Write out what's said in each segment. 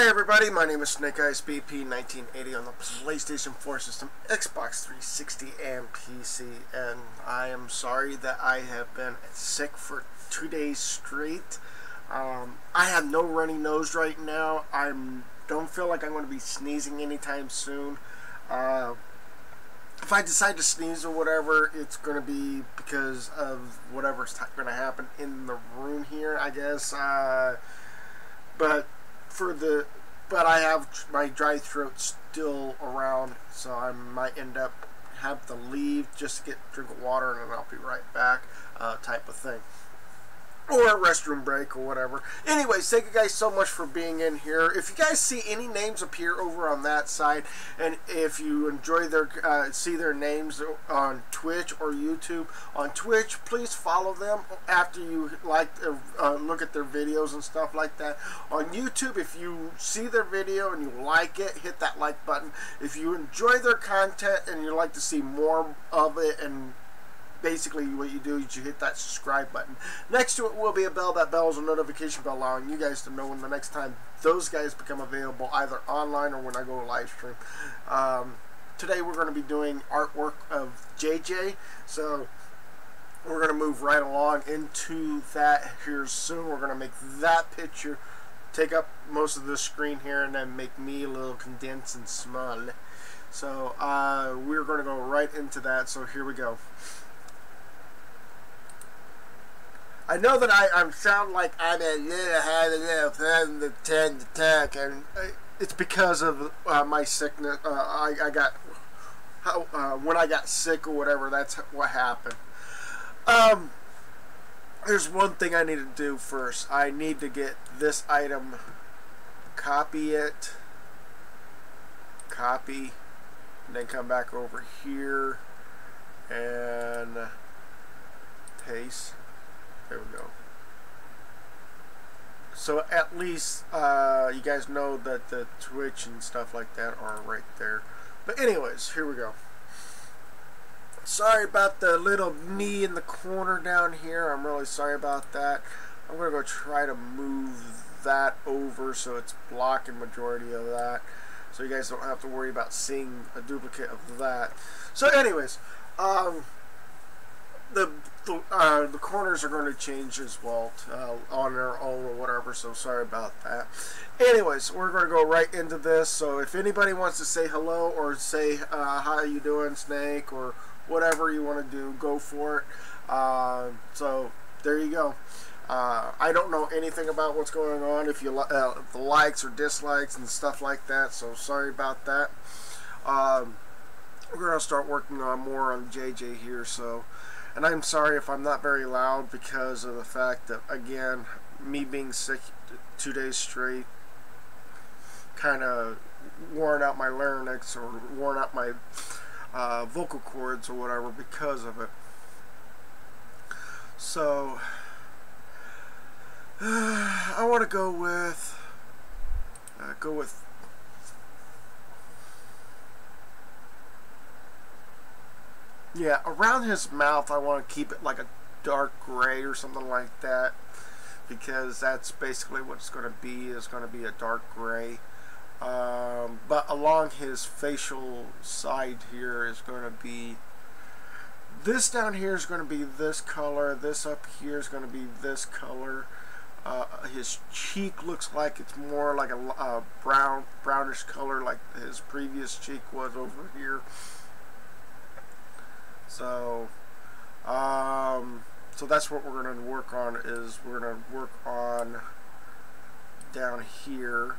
Hey everybody, my name is Snake Eyes BP 1980 on the PlayStation 4 system, Xbox 360, and PC. And I am sorry that I have been sick for 2 days straight. I have no runny nose right now. I don't feel like I'm going to be sneezing anytime soon. If I decide to sneeze or whatever, it's going to be because of whatever's going to happen in the room here, I guess. But I have my dry throat still around, so I might end up have to leave just to drink water and then I'll be right back, type of thing. Or a restroom break or whatever. Anyways, thank you guys so much for being in here. If you guys see any names appear over on that side, and if you enjoy see their names on Twitch or YouTube, on Twitch, please follow them after you look at their videos and stuff like that. On YouTube, if you see their video and you like it, hit that like button. If you enjoy their content and you'd like to see more of it, and basically what you do is you hit that subscribe button. Next to it will be a bell. That bell is a notification bell allowing you guys to know when the next time those guys become available, either online or when I go live stream. Today we're going to be doing artwork of JJ, so we're going to move right along into that here soon. We're going to make that picture take up most of the screen here and then make me a little condensed and small. So we're going to go right into that, so here we go. I know that I sound like I'm a little from the 10 attack, and it's because of my sickness. I got when I got sick or whatever. That's what happened. There's one thing I need to do first. I need to get this item, copy it, copy, and then come back over here and paste. There we go. So at least you guys know that the Twitch and stuff like that are right there. But anyways, here we go. Sorry about the little knee in the corner down here. I'm really sorry about that. I'm going to go try to move that over so it's blocking majority of that, so you guys don't have to worry about seeing a duplicate of that. So anyways, the corners are going to change as well on their own or whatever, so sorry about that. Anyways, we're going to go right into this. So if anybody wants to say hello or say how you doing, Snake, or whatever you want to do, go for it. So there you go. I don't know anything about what's going on, if you the likes or dislikes and stuff like that, so sorry about that. We're going to start working on more on JJ here, so. And I'm sorry if I'm not very loud because of the fact that, again, me being sick 2 days straight kind of worn out my larynx or worn out my vocal cords or whatever because of it. So I want to go with yeah, around his mouth I want to keep it like a dark gray or something like that, because that's basically what it's going to be. It's going to be a dark gray. But along his facial side here is going to be, this down here is going to be this color, this up here is going to be this color. His cheek looks like it's more like a brownish color like his previous cheek was over here. So, so that's what we're going to work on, is we're going to work on down here.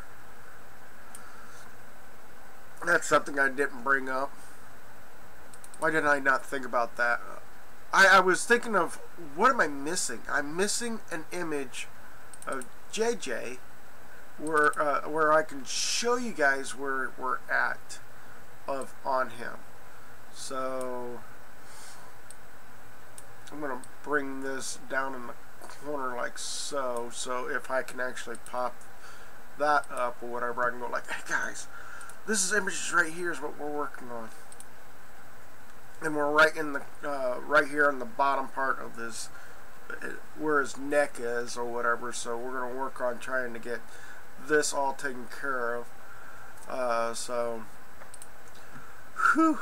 That's something I didn't bring up. Why did I not think about that? I was thinking of, what am I missing? I'm missing an image of JJ where I can show you guys where we're at on him. So I'm going to bring this down in the corner like so. So if I can actually pop that up or whatever, I can go like, hey guys, this is images right here is what we're working on. And we're right in the right here on the bottom part of this, where his neck is or whatever. So we're going to work on trying to get this all taken care of. So, whew.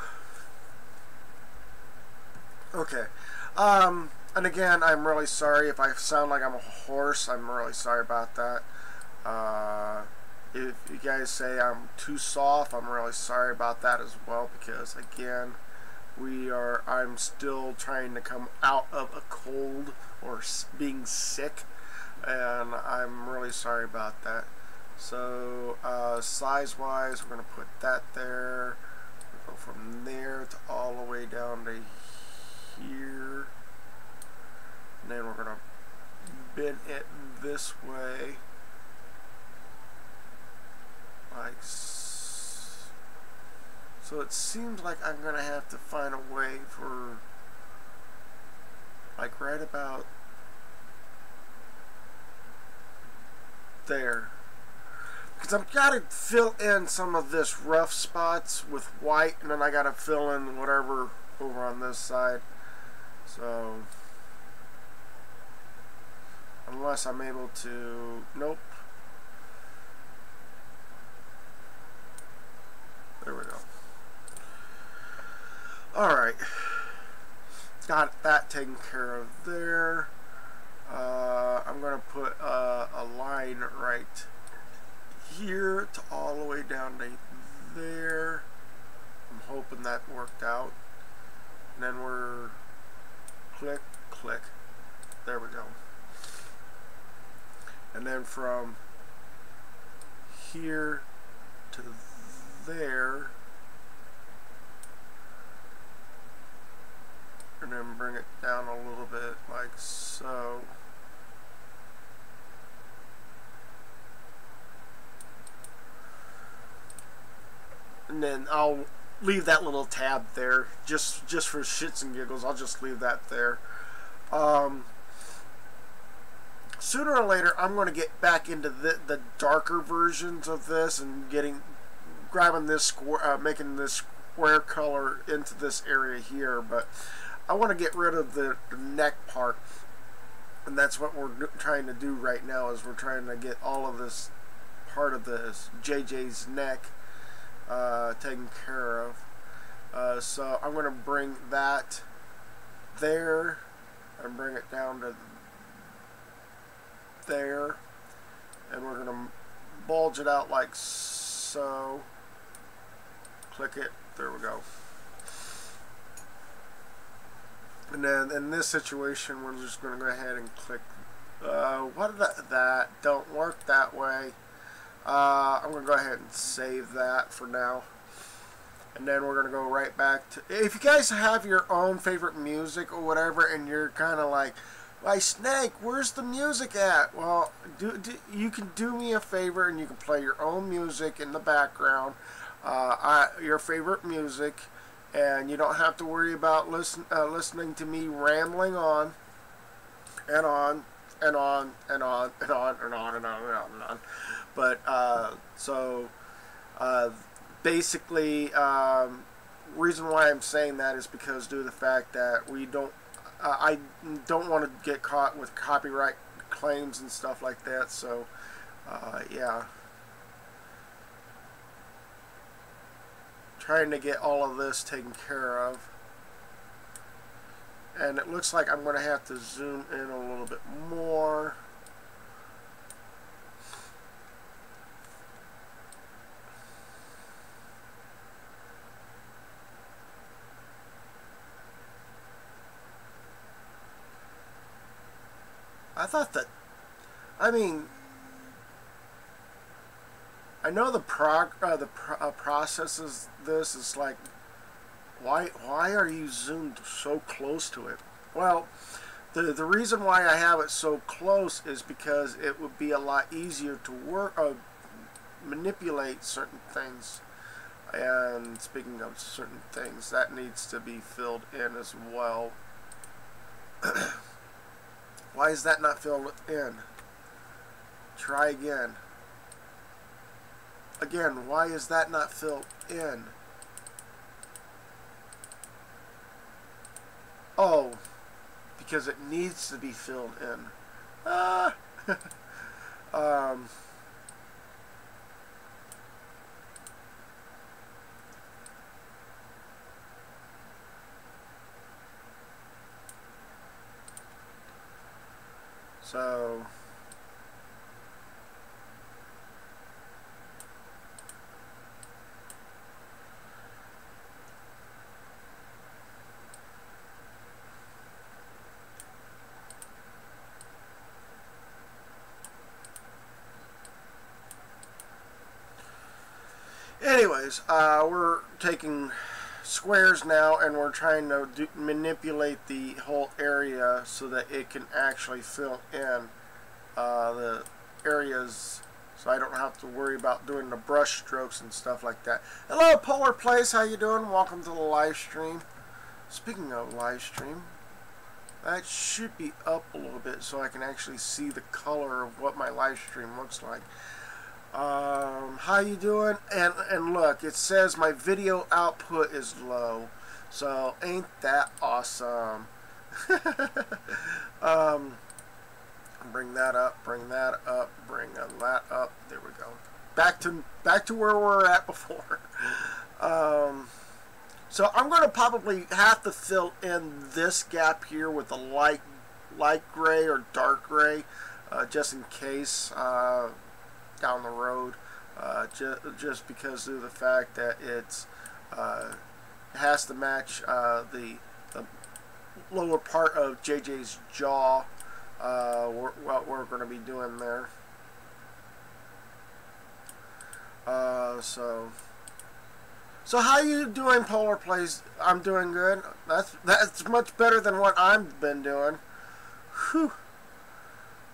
Okay. And again, I'm really sorry if I sound like I'm a horse. I'm really sorry about that. If you guys say I'm too soft, I'm really sorry about that as well, because again, I'm still trying to come out of a cold or being sick, and I'm really sorry about that. So size wise, we're going to put that there. We'll go from there to all the way down to here, and then we're going to bend it this way, like so. It seems like I'm going to have to find a way for, like, right about there, because I've got to fill in some of this rough spots with white, and then I got to fill in whatever over on this side. So unless I'm able to, nope. There we go. Alright. Got that taken care of there. I'm going to put a line right here to all the way down to there. I'm hoping that worked out. And then we're click, click. There we go. And then from here to there, and then bring it down a little bit like so. And then I'll leave that little tab there just for shits and giggles. I'll just leave that there. Sooner or later, I'm going to get back into the darker versions of this and grabbing this square, making this square color into this area here. But I want to get rid of the neck part, and that's what we're trying to do right now. Is we're trying to get all of this part of this JJ's neck taken care of. So I'm going to bring that there and bring it down to there, and we're going to bulge it out like so. Click it. There we go. And then in this situation, we're just going to go ahead and click. That don't work that way. I'm going to go ahead and save that for now. And then we're going to go right back to, if you guys have your own favorite music or whatever, and you're kind of like, why, Snake, where's the music at? Well, you can do me a favor, and you can play your own music in the background, your favorite music, and you don't have to worry about listening to me rambling on and on and on and on and on and on and on and on and on. But basically, reason why I'm saying that is because due to the fact that we don't, I don't want to get caught with copyright claims and stuff like that. So, yeah, trying to get all of this taken care of. And it looks like I'm going to have to zoom in a little bit more. I thought that, I mean, I know the process is this is like, why are you zoomed so close to it? Well, the reason why I have it so close is because it would be a lot easier to manipulate certain things. And speaking of certain things, that needs to be filled in as well. Why is that not filled in? Try again. Again, why is that not filled in? Oh, because it needs to be filled in. So anyways, we're taking squares now, and we're trying to manipulate the whole area so that it can actually fill in the areas, so I don't have to worry about doing the brush strokes and stuff like that. Hello, Polar Place, how you doing? Welcome to the live stream. Speaking of live stream, that should be up a little bit so I can actually see the color of what my live stream looks like. How you doing? And look, it says my video output is low, so ain't that awesome? Bring that up, bring that up, bring that up. There we go. Back to where we were at before. So I'm going to probably have to fill in this gap here with a light gray or dark gray, just in case down the road, just because of the fact that it has to match the lower part of JJ's jaw. What we're going to be doing there. So how you doing, Polar Place? I'm doing good. That's much better than what I've been doing. Whew.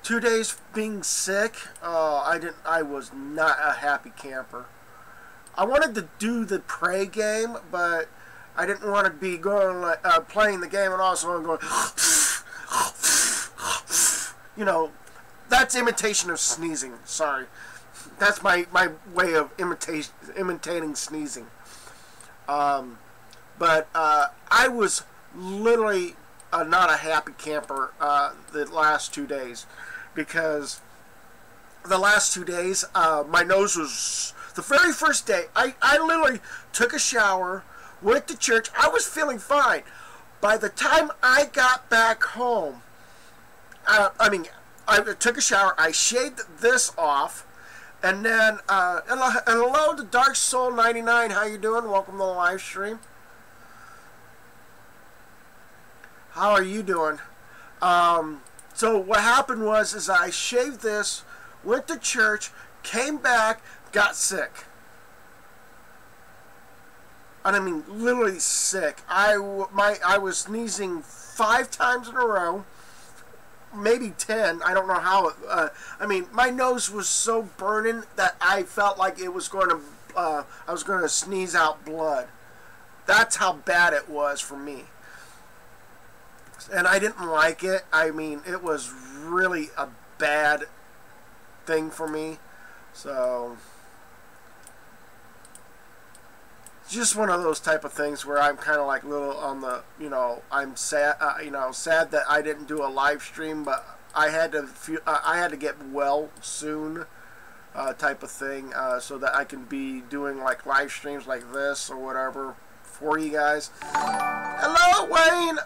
2 days being sick. I was not a happy camper. I wanted to do the Prey game, but I didn't want to be going playing the game and also going. You know, that's imitation of sneezing. Sorry, that's my way of imitating sneezing. But I was literally not a happy camper the last 2 days, because the last 2 days my nose was, the very first day I literally took a shower, went to church. I was feeling fine. By the time I got back home, I took a shower, I shaved this off, and then hello to Dark Soul 99. How you doing? Welcome to the live stream. How are you doing? So what happened was I shaved this, went to church, came back, got sick. And I mean literally sick. I was sneezing 5 times in a row, maybe 10. I don't know how. I mean, my nose was so burning that I felt like it was going to. I was going to sneeze out blood. That's how bad it was for me. And I didn't like it. I mean, it was really a bad thing for me. So, just one of those type of things where I'm kind of like little on the, I'm sad, sad that I didn't do a live stream, but I had to get well soon, type of thing, so that I can be doing like live streams like this or whatever for you guys. Hello, Wayne.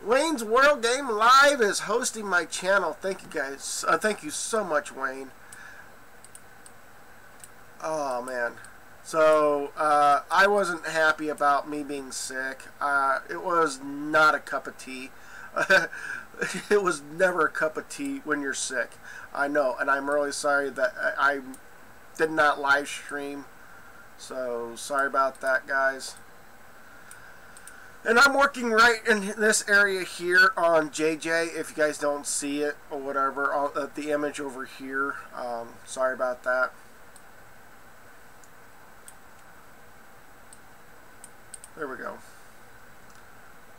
Wayne's World Game Live is hosting my channel. Thank you guys. Thank you so much, Wayne. Oh man. So I wasn't happy about me being sick. It was not a cup of tea. It was never a cup of tea when you're sick. I know, and I'm really sorry that I did not live stream. So sorry about that, guys. And I'm working right in this area here on JJ, if you guys don't see it or whatever, the image over here. Sorry about that. There we go.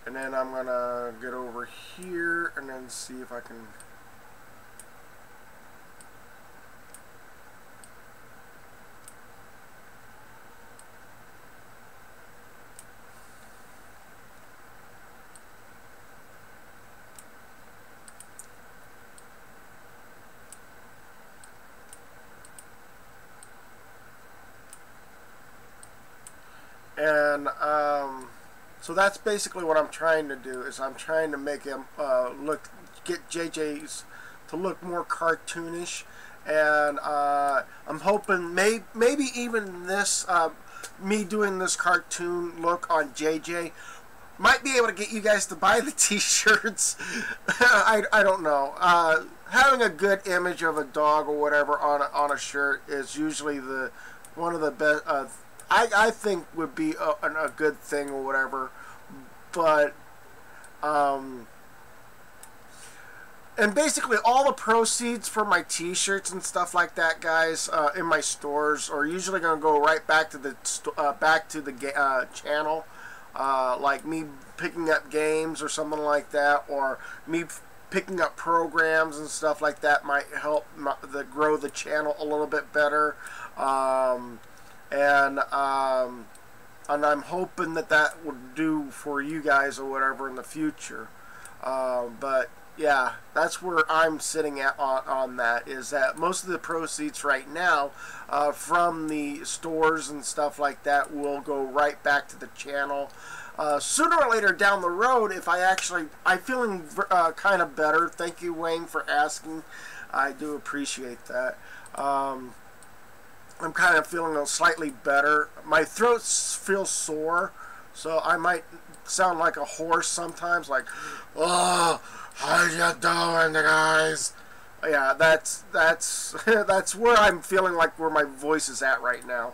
And then I'm going to get over here and then see if I can... And so that's basically what I'm trying to do, is I'm trying to make him get JJ's to look more cartoonish, and I'm hoping maybe even this me doing this cartoon look on JJ might be able to get you guys to buy the t-shirts. I don't know. Having a good image of a dog or whatever on a shirt is usually one of the best. I think would be a good thing or whatever, but and basically all the proceeds for my t-shirts and stuff like that, guys, in my stores are usually going to go right back to the channel. Like me picking up games or something like that, or me picking up programs and stuff like that might help grow the channel a little bit better. And I'm hoping that would do for you guys or whatever in the future. But yeah, that's where I'm sitting at on that, is that most of the proceeds right now from the stores and stuff like that will go right back to the channel. Sooner or later down the road, if I'm feeling kind of better. Thank you, Wayne, for asking. I do appreciate that. I'm kind of feeling slightly better. My throat feels sore, so I might sound like a horse sometimes, like, oh, how you doing, guys? Yeah, that's where I'm feeling like where my voice is at right now.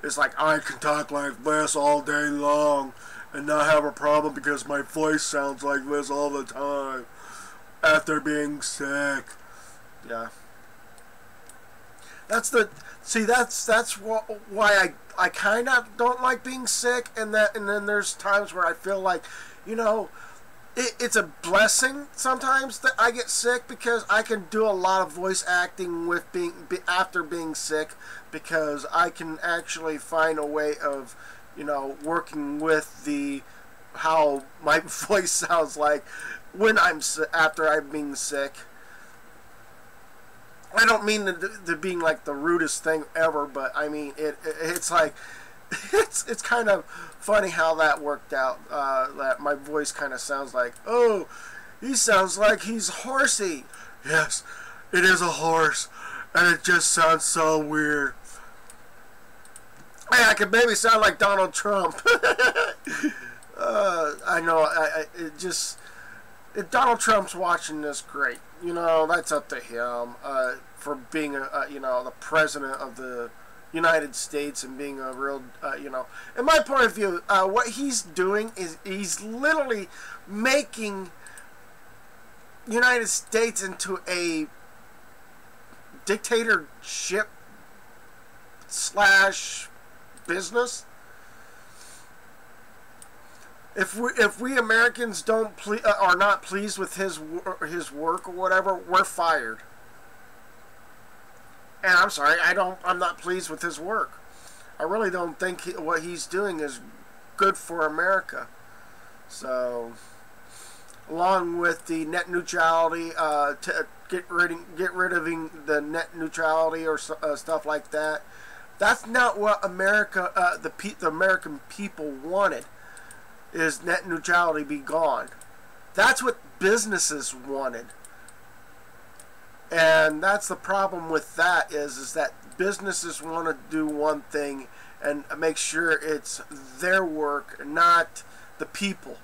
It's like I can talk like this all day long and not have a problem because my voice sounds like this all the time after being sick. Yeah. That's why I kind of don't like being sick, and then there's times where I feel like, you know, it's a blessing sometimes that I get sick, because I can do a lot of voice acting with after being sick, because I can actually find a way of, you know, working with how my voice sounds like when after I'm being sick. I don't mean to being like the rudest thing ever, but I mean it's like it's kind of funny how that worked out. That my voice kind of sounds like, oh, he sounds like he's horsey. Yes, it is a horse, and it just sounds so weird. I could maybe sound like Donald Trump. I know. If Donald Trump's watching this, great. You know, that's up to him for being the president of the United States and being a real, in my point of view, what he's doing is he's literally making United States into a dictatorship / business. If we Americans are not pleased with his work or whatever, we're fired. And I'm sorry, I'm not pleased with his work. I really don't think what he's doing is good for America. So, along with the net neutrality, to get rid of the net neutrality or stuff like that, that's not what America, the American people wanted. Is net neutrality be gone. That's what businesses wanted. And that's the problem with that is that businesses want to do one thing and make sure it's their work, not the people.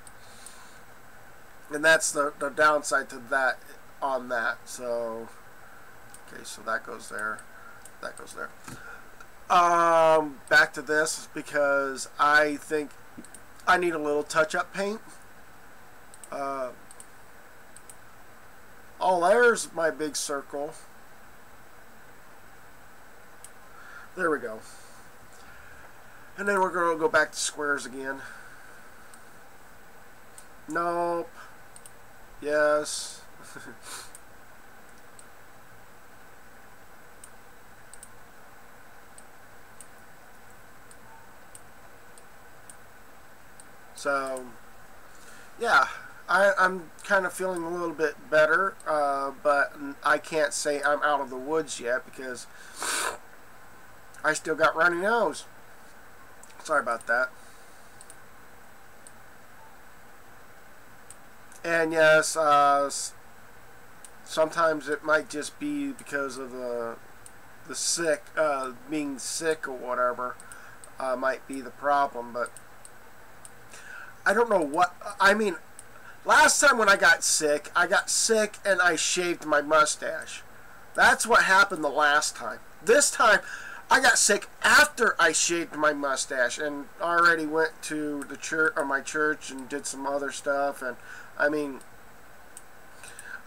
And that's the downside to that on that. So, okay, so that goes there. That goes there. Back to this, because I think I need a little touch-up paint. Oh, there's my big circle. There we go. And then we're going to go back to squares again. Nope. Yes. So, yeah, I'm kind of feeling a little bit better, but I can't say I'm out of the woods yet because I still got runny nose. Sorry about that. And yes, sometimes it might just be because of the sick, being sick or whatever, might be the problem. But I don't know what, I mean, last time when I got sick and I shaved my mustache. That's what happened the last time. This time, I got sick after I shaved my mustache and already went to the church, or my church, and did some other stuff. And I mean,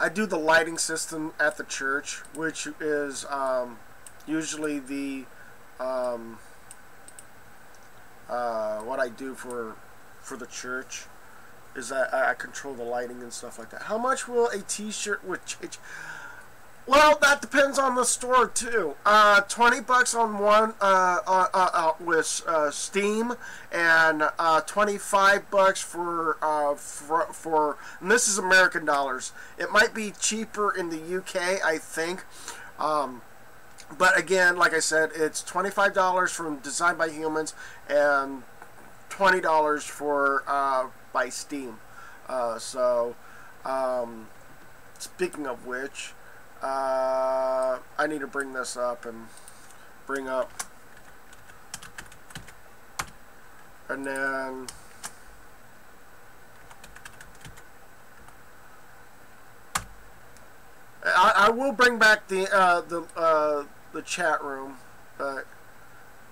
I do the lighting system at the church, which is usually the what I do for the church is that I control the lighting and stuff like that. How much will a t-shirt with change? Well, that depends on the store too. $20 on one with Steam, and $25 for and this is American dollars. It might be cheaper in the UK, I think. But again, like I said, it's $25 from Designed by Humans and $20 for by Steam. Speaking of which, I need to bring this up and bring up, and then I will bring back the chat room, but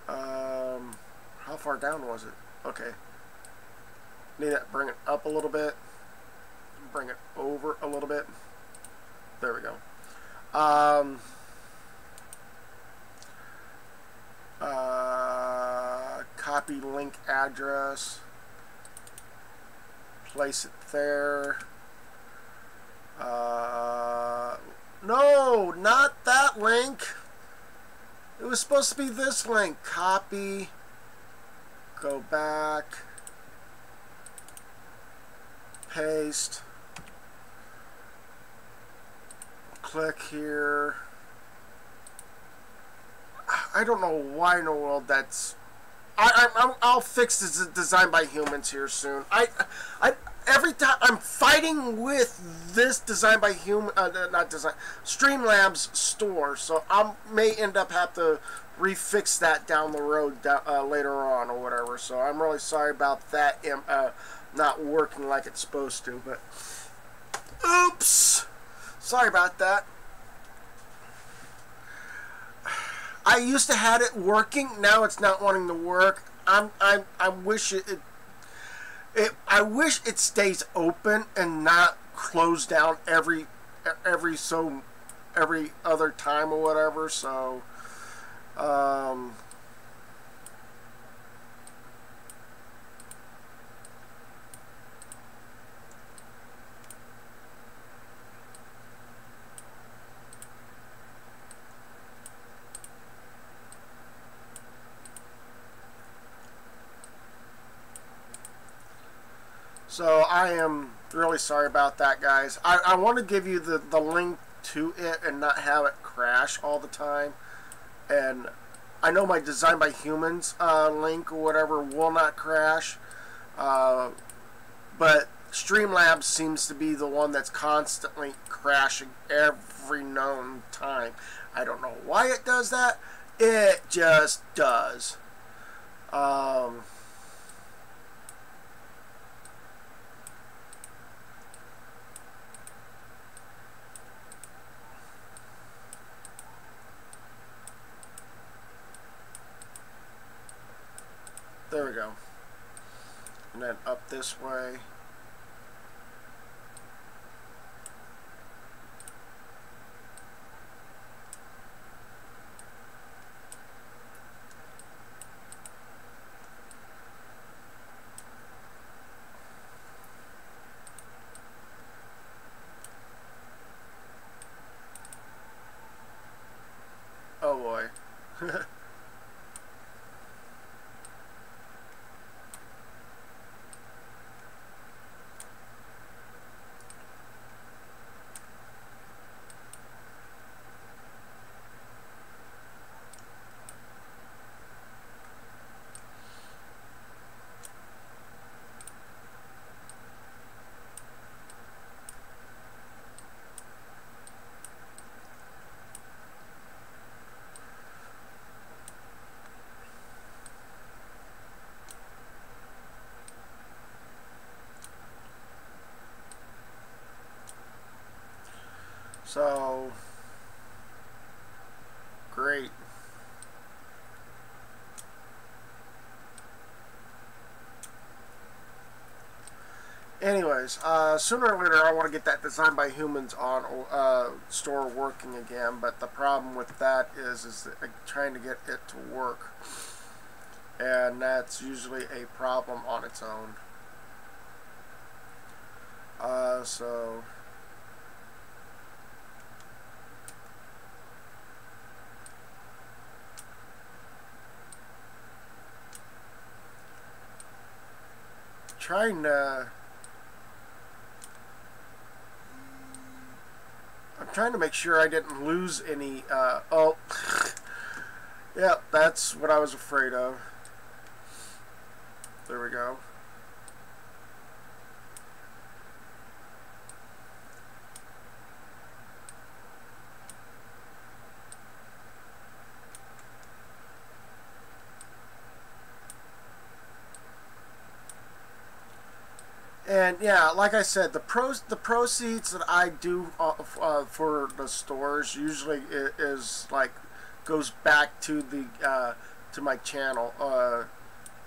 how far down was it? Okay, need to bring it up a little bit, bring it over a little bit. There we go. Copy link address, place it there. No, not that link. It was supposed to be this link. Copy, go back, paste, click here. I don't know why in the world that's. I'll fix this Designed by Humans here soon. Every time I'm fighting with this Designed by Human, not design, Streamlabs store, so I may end up have to refix that down the road later on or whatever. So I'm really sorry about that not working like it's supposed to. But oops, sorry about that. I used to have it working. Now it's not wanting to work. I wish I wish it stays open and not closed down every other time or whatever. So So I am really sorry about that, guys. I want to give you the link to it and not have it crash all the time. And I know my Designed by Humans link or whatever will not crash. But Streamlabs seems to be the one that's constantly crashing every known time. I don't know why it does that. It just does. There we go. And then up this way. Oh boy. So, great. Anyways, sooner or later I want to get that Design by Humans on store working again, but the problem with that is trying to get it to work, and that's usually a problem on its own. So trying to I'm trying to make sure I didn't lose any oh yeah, that's what I was afraid of. There we go. And yeah, like I said, the proceeds that I do for the stores usually is like goes back to the to my channel,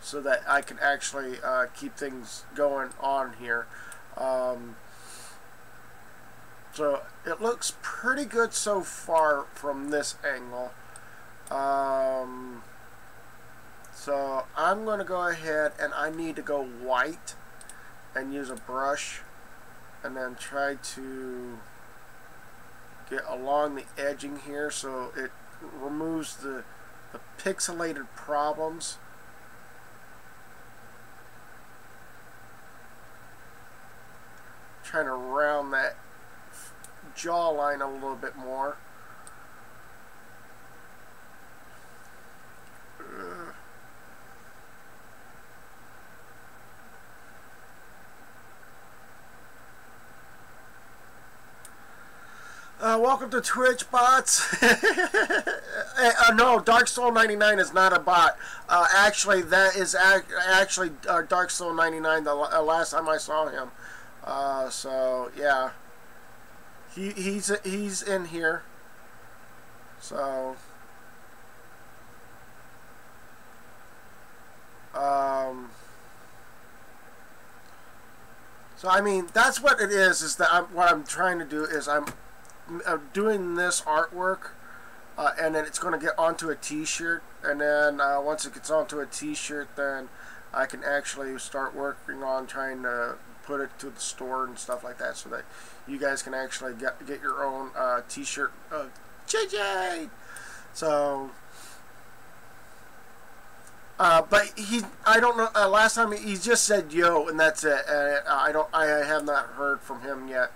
so that I can actually keep things going on here. So it looks pretty good so far from this angle. So I'm going to go ahead and I need to go white and use a brush and then try to get along the edging here so it removes the pixelated problems. Trying to round that jawline a little bit more. Welcome to Twitch, bots. No, Dark Soul 99 is not a bot. Actually, that is actually Dark Soul 99. The last time I saw him. So yeah, he's in here. So so I mean that's what it is. Is that what I'm trying to do is I'm doing this artwork, and then it's going to get onto a t-shirt, and then once it gets onto a t-shirt, then I can actually start working on trying to put it to the store and stuff like that, so that you guys can actually get your own t-shirt. JJ! So but I don't know, last time he just said yo and that's it. I have not heard from him yet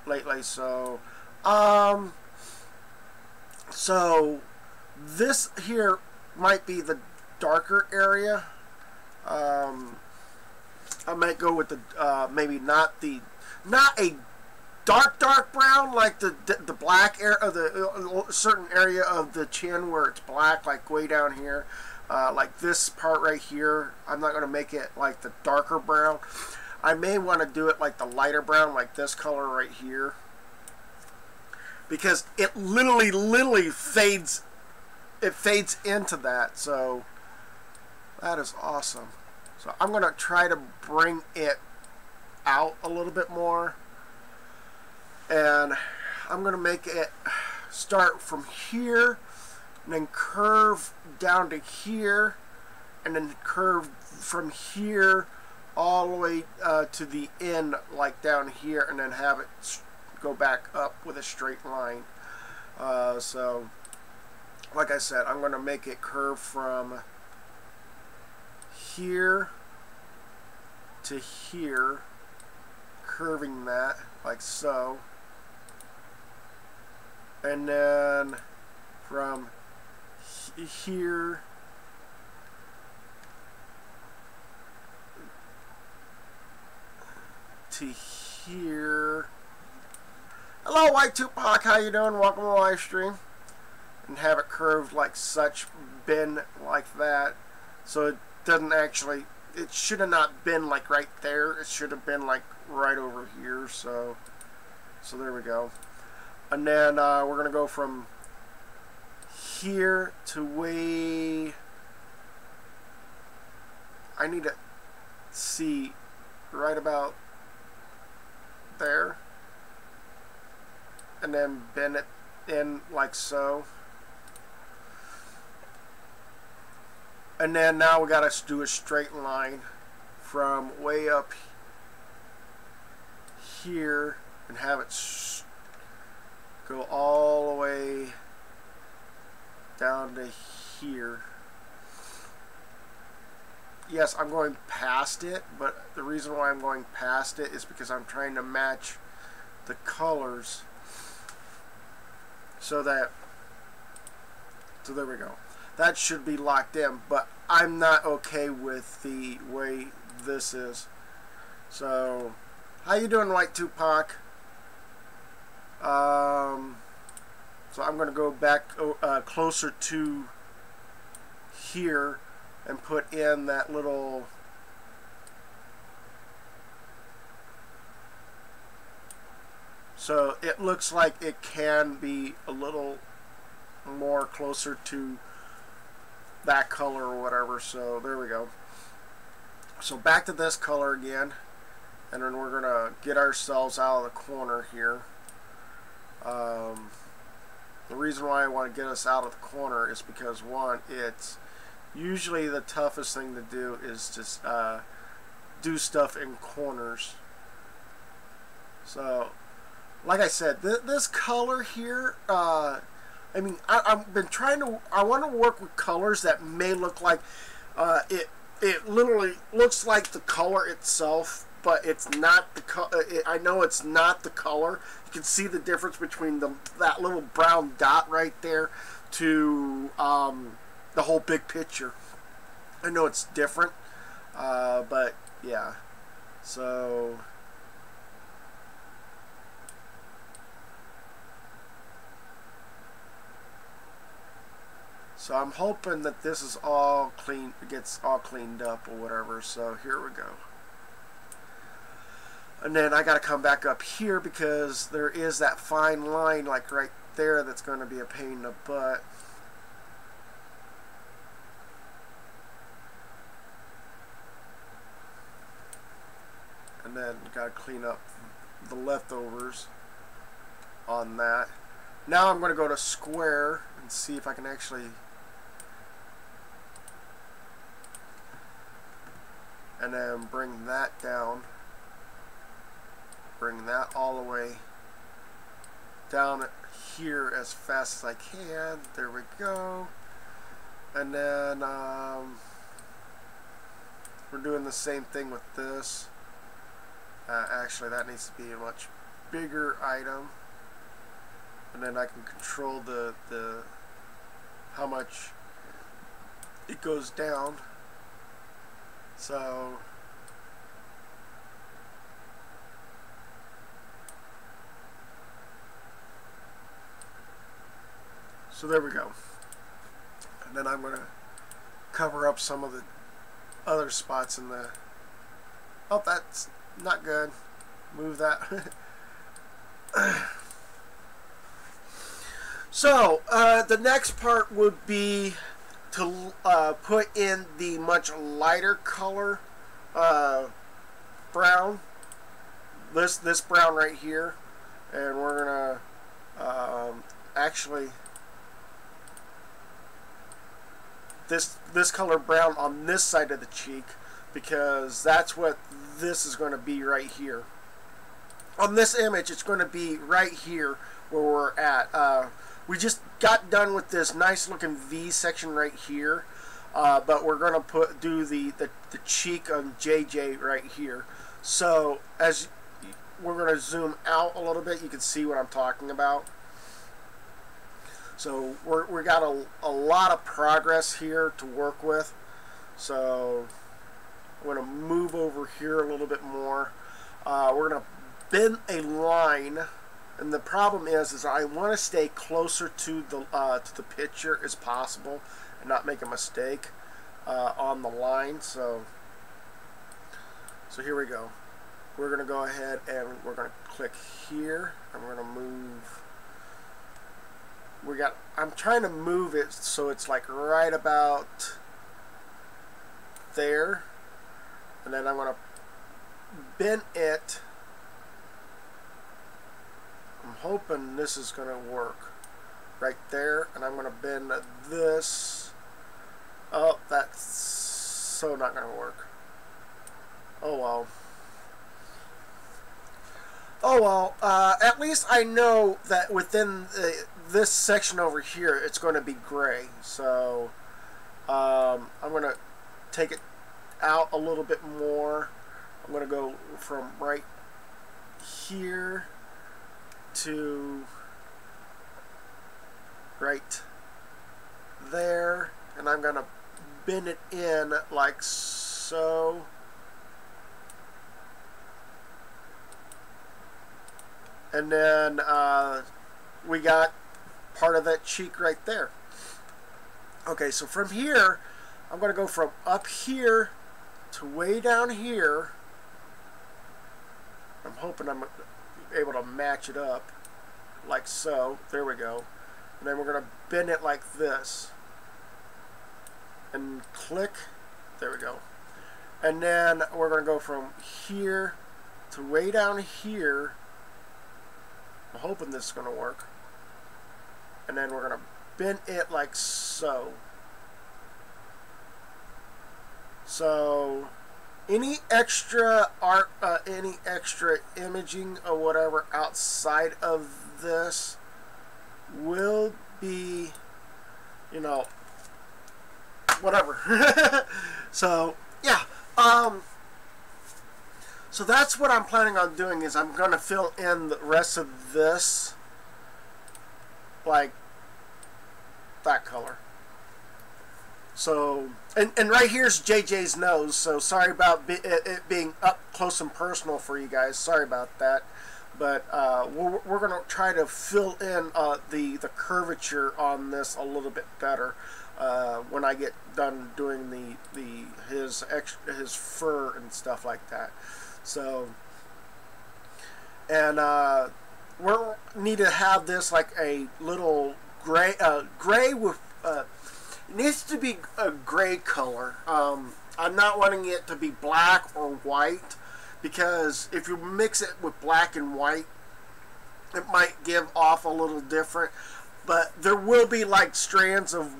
lately. So so this here might be the darker area. I might go with the maybe not a dark brown like the black area of the certain area of the chin where it's black, like way down here, like this part right here. I'm not going to make it like the darker brown. I may want to do it like the lighter brown, like this color right here, because it literally fades. It fades into that, so that is awesome. So I'm going to try to bring it out a little bit more, and I'm going to make it start from here and then curve down to here and then curve from here all the way to the end, like down here, and then have it go back up with a straight line. So like I said, I'm going to make it curve from here to here, curving that like so, and then from here to here. Hello, White Tupac, how you doing? Welcome to the live stream. And have it curved like such, bend like that, so it doesn't actually, it should have not been like right there, it should have been like right over here. So there we go. And then we're going to go from here to way... I need to see right about there. And then bend it in like so. And then now we got to do a straight line from way up here and have it go all the way down to here. Yes, I'm going past it, but the reason why I'm going past it is because I'm trying to match the colors so there we go. That should be locked in, but I'm not okay with the way this is. So, how you doing, White Tupac? So I'm going to go back closer to here and put in that little so it looks like it can be a little more closer to that color or whatever. So there we go. So back to this color again, and then we're going to get ourselves out of the corner here. The reason why I want to get us out of the corner is because, one, it's usually the toughest thing to do is just do stuff in corners. So, like I said, this color here, I mean, I've been trying to, I want to work with colors that may look like, it literally looks like the color itself, but it's not the color. I know it's not the color. You can see the difference between that little brown dot right there to the whole big picture. I know it's different, but yeah. So I'm hoping that this is all clean, gets all cleaned up or whatever. So here we go. And then I got to come back up here because there is that fine line like right there that's going to be a pain in the butt. And then got to clean up the leftovers on that. Now I'm going to go to square and see if I can actually, and then bring that down. Bring that all the way down here as fast as I can. There we go. And then we're doing the same thing with this. Actually, that needs to be a much bigger item. And then I can control the how much it goes down. So there we go. And then I'm going to cover up some of the other spots in the... Oh, that's not good. Move that. So, the next part would be to put in the much lighter color brown. This brown right here. And we're going to actually... This color brown on this side of the cheek, because that's what this is going to be right here. On this image, it's going to be right here where we're at. We just got done with this nice looking V section right here, but we're going to do the cheek on JJ right here. So as we're going to zoom out a little bit, you can see what I'm talking about. So we got a lot of progress here to work with. So I'm going to move over here a little bit more. We're going to bend a line, and the problem is I want to stay closer to the picture as possible and not make a mistake on the line. So here we go. We're going to go ahead and we're going to click here, and we're going to move I'm trying to move it so it's like right about there, and then I'm going to bend it. I'm hoping this is going to work right there, and I'm going to bend this. Oh, that's so not going to work. Oh well. Oh well, at least I know that within this section over here, it's going to be gray. So I'm going to take it out a little bit more. I'm going to go from right here to right there, and I'm going to bend it in like so. And then we got part of that cheek right there. Okay, so from here, I'm going to go from up here to way down here. I'm hoping I'm able to match it up like so. There we go. And then we're going to bend it like this. And click. There we go. And then we're going to go from here to way down here. I'm hoping this is going to work. And then we're going to bend it like so. So any extra art, any extra imaging or whatever outside of this will be, you know, whatever. So yeah. So that's what I'm planning on doing, is I'm going to fill in the rest of this like that color. So, and right here's JJ's nose, so sorry about it being up close and personal for you guys. Sorry about that. But we're going to try to fill in the curvature on this a little bit better when I get done doing his fur and stuff like that. So, and we need to have this like a little gray with it needs to be a gray color. I'm not wanting it to be black or white, because if you mix it with black and white, it might give off a little different. But there will be like strands of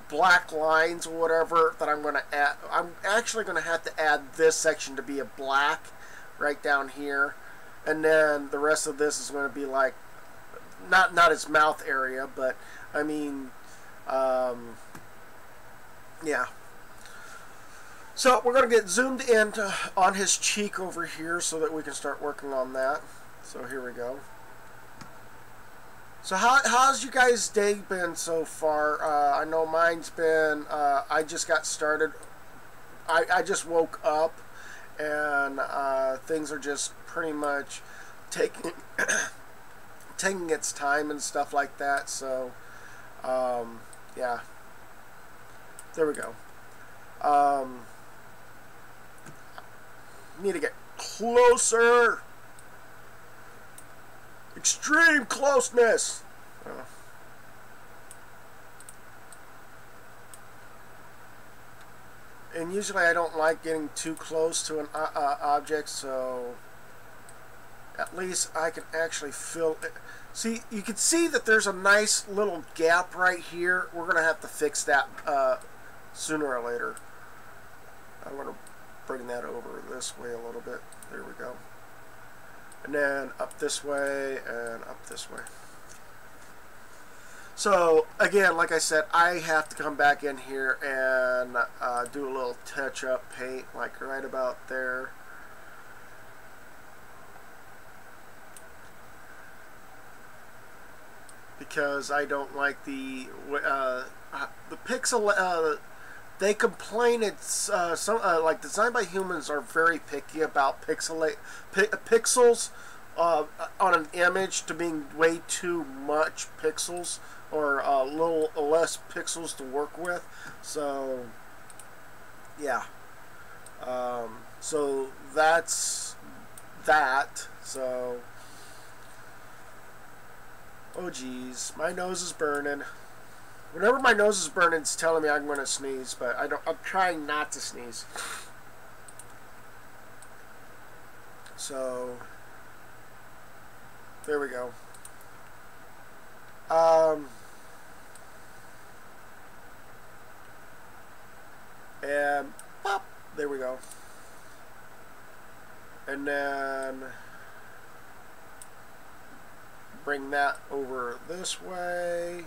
black lines or whatever that I'm going to add. I'm actually going to have to add this section to be a black right down here, and then the rest of this is going to be like not his mouth area, but I mean, yeah. So we're going to get zoomed in on his cheek over here so that we can start working on that. So here we go. So how's you guys' day been so far? I know mine's been, I just got started. I just woke up, and things are just pretty much taking taking its time and stuff like that. So yeah, there we go. Need to get closer. Extreme closeness. And usually I don't like getting too close to an object, so at least I can actually fill it. See, you can see that there's a nice little gap right here. We're going to have to fix that sooner or later. I'm going to bring that over this way a little bit. There we go. And then up this way and up this way. So again, like I said, I have to come back in here and do a little touch-up paint, like right about there. Because I don't like the pixel. They complain it's like Designed by Humans are very picky about pixels on an image to being way too much pixels, or a little less pixels to work with. So yeah, so that's that. So Oh geez, my nose is burning. Whenever my nose is burning, it's telling me I'm going to sneeze, but I'm trying not to sneeze. So there we go. And pop, there we go. And then bring that over this way,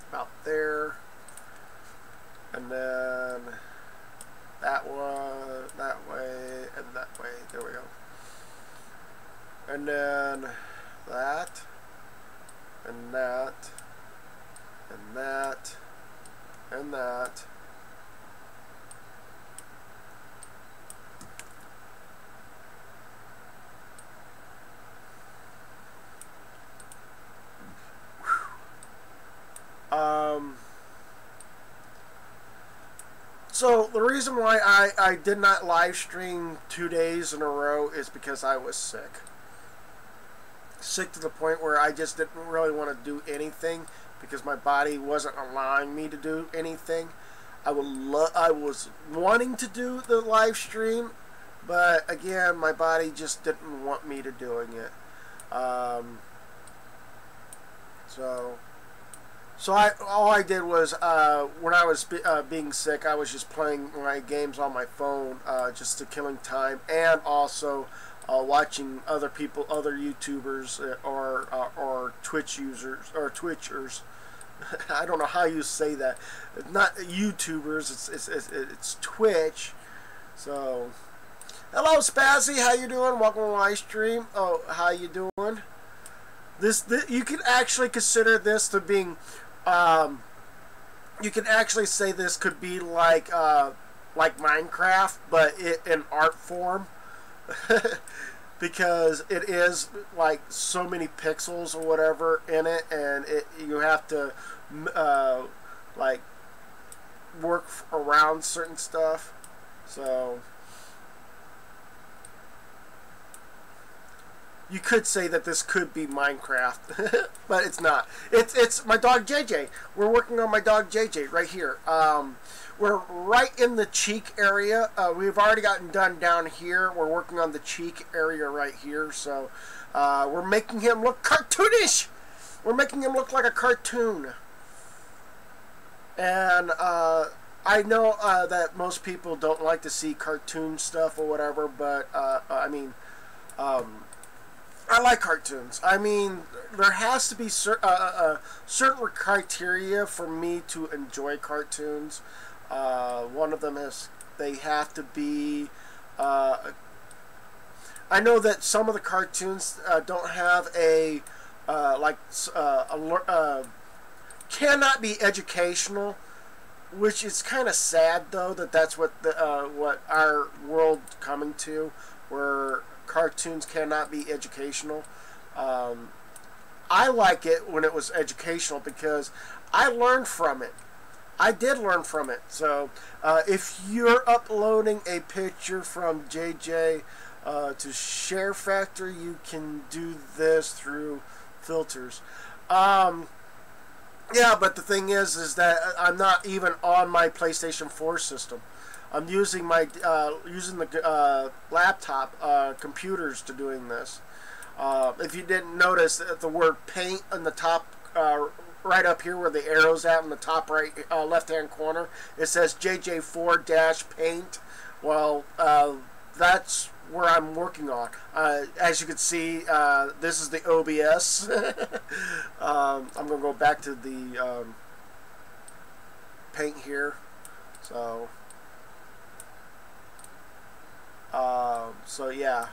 about there, and then that one, that way, and that way. There we go. And then that, and that, and that, and that. So the reason why I did not live stream 2 days in a row is because I was sick. Sick to the point where I just didn't really want to do anything because my body wasn't allowing me to do anything. I was wanting to do the live stream, but again, my body just didn't want me to doing it. So all I did was when I was being sick, I was just playing my games on my phone, just to killing time, and also watching other people, other YouTubers or Twitch users or Twitchers. I don't know how you say that. It's not YouTubers. It's Twitch. So, hello Spazzy, how you doing? Welcome to my stream. Oh, how you doing? This you can actually consider this to being. You can actually say this could be like Minecraft, but in art form, because it is like so many pixels or whatever in it, and you have to like work around certain stuff. So you could say that this could be Minecraft, but it's not. It's my dog JJ. We're working on my dog JJ right here. We're right in the cheek area. We've already gotten done down here. We're working on the cheek area right here. So we're making him look cartoonish. We're making him look like a cartoon. And I know that most people don't like to see cartoon stuff or whatever, but I mean, I like cartoons. I mean, there has to be certain criteria for me to enjoy cartoons. One of them is they have to be. I know that some of the cartoons don't have a cannot be educational, which is kind of sad though that's what our world coming to, where cartoons cannot be educational. I like it when it was educational because I learned from it. I did learn from it. So if you're uploading a picture from JJ to Share Factor, you can do this through filters. Yeah, but the thing is that I'm not even on my PlayStation 4 system. I'm using my the laptop computers to doing this. If you didn't notice the word paint on the top, right up here where the arrow's at in the top right left-hand corner, it says JJ4-paint. Well, that's where I'm working on. As you can see, this is the OBS. I'm gonna go back to the paint here. So. So yeah,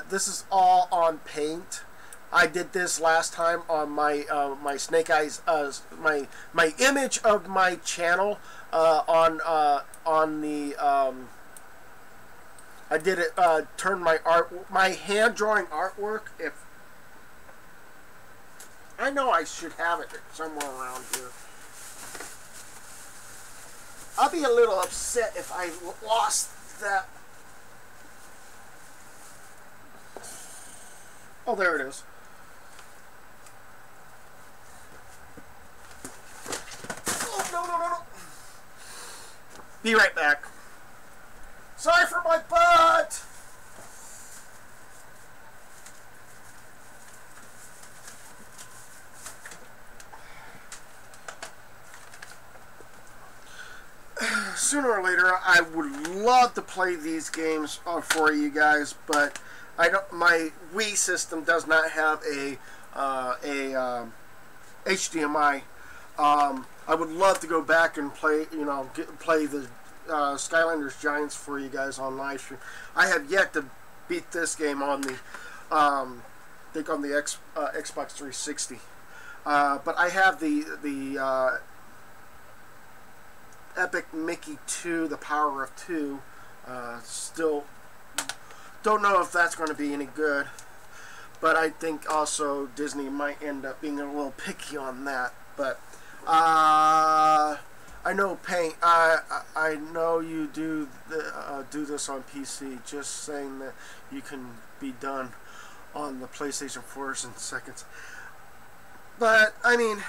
this is all on Paint. I did this last time on my my Snake Eyes, my image of my channel on the I did it turn my hand drawing artwork. If I know I should have it somewhere around here. I'll be a little upset if I lost that. Oh, there it is. Be right back. Sorry for my butt! Sooner or later, I would love to play these games for you guys, but I don't. My Wii system does not have a HDMI. I would love to go back and play, play the Skylanders Giants for you guys on live stream. I have yet to beat this game on the, I think on the Xbox 360. But I have the Epic Mickey 2, The Power of 2. Still don't know if that's going to be any good. But I think also Disney might end up being a little picky on that. But I know Paint. I know you do this on PC. Just saying that you can be done on the PlayStation 4 in seconds. But I mean,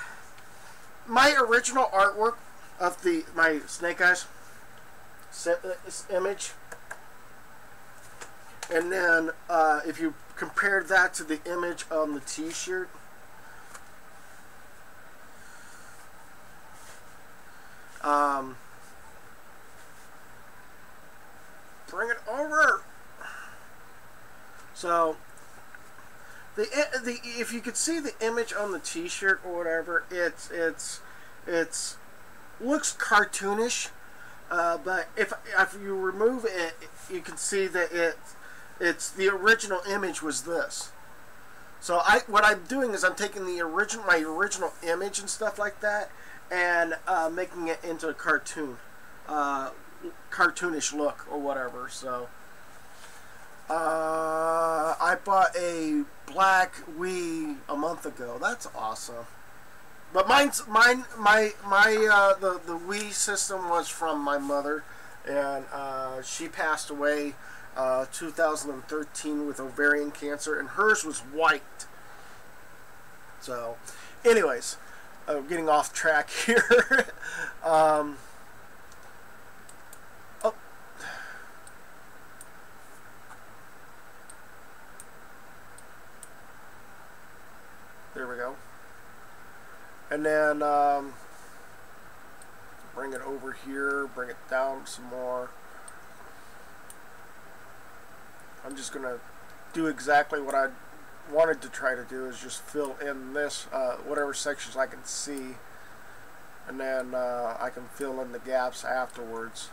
my original artwork of my Snake Eyes image, and then if you compare that to the image on the T-shirt, bring it over. So if you could see the image on the T-shirt or whatever, it's looks cartoonish, but if you remove it, you can see that it's the original image was this. So what I'm doing is I'm taking my original image and stuff like that, and making it into a cartoonish look or whatever. So I bought a black Wii a month ago. That's awesome. But the Wii system was from my mother, and she passed away 2013 with ovarian cancer, and hers was white. So, anyways, getting off track here. Oh, there we go. And then bring it over here, bring it down some more. I'm just going to do exactly what I wanted to try to do, is just fill in this, whatever sections I can see, and then I can fill in the gaps afterwards.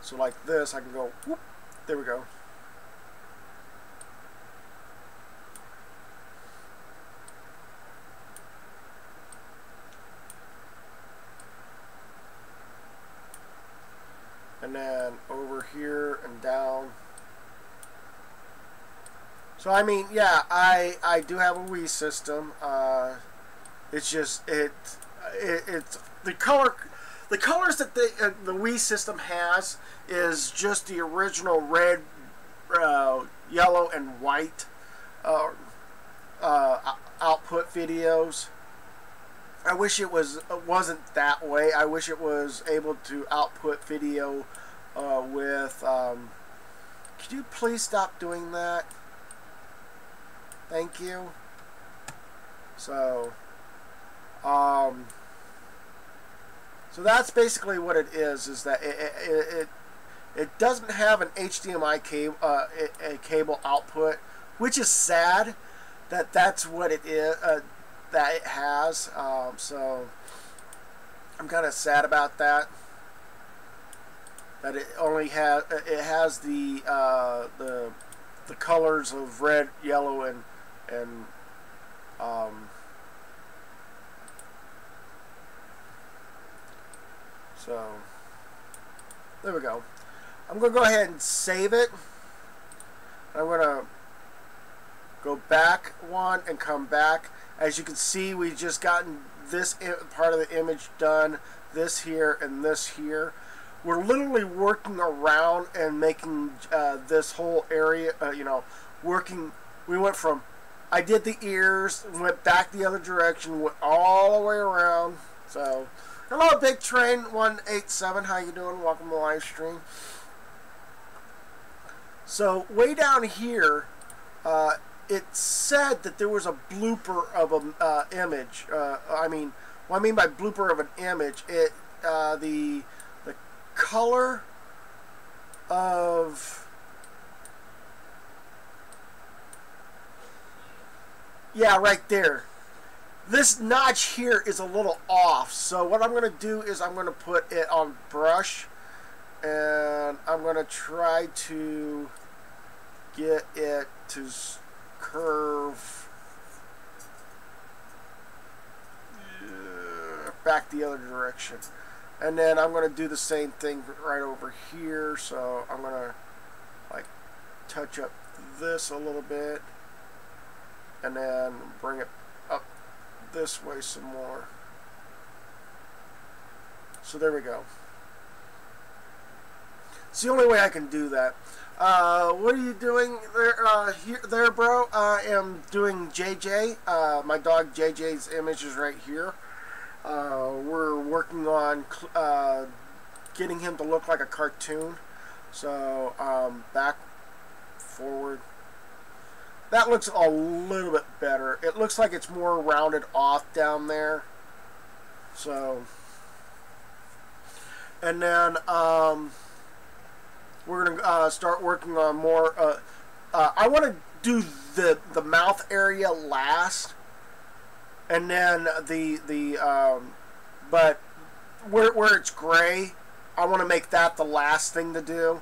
So like this, I can go, whoop, there we go. And then over here and down. So I mean, yeah, I do have a Wii system. It's just it's the colors that the Wii system has is just the original red, yellow, and white output videos. I wish it wasn't that way. I wish it was able to output video with. Could you please stop doing that? Thank you. So, so that's basically what it is. Is that it doesn't have an HDMI cable, a cable output, which is sad. That's what it is. That it has, so I'm kind of sad about that. That it only has the colors of red, yellow, and so there we go. I'm gonna go ahead and save it. I'm gonna go back one and come back. As you can see, we just gotten this part of the image done, this here and this here. We're literally working around and making this whole area, working. We went from, I did the ears, went back the other direction, went all the way around. So Hello, Big Train 187. How you doing? Welcome to the live stream. So way down here, it said that there was a blooper of an image. I mean, what I mean by blooper of an image, the color of, yeah, right there. This notch here is a little off, so what I'm going to do is I'm going to put it on brush, and I'm going to try to get it to curve back the other direction. And then I'm going to do the same thing right over here, so I'm going to like touch up this a little bit, and then bring it up this way some more. So there we go. It's the only way I can do that. What are you doing there, bro? I am doing JJ. My dog JJ's image is right here. We're working on getting him to look like a cartoon. So back, forward. That looks a little bit better. It looks like it's more rounded off down there. So, and then we're gonna start working on more. I want to do the mouth area last, and then but where it's gray, I want to make that the last thing to do,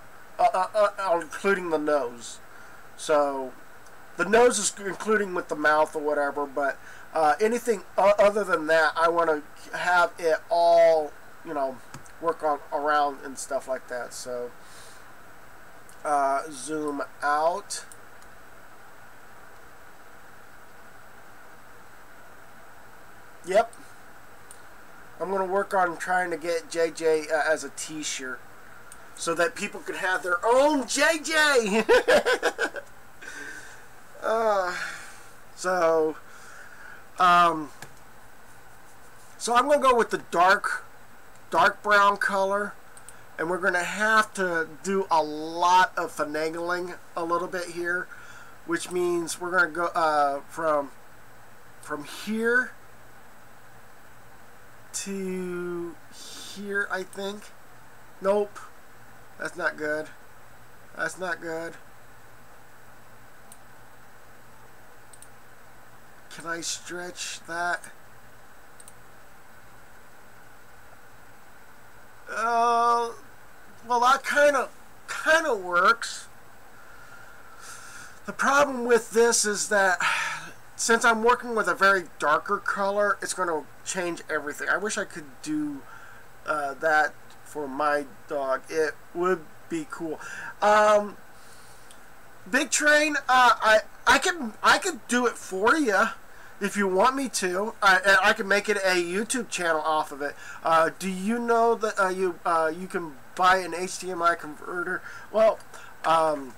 including the nose. So. The nose is including with the mouth or whatever, but anything other than that, I want to have it all, you know, work on around and stuff like that. So zoom out. Yep. I'm going to work on trying to get JJ as a t-shirt so that people can have their own JJ. So I'm going to go with the dark brown color, and we're going to have to do a lot of finagling a little bit here, which means we're going to go from here to here, I think. Nope, that's not good. That's not good. Can I stretch that? Well, that kind of works. The problem with this is that since I'm working with a very darker color, it's going to change everything. I wish I could do that for my dog. It would be cool. Big Train, I could do it for you if you want me to. I can make it a YouTube channel off of it. Do you know that you can buy an HDMI converter? Well, on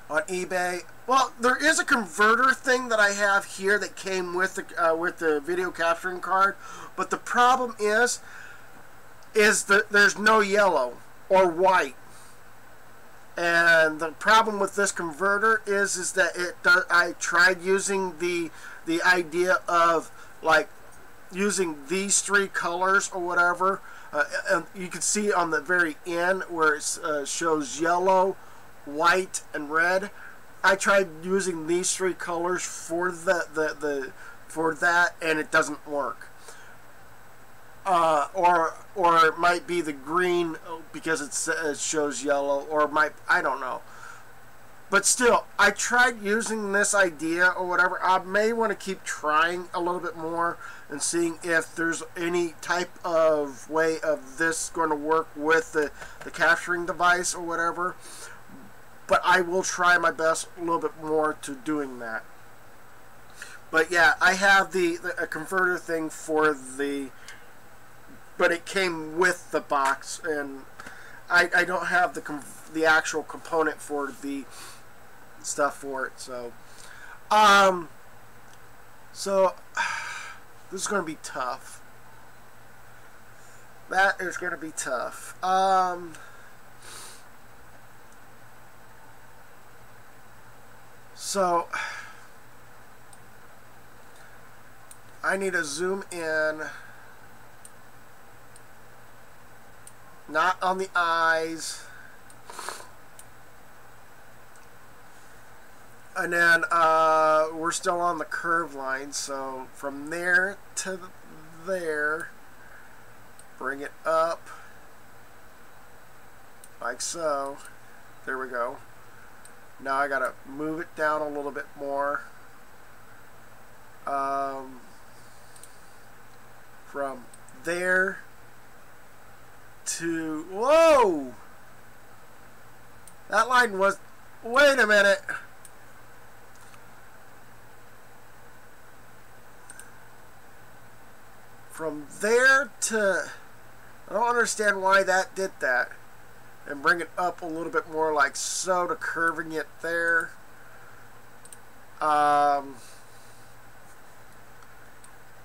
eBay. Well, there is a converter thing that I have here that came with the video capturing card, but the problem is that there's no yellow or white. And the problem with this converter is that I tried using the idea of like using these three colors or whatever. And you can see on the very end where it shows yellow, white, and red. I tried using these three colors for for that, and it doesn't work. Or it might be the green because it shows yellow, or I don't know. But still, I tried using this idea or whatever. I may want to keep trying a little bit more and seeing if there's any type of way of this going to work with the capturing device or whatever. But I will try my best a little bit more to doing that. But yeah, I have a converter thing for but it came with the box, and I don't have the actual component for the stuff for it. So this is going to be tough. That is going to be tough. So I need to zoom in, not on the eyes, and then we're still on the curve line, so from there to there, bring it up like so. There we go. Now I gotta move it down a little bit more. From there to, whoa! That line was, wait a minute. From there to, I don't understand why that did that. And bring it up a little bit more like so, to curving it there.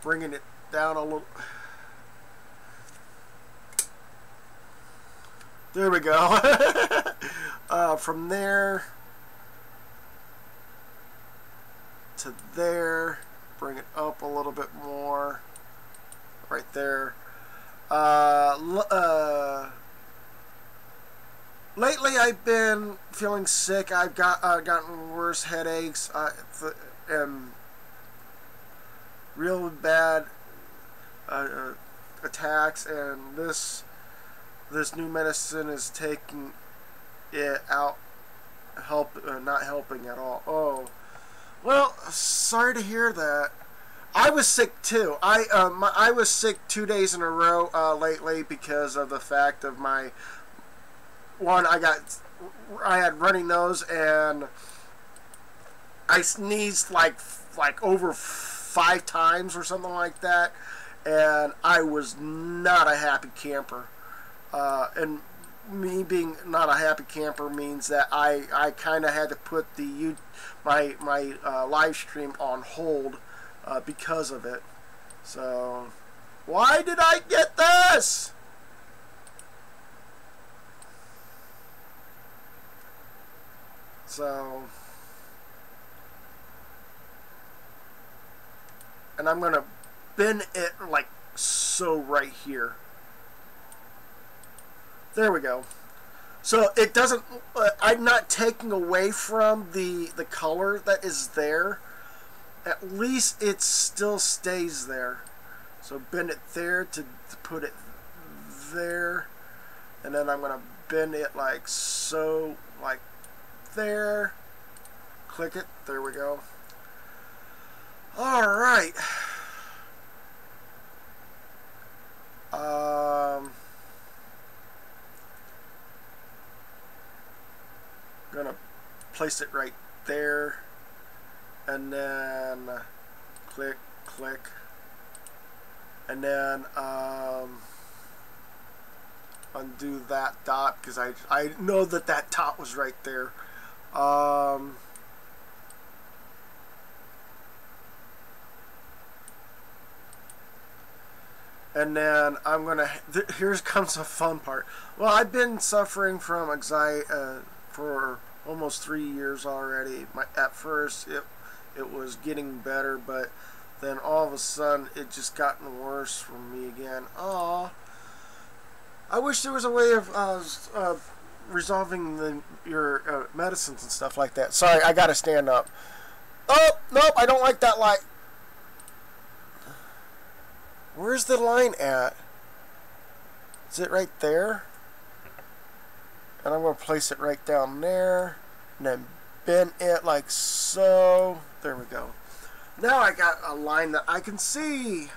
Bringing it down a little. There we go. From there to there, bring it up a little bit more. Right there. Lately, I've been feeling sick. I've gotten worse headaches and real bad attacks, and this new medicine is taking it out, not helping at all. Oh, well, sorry to hear that. I was sick too. I was sick 2 days in a row lately because of the fact of my. One, I had runny nose, and I sneezed like over 5 times or something like that, and I was not a happy camper. And me being not a happy camper means that I kind of had to put my live stream on hold because of it. So, why did I get this? So, and I'm gonna bend it like so right here. There we go. So it doesn't, I'm not taking away from the color that is there. At least it still stays there. So bend it there to put it there. And then I'm gonna bend it like so, like there. Click it. There we go. All right. Gonna place it right there, and then click, and then undo that dot because I know that dot was right there. And then I'm gonna. Here comes the fun part. Well, I've been suffering from anxiety for almost 3 years already. At first, it was getting better, but then all of a sudden, it just gotten worse for me again. Aw. I wish there was a way of resolving your medicines and stuff like that. Sorry, I gotta stand up. Oh, nope, I don't like that light. Where's the line at? Is it right there? And I'm going to place it right down there. And then bend it like so. There we go. Now I got a line that I can see.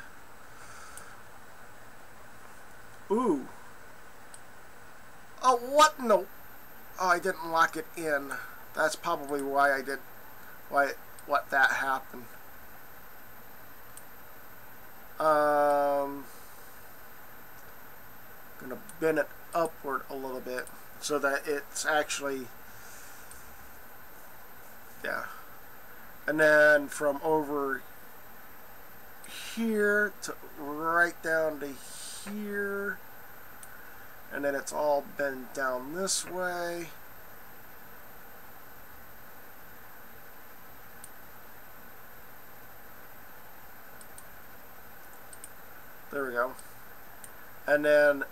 Ooh. Oh, what in the... Oh, I didn't lock it in. That's probably why I did... What that happened. Gonna bend it upward a little bit so that it's actually, yeah. And then from over here to right down to here, and then it's all bent down this way. There we go. And then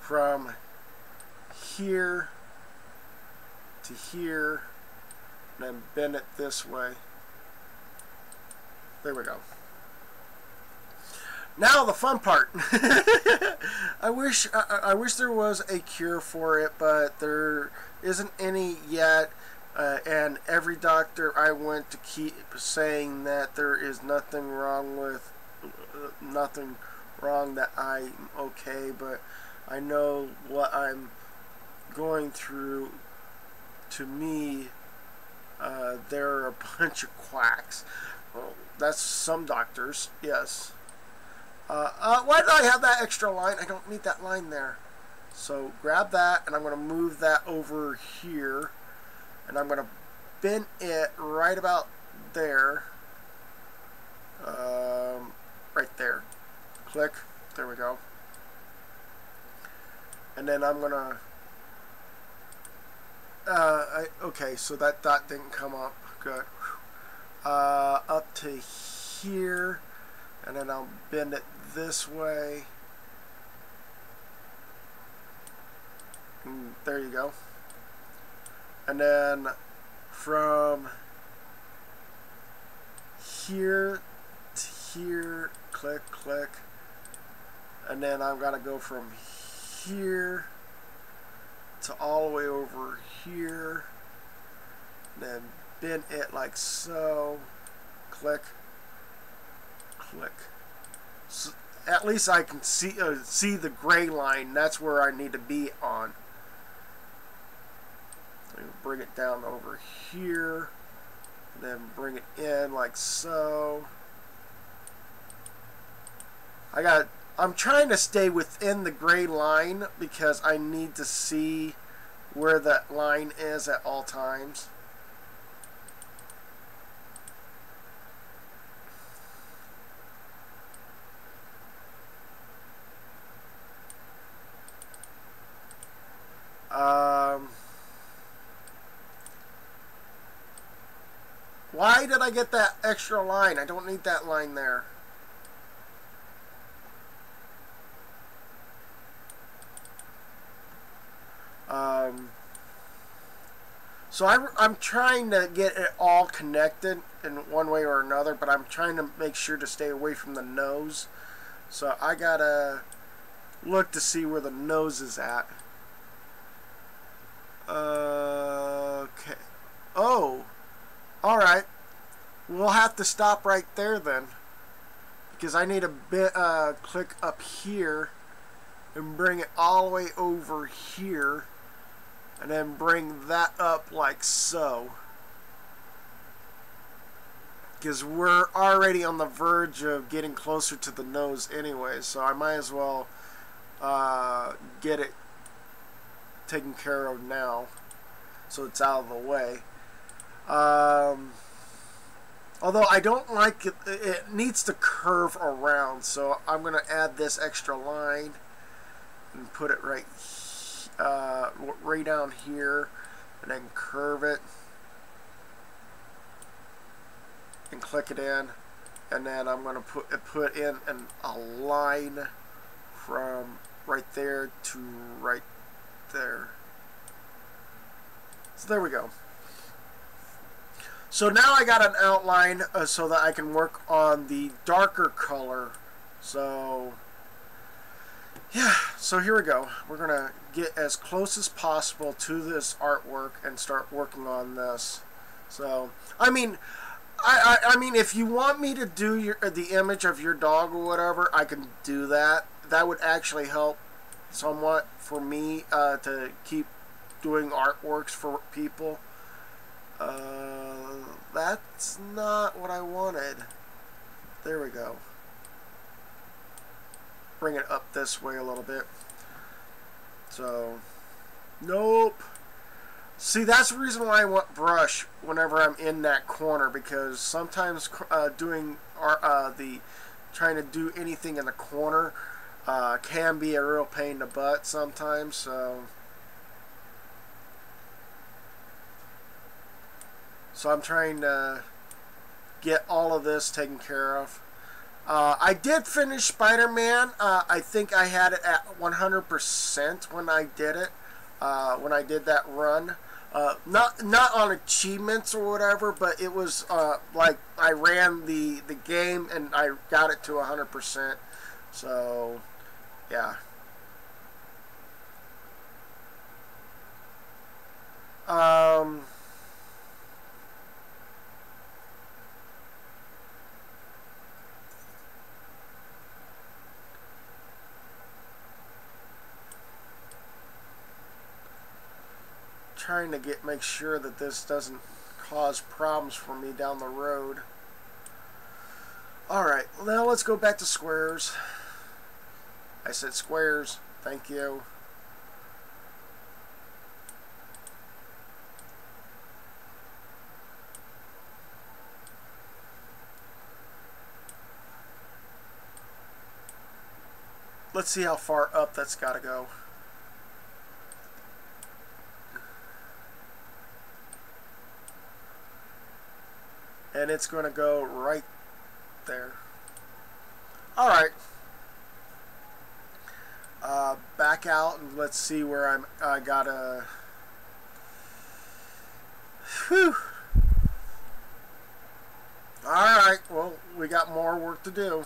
from here to here, and then bend it this way. There we go. Now the fun part. I wish there was a cure for it, but there isn't any yet. And every doctor I went to keep saying that there is nothing wrong with that I'm okay, but I know what I'm going through. To me, they're a bunch of quacks. Well, that's some doctors, yes. Why did I have that extra line? I don't need that line there. So grab that, and I'm going to move that over here, and I'm going to bend it right about there. Right there. Click. There we go. And then I'm going to... okay, so that dot didn't come up. Good. Up to here, and then I'll bend it this way. And there you go. And then from here to here, click, click. And then I've got to go from here to all the way over here. And then bend it like so. Click, click. So at least I can see the gray line. That's where I need to be on. Bring it down over here, and then bring it in like so. I'm trying to stay within the gray line because I need to see where that line is at all times. Why did I get that extra line? I don't need that line there. So I'm trying to get it all connected in one way or another, but I'm trying to make sure to stay away from the nose. So I gotta look to see where the nose is at. Okay. Oh. Alright. We'll have to stop right there then. Because I need to click up here and bring it all the way over here. And then bring that up like so. Because we're already on the verge of getting closer to the nose anyway. So I might as well get it taken care of now. So it's out of the way. Although I don't like it, it needs to curve around, so I'm going to add this extra line and put it right down here, and then curve it and click it in, and then I'm going to put in a line from right there to right there. So there we go. So now I got an outline so that I can work on the darker color. So yeah, so here we go. We're gonna get as close as possible to this artwork and start working on this. So I mean, I mean, if you want me to do the image of your dog or whatever, I can do that. That would actually help somewhat for me to keep doing artworks for people. That's not what I wanted. There we go. Bring it up this way a little bit. So, nope. See, that's the reason why I want brush whenever I'm in that corner, because sometimes trying to do anything in the corner, can be a real pain in the butt sometimes. So I'm trying to get all of this taken care of. I did finish Spider-Man. I think I had it at 100% when I did it. When I did that run. Not on achievements or whatever, but it was like I ran the game and I got it to 100%. So, yeah. Trying to make sure that this doesn't cause problems for me down the road. Alright, now let's go back to squares. I said squares, thank you. Let's see how far up that's got to go. And it's going to go right there. Alright. Back out and let's see where I gotta... Whew. Alright, well, we got more work to do.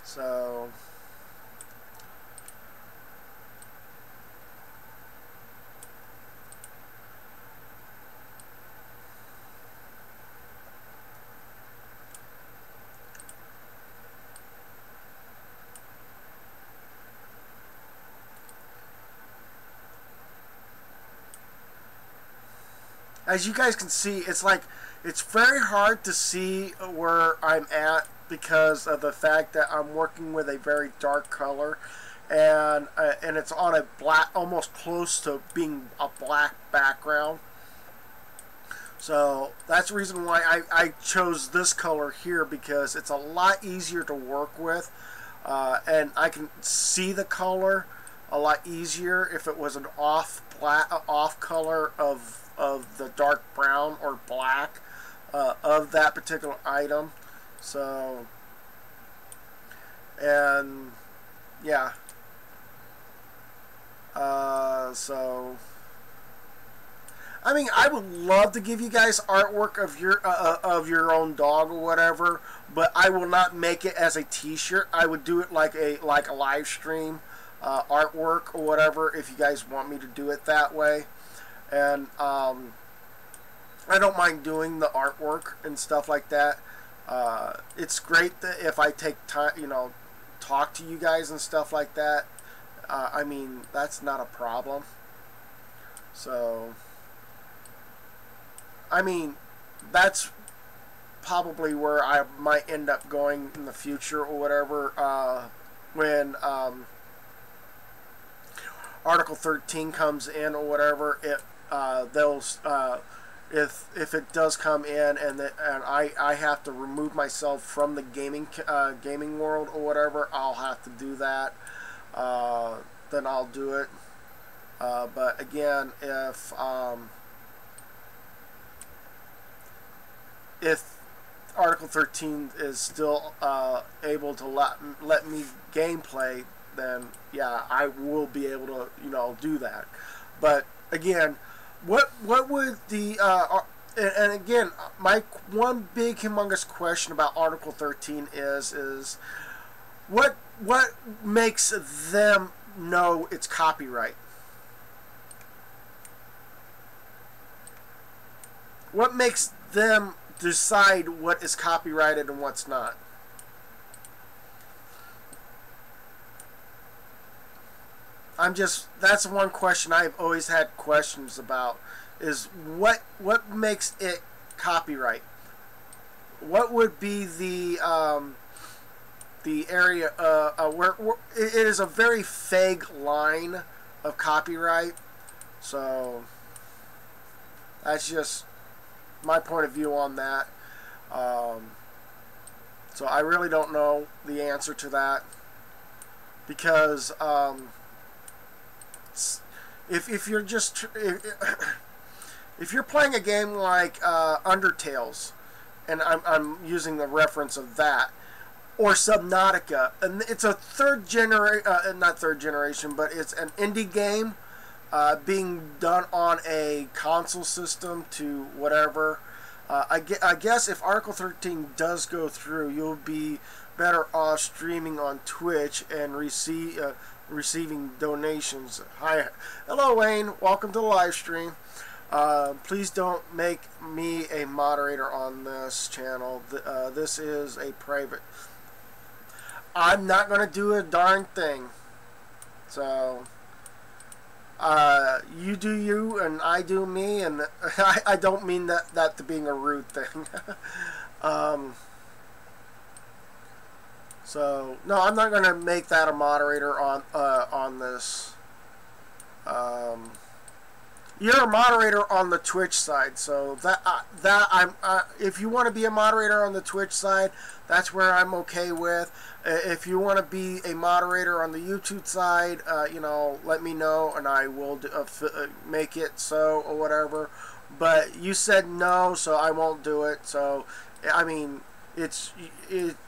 So... As you guys can see, it's like it's very hard to see where I'm at because of the fact that I'm working with a very dark color, and it's on a black, almost close to being a black background. So that's the reason why I chose this color here, because it's a lot easier to work with, and I can see the color a lot easier if it was an off color of the dark brown or black of that particular item. So, and yeah, so I mean, I would love to give you guys artwork of your own dog or whatever, but I will not make it as a t-shirt. I would do it like a live stream artwork or whatever, if you guys want me to do it that way. And I don't mind doing the artwork and stuff like that. It's great that if I take time, talk to you guys and stuff like that. I mean, that's not a problem. So, I mean, that's probably where I might end up going in the future or whatever, when Article 13 comes in or whatever. If it does come in and I have to remove myself from the gaming world or whatever, I'll have to do that. Then I'll do it. But again, if Article 13 is still able to let me gameplay, then yeah, I will be able to do that. But again, what would the and again, my one big humongous question about Article 13 is what makes them know it's copyright? What makes them decide what is copyrighted and what's not? That's one question I've always had questions about, is what makes it copyright? What would be the area where it is a very vague line of copyright? So that's just my point of view on that. So I really don't know the answer to that. because if you're just if you're playing a game like Undertales, and I'm using the reference of that, or Subnautica, and it's a not third generation, but it's an indie game being done on a console system to whatever. I guess if Article 13 does go through, you'll be better off streaming on Twitch and receiving donations. Hi, hello Wayne, welcome to the live stream. Please don't make me a moderator on this channel. This is a private. I'm not going to do a darn thing. So, you do you and I do me, and I don't mean that to being a rude thing. So, no, I'm not going to make that a moderator on this. You're a moderator on the Twitch side, so if you want to be a moderator on the Twitch side, that's where I'm okay with. If you want to be a moderator on the YouTube side, you know, let me know and I will make it so or whatever. But you said no, so I won't do it. So, I mean, it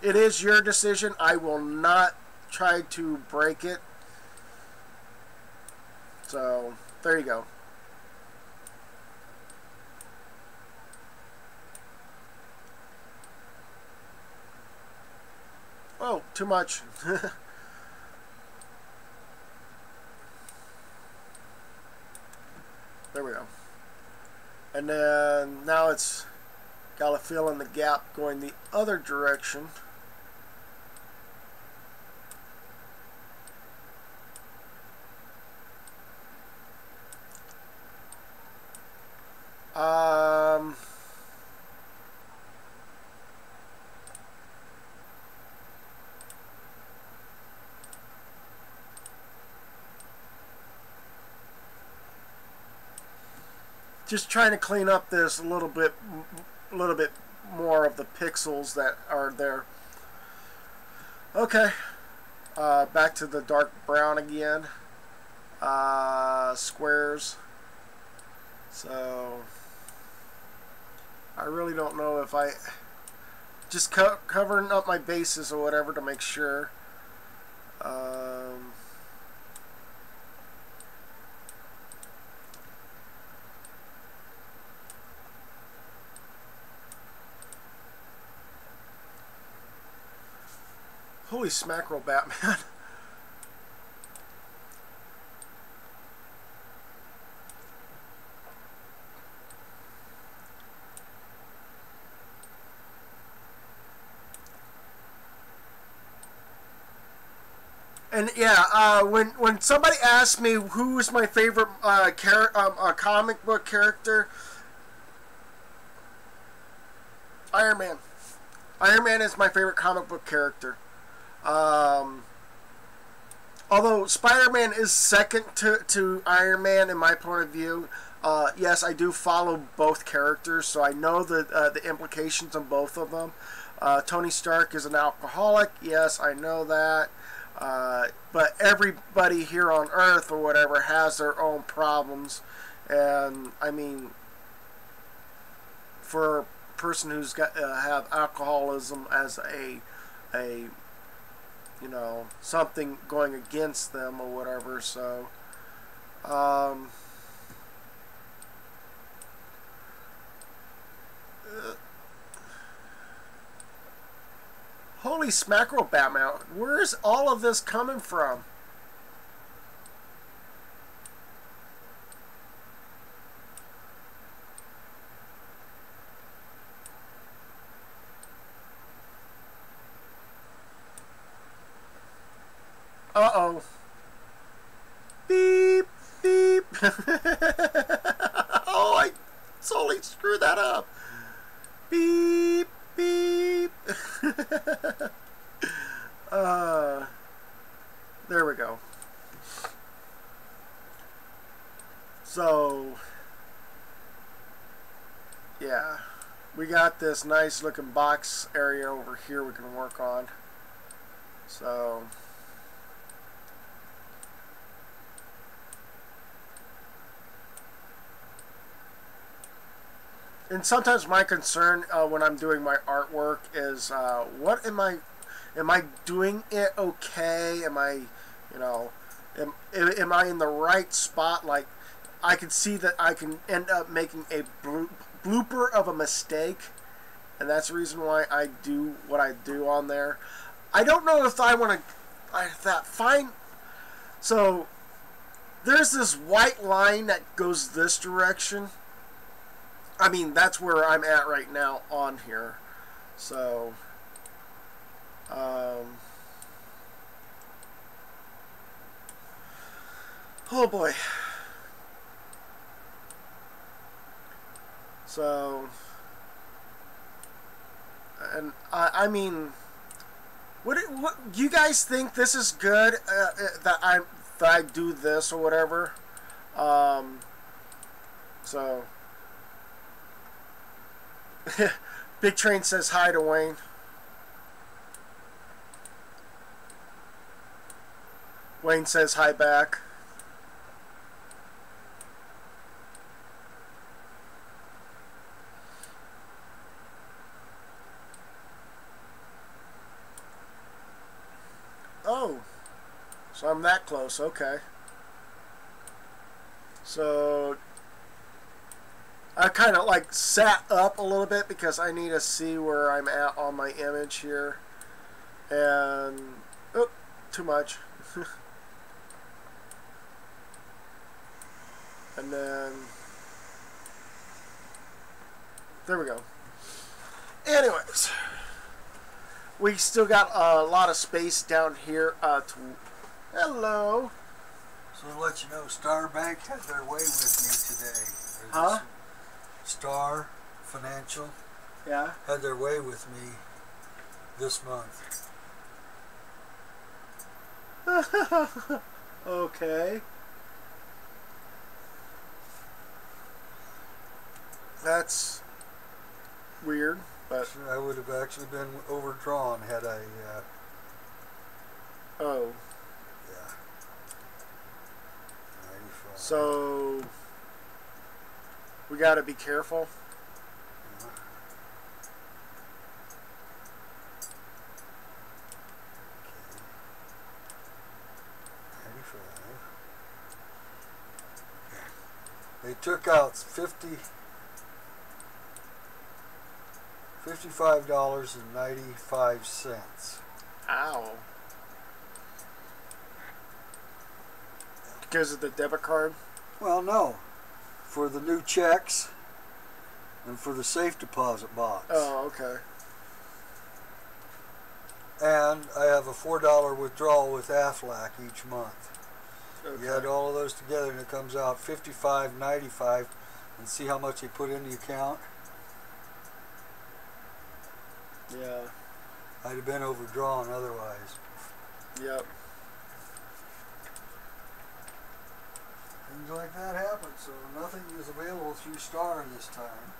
is your decision. I will not try to break it. So, there you go. Oh, too much. There we go. And then now it's got to fill in the gap going the other direction. Just trying to clean up this a little bit more of the pixels that are there. Okay, back to the dark brown again. Squares. So I really don't know if I just covering up my bases or whatever to make sure. Holy smackerel, Batman. And yeah, when somebody asks me who is my favorite comic book character, Iron Man. Iron Man is my favorite comic book character. Although Spider-Man is second to Iron Man in my point of view, yes, I do follow both characters, so I know the implications of both of them. Tony Stark is an alcoholic, yes, I know that. But everybody here on Earth or whatever has their own problems, and I mean, for a person who's got have alcoholism as a you know, something going against them or whatever, so holy smackerel, Batman, where's all of this coming from? Uh-oh. Beep, beep. Oh, I totally screwed that up. Beep, beep. There we go. So, yeah. We got this nice looking box area over here we can work on. So... and sometimes my concern when I'm doing my artwork is what am I doing it okay? Am I, you know, am I in the right spot? Like, I can see that I can end up making a blooper of a mistake, and that's the reason why I do what I do on there. I don't know if I want to, so there's this white line that goes this direction. I mean, that's where I'm at right now on here. So, oh boy. So, and I mean, what you guys think this is good that I do this or whatever? So, Big Train says hi to Wayne. Wayne says hi back. Oh, so I'm that close. Okay. So I kind of like sat up a little bit because I need to see where I'm at on my image here. And, oh, too much. And then, there we go. Anyways, we still got a lot of space down here. Hello. So to let you know, Star Bank had their way with me today. Huh? Star Financial. Yeah. Had their way with me this month. Okay. That's weird, but I would have actually been overdrawn had I. Oh. Yeah. 95. So we got to be careful. Yeah. Okay. 95. They took out $55.95. Ow. Because of the debit card? Well, no. For the new checks and for the safe deposit box. Oh, okay. And I have a $4 withdrawal with Aflac each month. Okay. You add all of those together and it comes out $55.95, and see how much they put in the account. Yeah. I'd have been overdrawn otherwise. Yep. Things like that happen, so nothing is available through Star this time.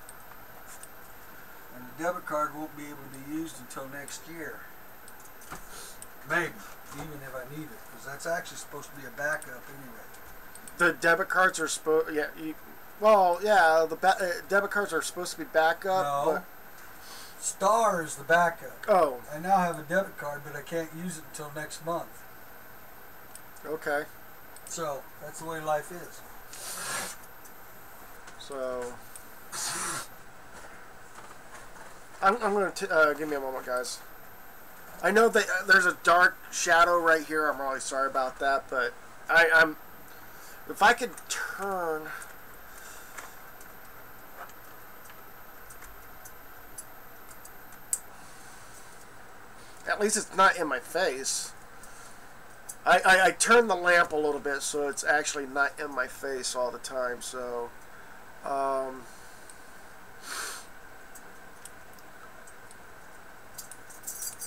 And the debit card won't be able to be used until next year. Maybe, even if I need it, because that's actually supposed to be a backup anyway. The debit cards are supposed, yeah, well, yeah, the debit cards are supposed to be backup, No. but Star is the backup. oh, I now have a debit card, but I can't use it until next month. okay. So, that's the way life is. So, I'm going to, give me a moment, guys. I know that there's a dark shadow right here. I'm really sorry about that, but I'm, if I could turn, at least it's not in my face. I turned the lamp a little bit so it's actually not in my face all the time. So,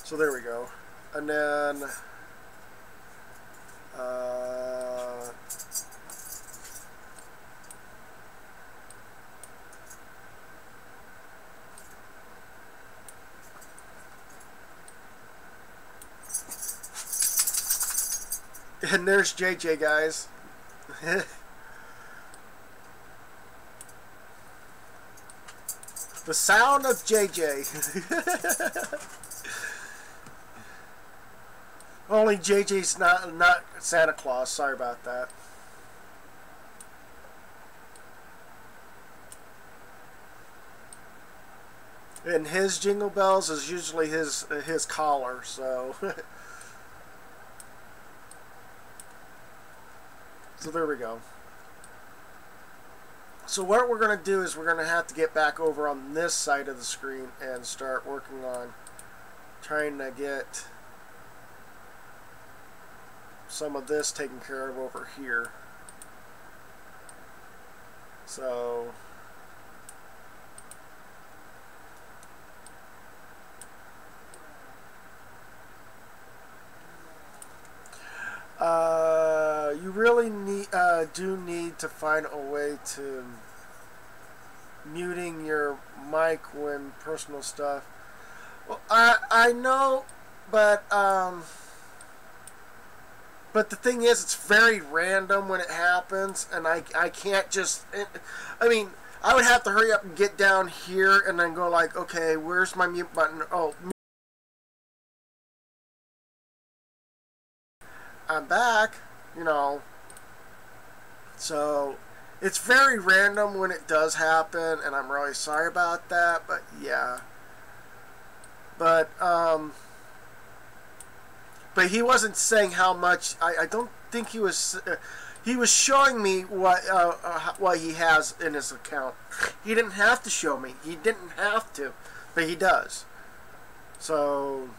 so there we go. And then, and there's JJ, guys. The sound of JJ. Only JJ's not Santa Claus. Sorry about that. And his jingle bells is usually his collar. So, so there we go. So what we're going to do is we're going to have to get back over on this side of the screen and start working on trying to get some of this taken care of over here. So you really do need to find a way to muting your mic when personal stuff. Well, I know, but the thing is, it's very random when it happens, and I can't just. I mean, I would have to hurry up and get down here and then go like, okay, where's my mute button? Oh, I'm back. You know. So it's very random when it does happen, and I'm really sorry about that. But yeah. But he wasn't saying how much. I don't think he was. He was showing me what he has in his account. He didn't have to show me. He didn't have to, but he does. So.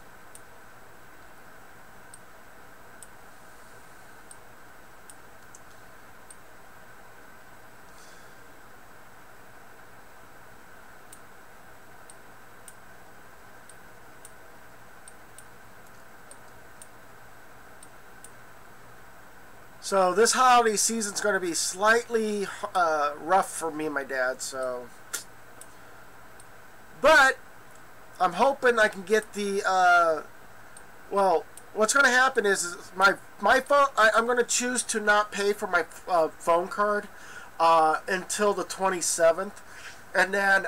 So this holiday season's going to be slightly rough for me and my dad. So, but I'm hoping I can get the. Well, what's going to happen is my phone. I'm going to choose to not pay for my phone card until the 27th, and then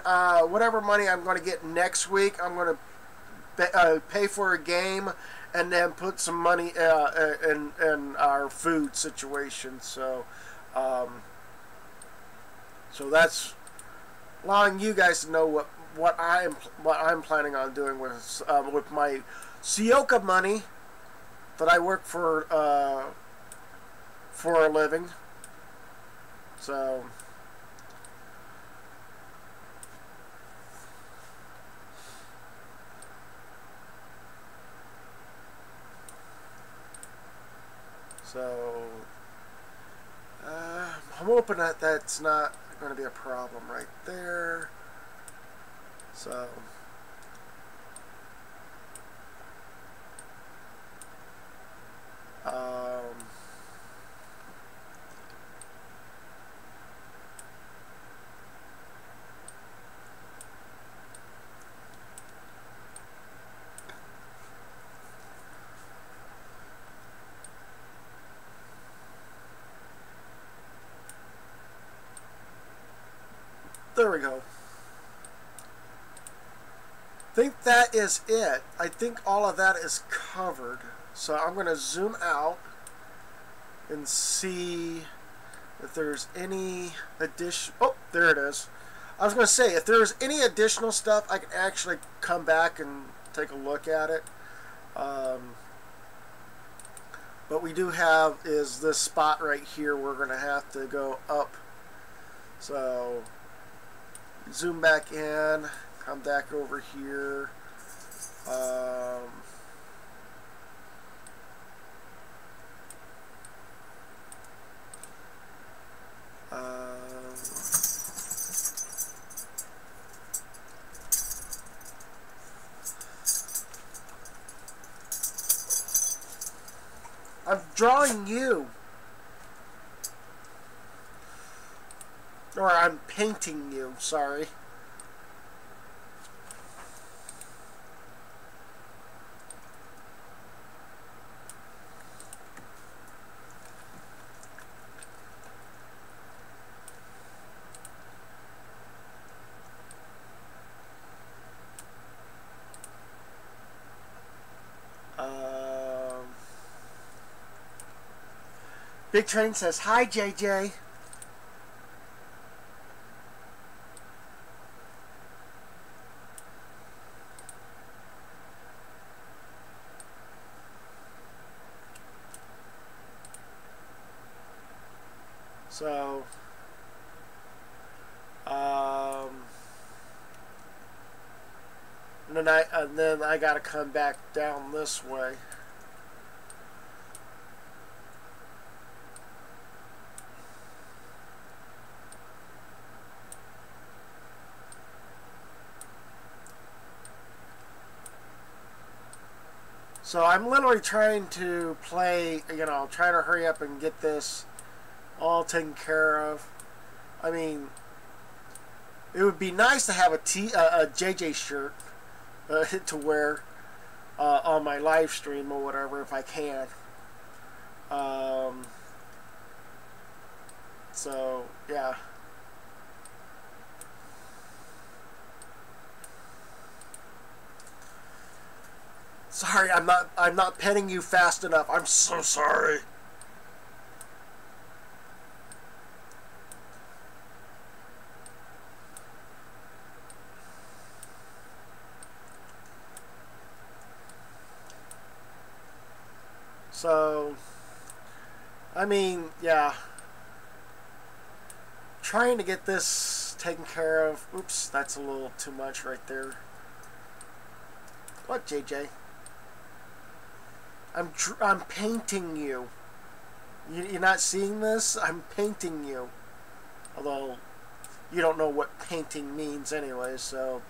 whatever money I'm going to get next week, I'm going to pay for a game. And then put some money in our food situation. So, so that's allowing you guys to know what I'm planning on doing with my Sioka money that I work for a living. So. So, I'm hoping that that's not going to be a problem right there. So, there we go. I think that is it. I think all of that is covered. So I'm going to zoom out and see if there's any addition. Oh, there it is. I was going to say, if there's any additional stuff, I can actually come back and take a look at it. What we do have is this spot right here. We're going to have to go up. So zoom back in, come back over here. I'm drawing you. Or I'm painting you, sorry. Big Train says, hi, JJ. So, and then I gotta come back down this way. So I'm literally trying to play, you know, trying to hurry up and get this all taken care of. I mean, it would be nice to have a JJ shirt to wear on my live stream or whatever if I can. So yeah. Sorry, I'm not petting you fast enough. I'm so sorry. So, I mean, yeah. Trying to get this taken care of. Oops, that's a little too much right there. What, JJ? I'm painting you. You're not seeing this? I'm painting you. Although, you don't know what painting means anyway, so...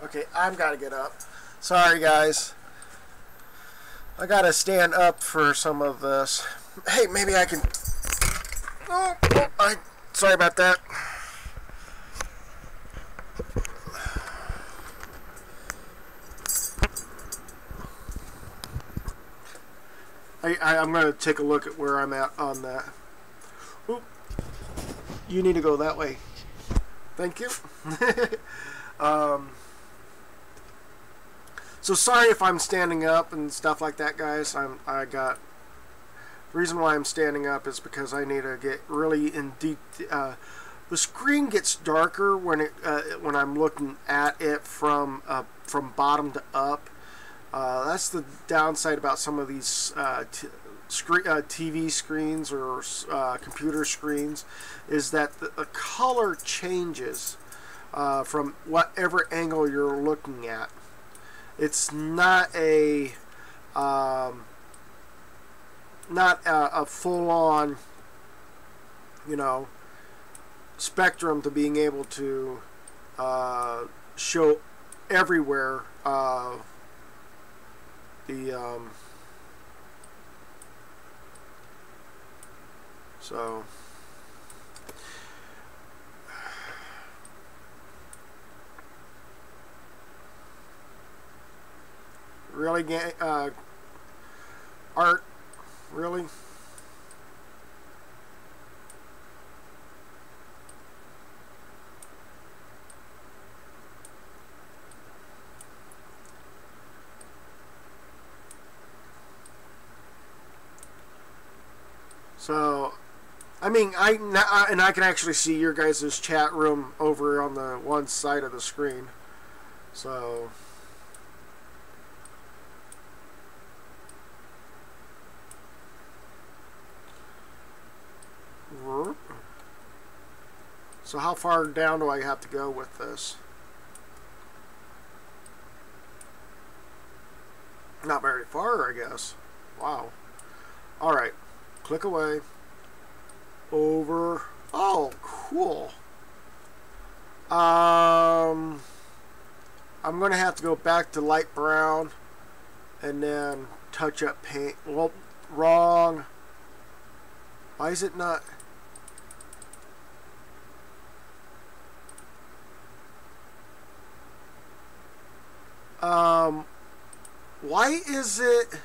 Okay, I've got to get up. Sorry, guys. I got to stand up for some of this. Hey, maybe I can... Sorry about that. I'm going to take a look at where I'm at on that. Oop. You need to go that way. Thank you. So sorry if I'm standing up and stuff like that, guys. The reason why I'm standing up is because I need to get really in deep. The screen gets darker when I'm looking at it from bottom to up. That's the downside about some of these TV screens or computer screens, is that the color changes from whatever angle you're looking at. It's not a full-on, you know, spectrum to being able to show everywhere so really art, really? So, I mean, I can actually see your guys' chat room over on the one side of the screen. So, how far down do I have to go with this? Not very far, I guess. Wow. All right. Click away. Over. Oh, cool. I'm going to have to go back to light brown and then touch up paint. Well, wrong. Why is it not? Why is it?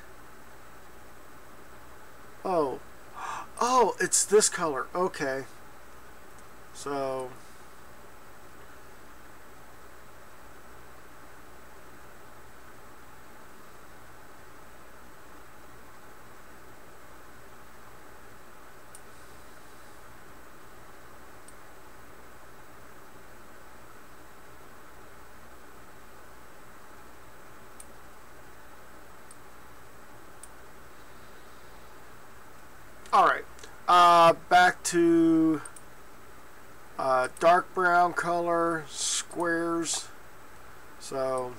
Oh, it's this color. Okay. So, Alright, back to dark brown color, squares. So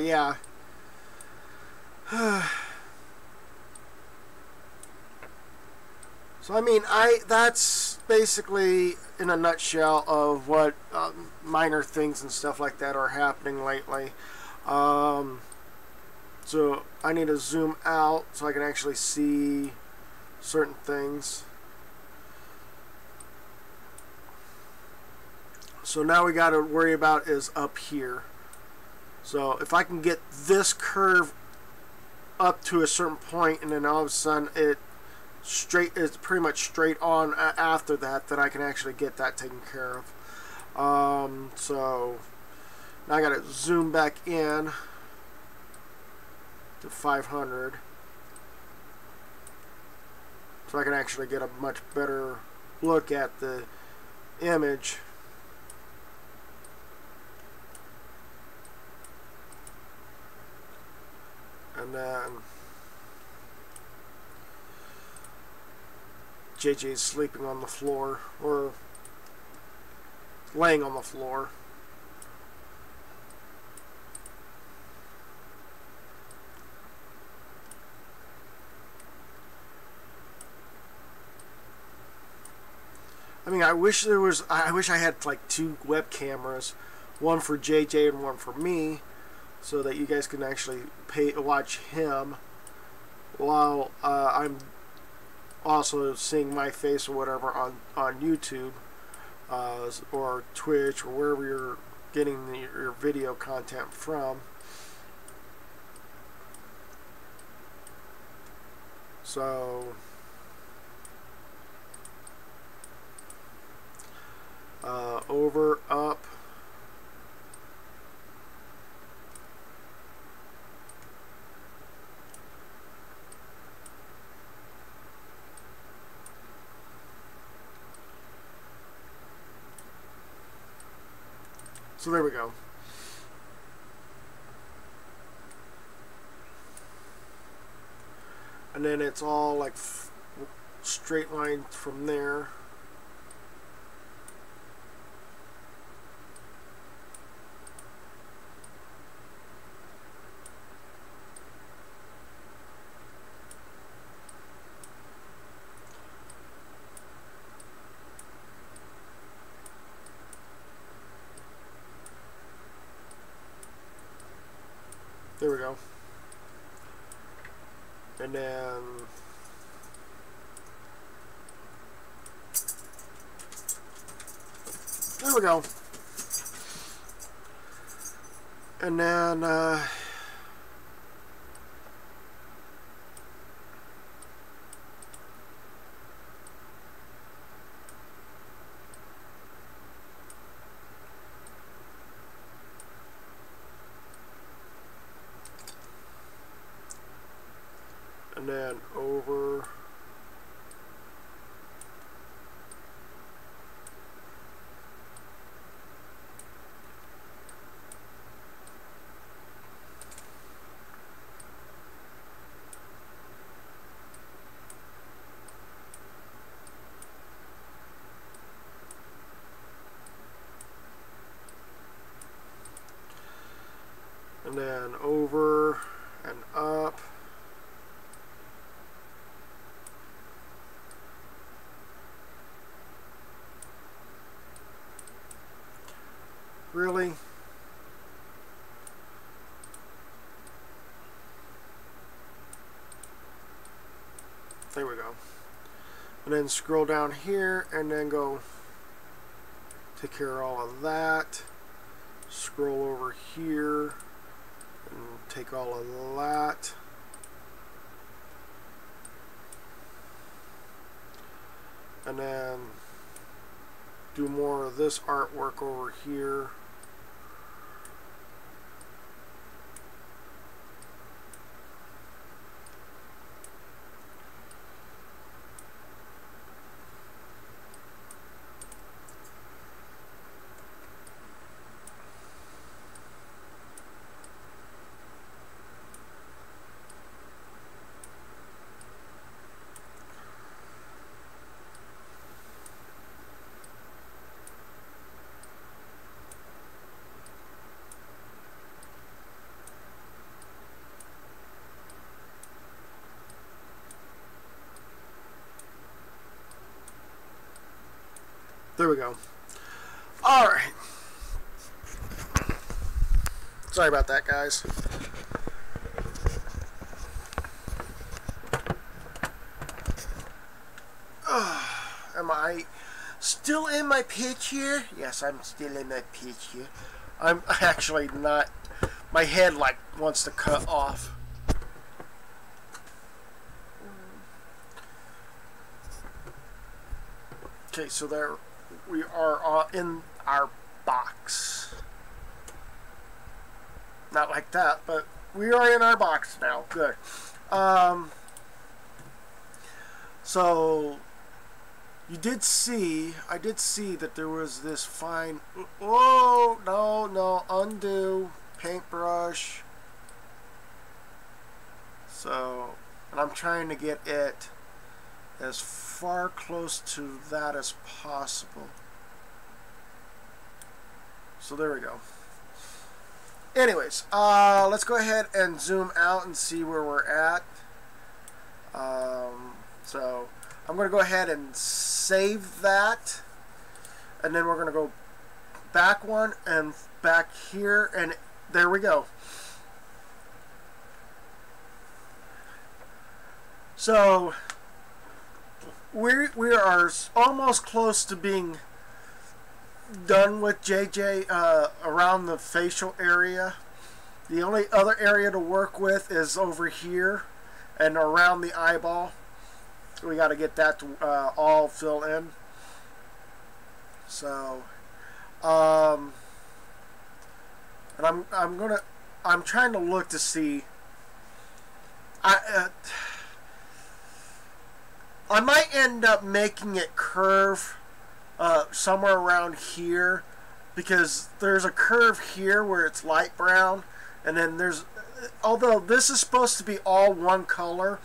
yeah. So I mean, that's basically in a nutshell of what minor things and stuff like that are happening lately. So I need to zoom out so I can actually see certain things. So now we got to worry about is up here. So if I can get this curve up to a certain point, and then all of a sudden it's pretty much straight on after that, then I can actually get that taken care of. So now I got to zoom back in to 500 so I can actually get a much better look at the image. And then JJ's sleeping on the floor, or laying on the floor. I mean, I wish I had like 2 web cameras, one for JJ and one for me, so that you guys can actually watch him while I'm also seeing my face or whatever on YouTube or Twitch or wherever you're getting your video content from. So over, up. So there we go. And then it's all like straight line from there. There we go. And then there we go. And then over. And then over and up. Really? There we go. And then scroll down here and then go take care of all of that. Scroll over here and take all of that. and then do more of this artwork over here. There we go. All right. Sorry about that, guys. Am I still in my pitch here? Yes, I'm still in my pitch here. I'm actually not. My head like wants to cut off. Okay, so there we are in our box. Not like that, but we are in our box now. Good. So you did see, I did see that there was this fine. Oh no, undo paintbrush. So, and I'm trying to get it as far close to that as possible. So there we go. Anyways, let's go ahead and zoom out and see where we're at. So I'm going to go ahead and save that, and then we're going to go back one and back here, and there we go. So we are almost close to being done with JJ around the facial area. The only other area to work with is over here and around the eyeball. We got to get that to all fill in. So, and I'm trying to look to see. I might end up making it curve somewhere around here, because there's a curve here where it's light brown, and then there's, although this is supposed to be all one color,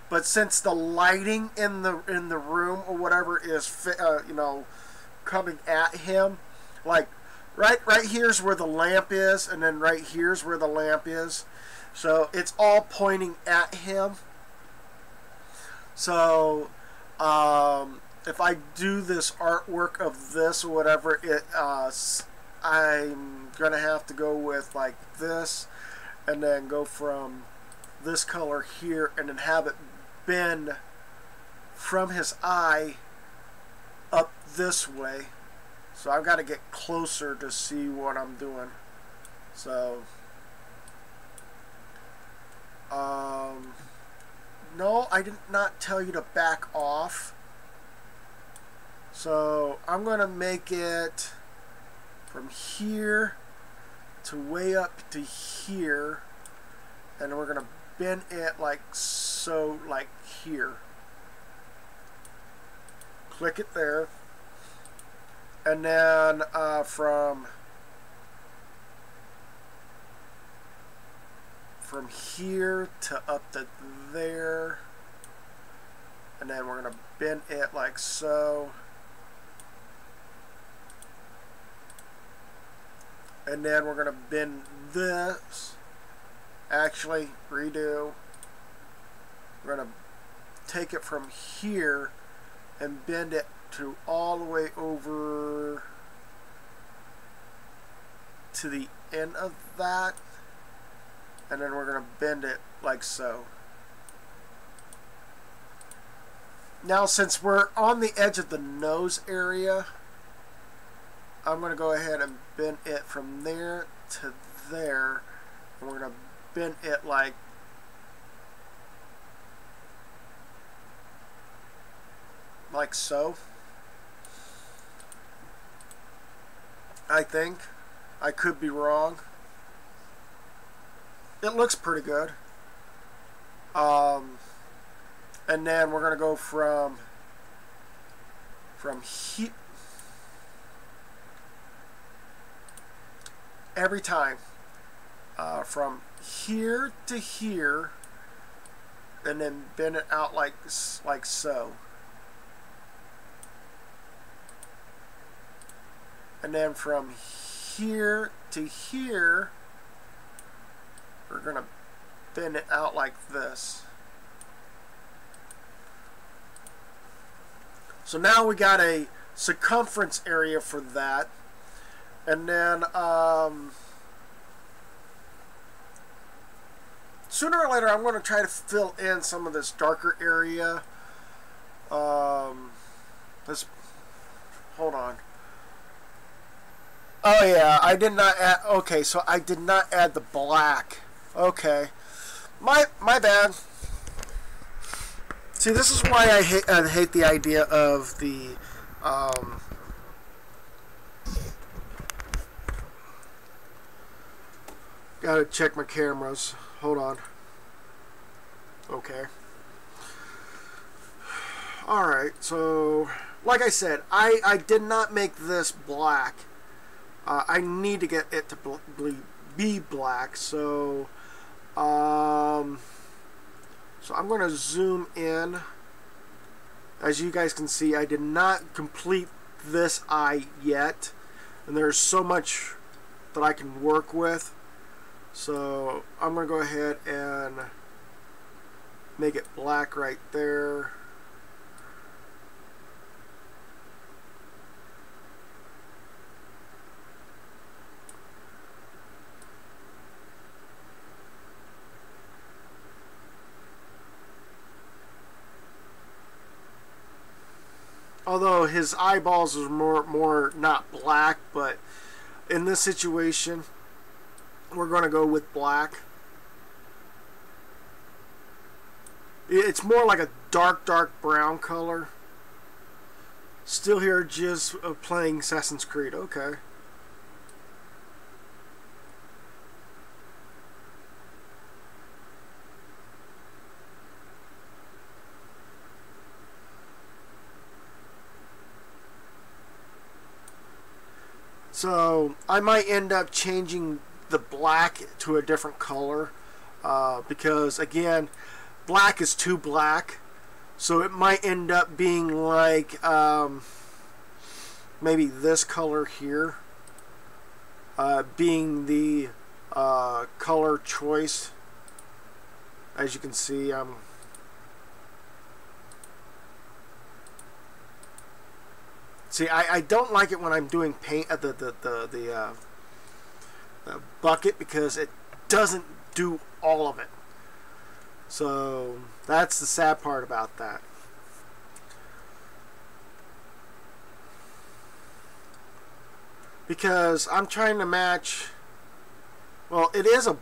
but since the lighting in the room or whatever is you know, coming at him, like right here's where the lamp is, and then right here's where the lamp is, so it's all pointing at him. So if I do this artwork of this or whatever, I'm gonna have to go with like this, and then go from this color here, and then have it bend from his eye up this way. So I've got to get closer to see what I'm doing. So no, I did not tell you to back off. So I'm going to make it from here to way up to here, and we're going to bend it like so, like here. Click it there, and then from here to up to there, and then we're going to bend it like so, and then we're going to bend this, actually redo, we're going to take it from here and bend it to all the way over to the end of that, and then we're going to bend it like so. Now, since we're on the edge of the nose area, I'm going to go ahead and bend it from there to there, and we're going to bend it like like so. I think. I could be wrong. It looks pretty good. And then we're going to go from here. Every time. From here to here. And then bend it out like so. And then from here to here, we're going to bend it out like this. So now we got a circumference area for that. And then sooner or later I'm going to try to fill in some of this darker area. Let's hold on. Oh yeah, I did not add. Okay, so I did not add the black. Okay, my bad. See, this is why I hate the idea of the Gotta check my cameras. Hold on. Okay. Alright, so like I said, I did not make this black. I need to get it to be black, so I'm going to zoom in. As you guys can see, I did not complete this eye yet, and there's so much that I can work with. So I'm going to go ahead and make it black right there. Although his eyeballs are more not black, but in this situation, we're going to go with black. It's more like a dark brown color. Still here just playing Assassin's Creed. Okay. So I might end up changing the black to a different color because again, black is too black, so it might end up being like maybe this color here being the color choice. As you can see, see, I don't like it when I'm doing paint at the bucket because it doesn't do all of it. So that's the sad part about that. Because I'm trying to match, well, it is a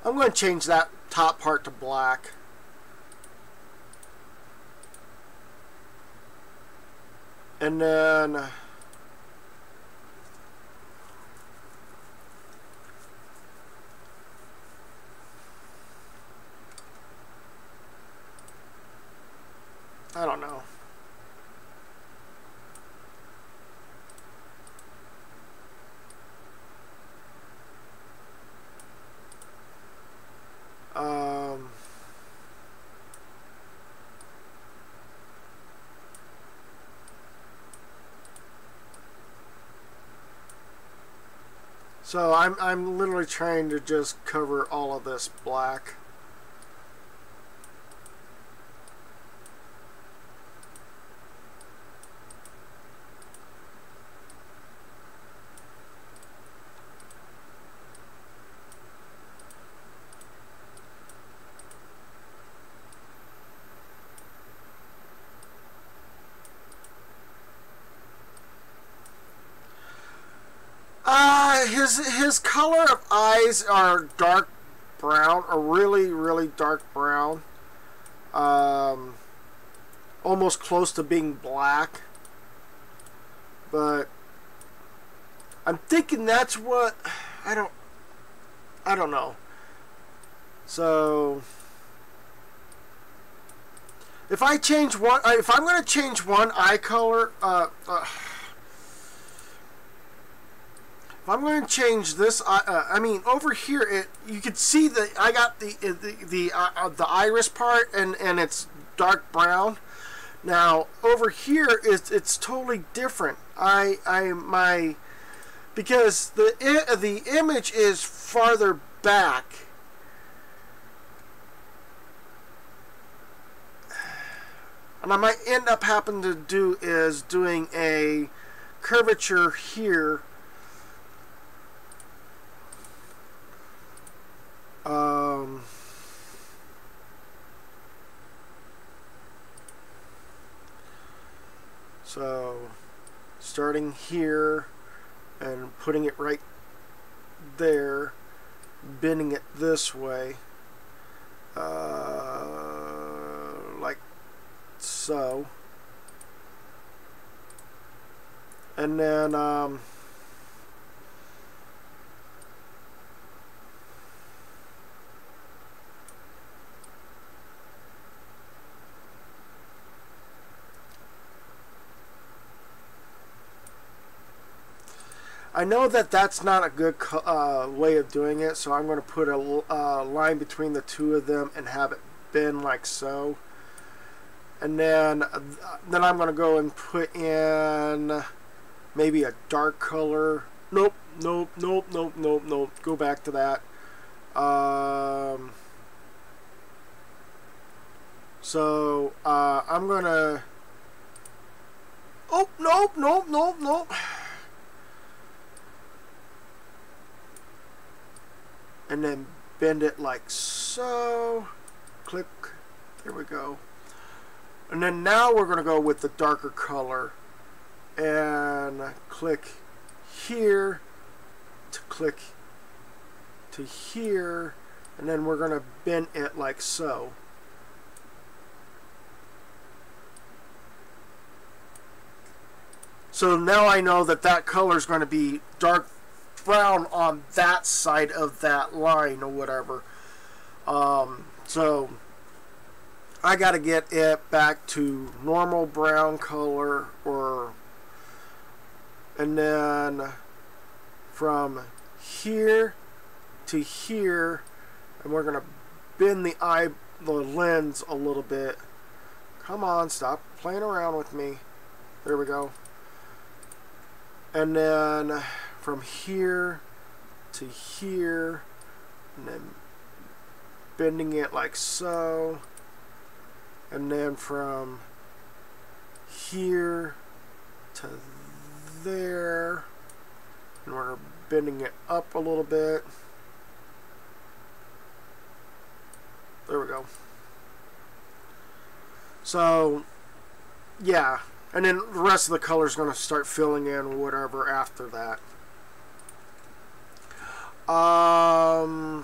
I'm going to change that top part to black. And then I don't know. So I'm literally trying to just cover all of this black. his color of eyes are dark brown, or really dark brown, almost close to being black. But I'm thinking that's what I don't know. So if I change one, if I'm going to change one eye color, if I'm going to change this, I mean, over here, you can see that I got the iris part, and it's dark brown. Now over here, it's totally different. Because the image is farther back. And I might end up having to doing a curvature here. So starting here and putting it right there, bending it this way, like so, and then I know that that's not a good way of doing it, so I'm going to put a line between the two of them and have it bend like so. And then I'm going to go and put in maybe a dark color. Nope. Go back to that. So I'm going to... Oh, nope. And then bend it like so. Click. There we go. And then now we're going to go with the darker color. And click here to click to here. And then we're going to bend it like so. So now I know that that color is going to be dark brown on that side of that line or whatever. So I got to get it back to normal brown color, and then from here to here, and we're gonna bend the lens a little bit. Come on, stop playing around with me. There we go. And then from here to here, and then bending it like so, and then from here to there, and we're bending it up a little bit. There we go. So yeah, and then the rest of the color is going to start filling in or whatever after that. Oh,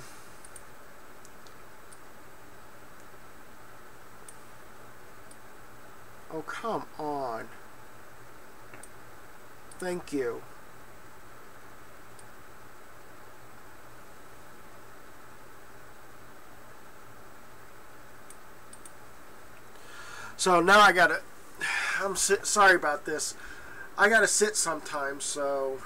come on. Thank you. So now I gotta, sorry about this. I gotta sit sometimes, so.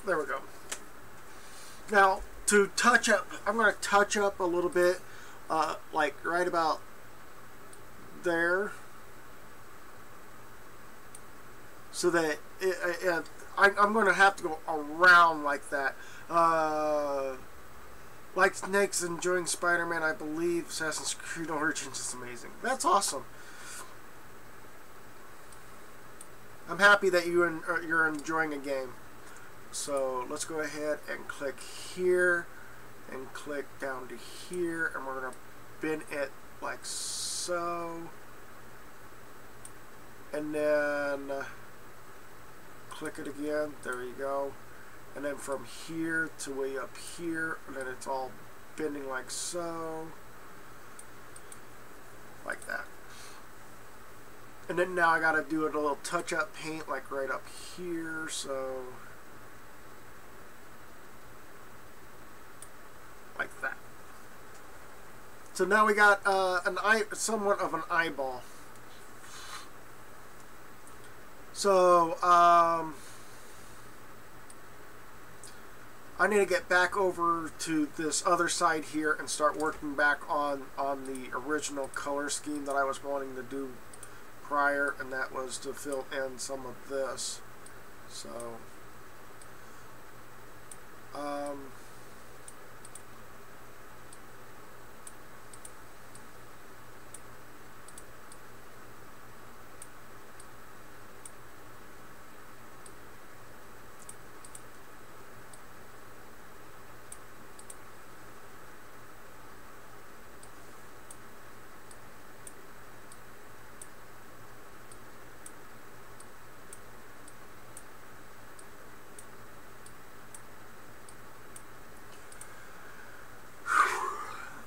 there we go. Now, to touch up, I'm going to touch up a little bit, like right about there, so that I'm going to have to go around like that. Like Snake's enjoying Spider-Man, I believe Assassin's Creed Origins is amazing. That's awesome. I'm happy that you're enjoying a game. So let's go ahead and click here and click down to here, and we're going to bin it like so, and then click it again. There you go. And then from here to way up here, and then it's all bending like so, like that. And then now I gotta do a little touch-up paint like right up here, so like that. So now we got somewhat of an eyeball. So I need to get back over to this other side here and start working back on the original color scheme that I was wanting to do prior, and that was to fill in some of this. So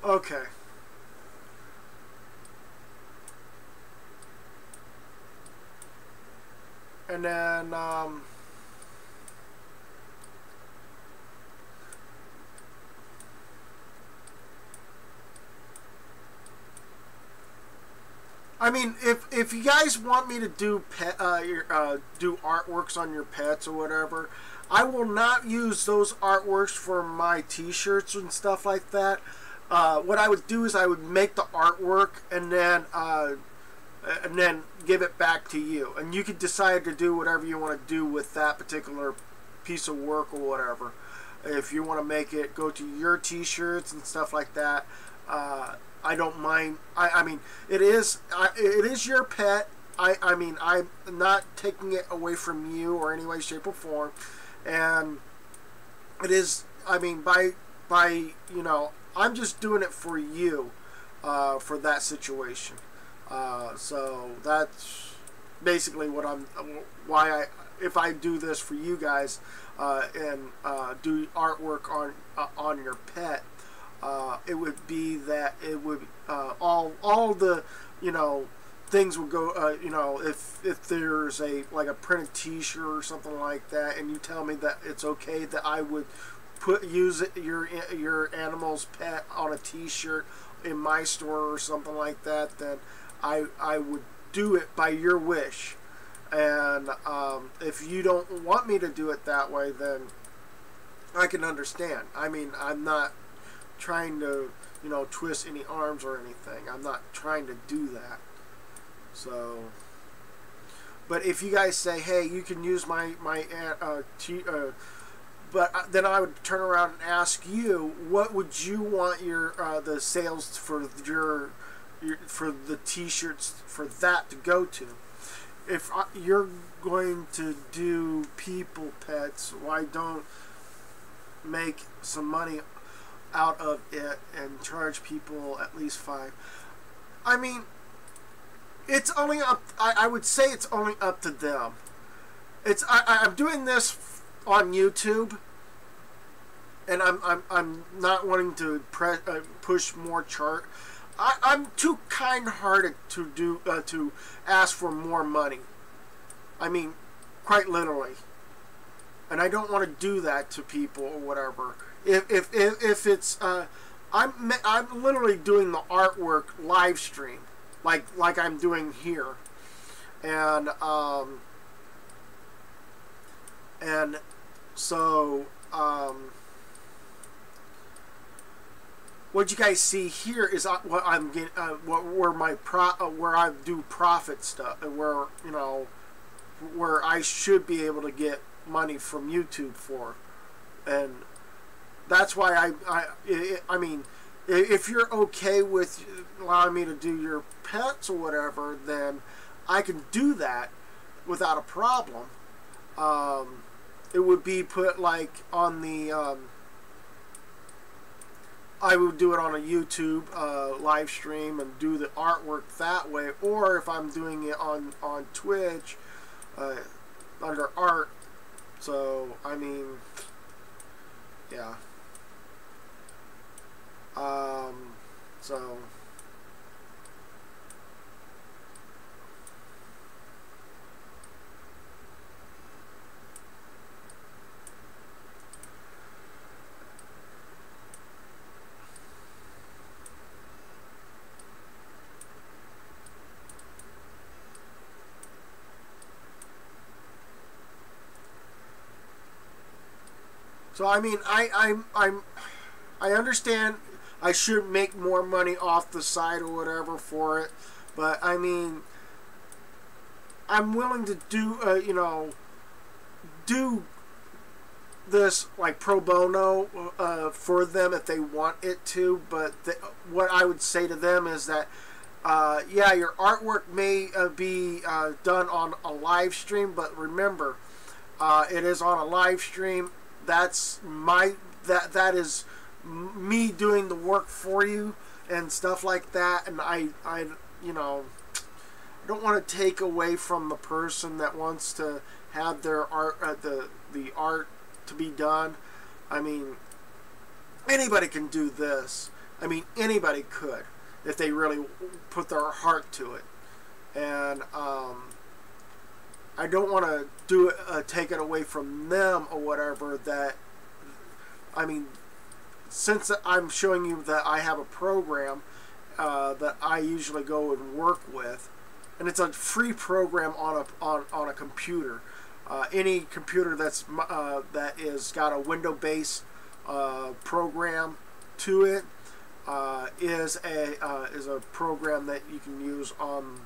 okay. And then I mean, if you guys want me to do do artworks on your pets or whatever, I will not use those artworks for my T-shirts and stuff like that. What I would do is I would make the artwork and then give it back to you, and you could decide to do whatever you want to do with that particular piece of work or whatever. If you want to make it go to your T-shirts and stuff like that, I don't mind. I mean, it is your pet. I mean, I'm not taking it away from you or any way, shape, or form, and it is. I mean, by you know, I'm just doing it for you, for that situation. So that's basically what if I do this for you guys and do artwork on your pet, it would be that it would all the things would go if there's like a printed T-shirt or something like that, and you tell me that it's okay that I would use your animal's pet on a T-shirt in my store or something like that, then I would do it by your wish. And if you don't want me to do it that way, then I can understand. I mean, I'm not trying to twist any arms or anything. I'm not trying to do that. So, but if you guys say, hey, you can use my but then I would turn around and ask you, what would you want your the sales for for the T-shirts for that to go to? If you're going to do people pets, why don't make some money out of it and charge people at least $5? I mean, it's only up. I would say it's only up to them. I'm doing this on YouTube, and I'm not wanting to push more chart. I'm too kind-hearted to ask for more money. I mean, quite literally, and I don't want to do that to people or whatever. If it's I'm literally doing the artwork live stream like I'm doing here, and So what you guys see here is what I'm getting, where my where I do profit stuff, where where I should be able to get money from YouTube for, and that's why I mean, if you're okay with allowing me to do your pets or whatever, then I can do that without a problem. It would be put like on the I would do it on a YouTube live stream and do the artwork that way, or if I'm doing it on Twitch under art. So I mean, yeah. So I mean, I understand I should make more money off the side or whatever for it, but I mean, I'm willing to do do this like pro bono for them if they want it to. But what I would say to them is that yeah, your artwork may be done on a live stream, but remember, it is on a live stream. That's that is me doing the work for you and stuff like that, and I don't want to take away from the person that wants to have their art the art to be done. I mean, anybody can do this. I mean, anybody could if they really put their heart to it, and I don't want to do it, take it away from them or whatever. That I mean, since I'm showing you that I have a program that I usually go and work with, and it's a free program on a computer. Any computer that is got a window-based program to it is a program that you can use on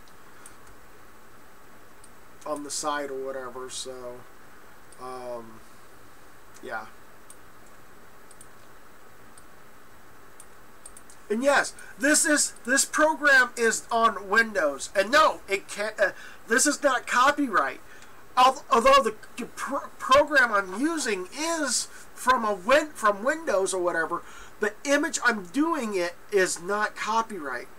the site or whatever. So yeah. And yes, this program is on Windows, and no, it can't. This is not copyright. Although the program I'm using is from Windows or whatever, the image I'm doing it is not copyright.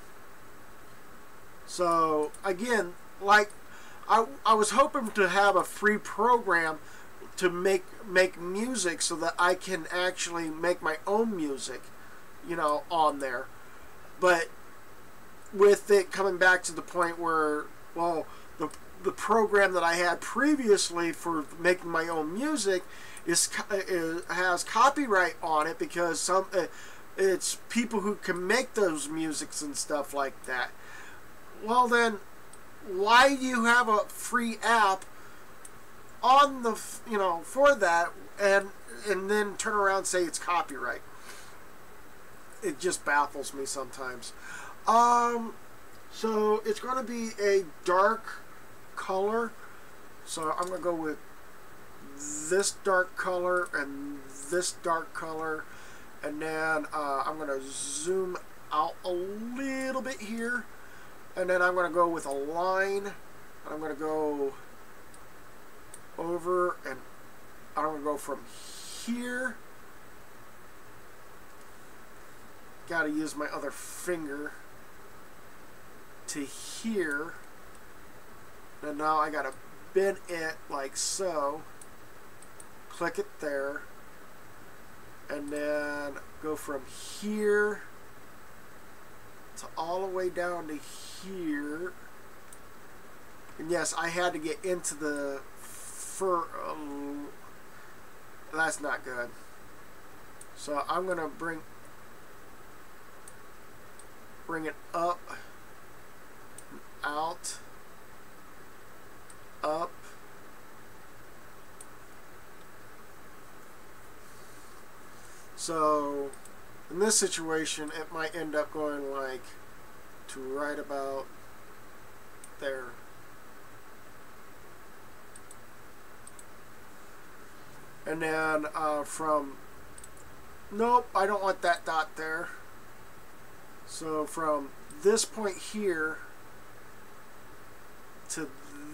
So again, like I was hoping to have a free program to make music so that I can actually make my own music, on there. But with it coming back to the point where, well, the program that I had previously for making my own music has copyright on it because it's people who can make those musics and stuff like that. Well then, why do you have a free app on the for that and then turn around and say it's copyright? It just baffles me sometimes. So it's going to be a dark color. So I'm going to go with this dark color and this dark color, and then I'm going to zoom out a little bit here, and then I'm going to go with a line, and I'm going to go over, and I'm going to go from here. Got to use my other finger to here, and now I got to bend it like so, click it there, and then go from here to all the way down to here. And yes, I had to get into the fur. That's not good. So I'm gonna bring it up, out, up, So in this situation, it might end up going like to right about there. And then from, nope, I don't want that dot there. So from this point here to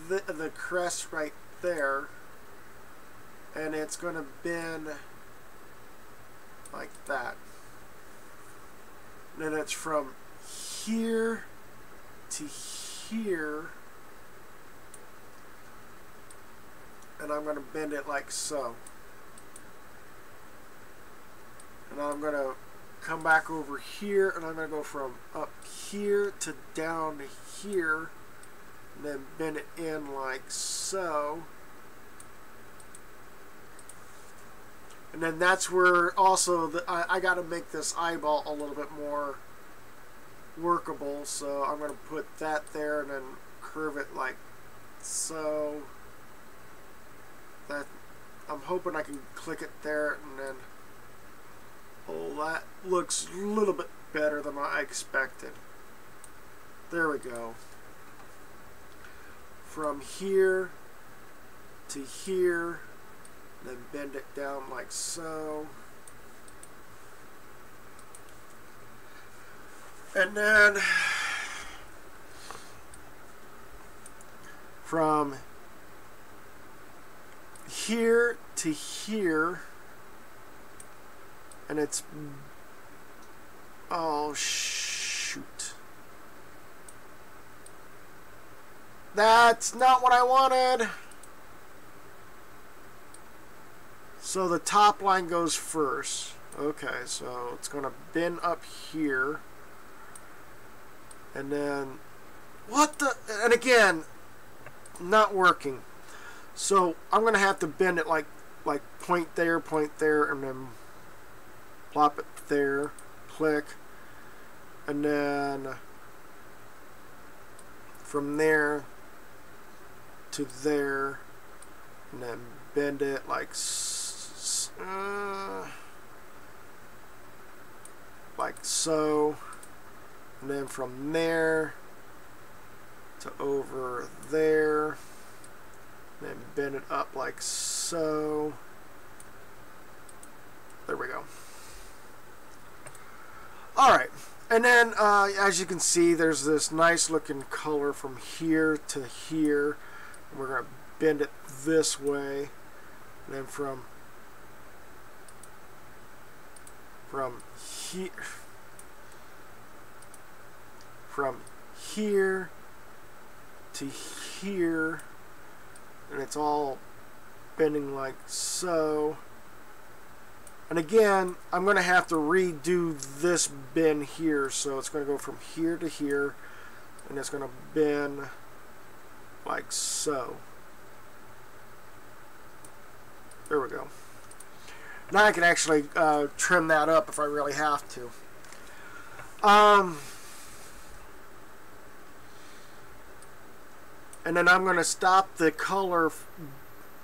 the crest right there, and it's going to bend like that. And then it's from here to here, and I'm going to bend it like so. And I'm going to come back over here, and I'm going to go from up here to down here, and then bend it in like so. And then that's where also I got to make this eyeball a little bit more workable, so I'm going to put that there and then curve it like so. That I'm hoping I can click it there, and then oh, that looks a little bit better than I expected. There we go. From here to here, then bend it down like so. And then from here to here, and it's, oh shoot, that's not what I wanted. So the top line goes first. Okay, so it's going to bend up here, and then what the, and again, not working. So I'm going to have to bend it like point there, and then plop it there, click, and then from there to there, and then bend it like so, and then from there to over there, and then bend it up like so. There we go. Alright, and then as you can see, there's this nice looking color from here to here. And we're going to bend it this way, and then from here to here, and it's all bending like so. And again, I'm going to have to redo this bend here, so it's going to go from here to here, and it's going to bend like so. There we go. Now I can actually trim that up if I really have to. And then I'm going to stop the color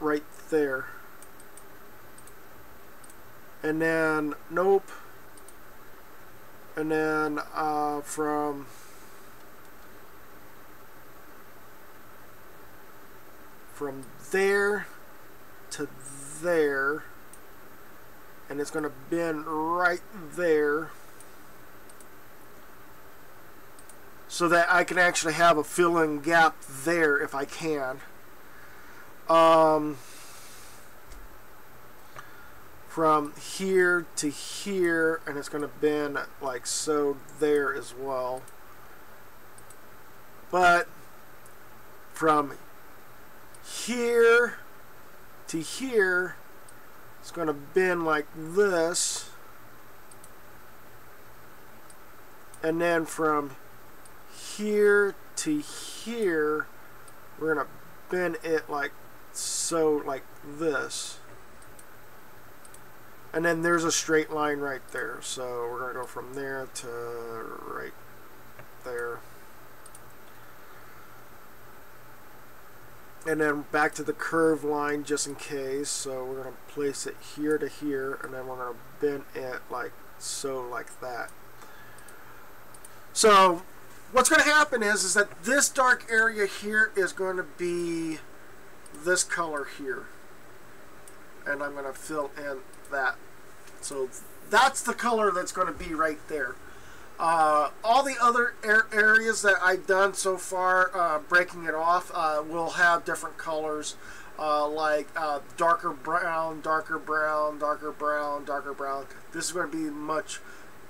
right there. And then, nope. And then from there to there, and it's going to bend right there, so that I can actually have a fill-in gap there if I can. From here to here, and it's going to bend like so there as well. But from here to here, it's going to bend like this. And then from here to here, we're going to bend it like so, like this. And then there's a straight line right there. So we're going to go from there to right there. and then back to the curve line just in case. So we're going to place it here to here, and then we're going to bend it like so, like that. So what's going to happen is that this dark area here is going to be this color here, and I'm going to fill in that. So that's the color that's going to be right there. All the other areas that I've done so far, breaking it off, will have different colors, like darker brown, darker brown, darker brown, darker brown. This is going to be much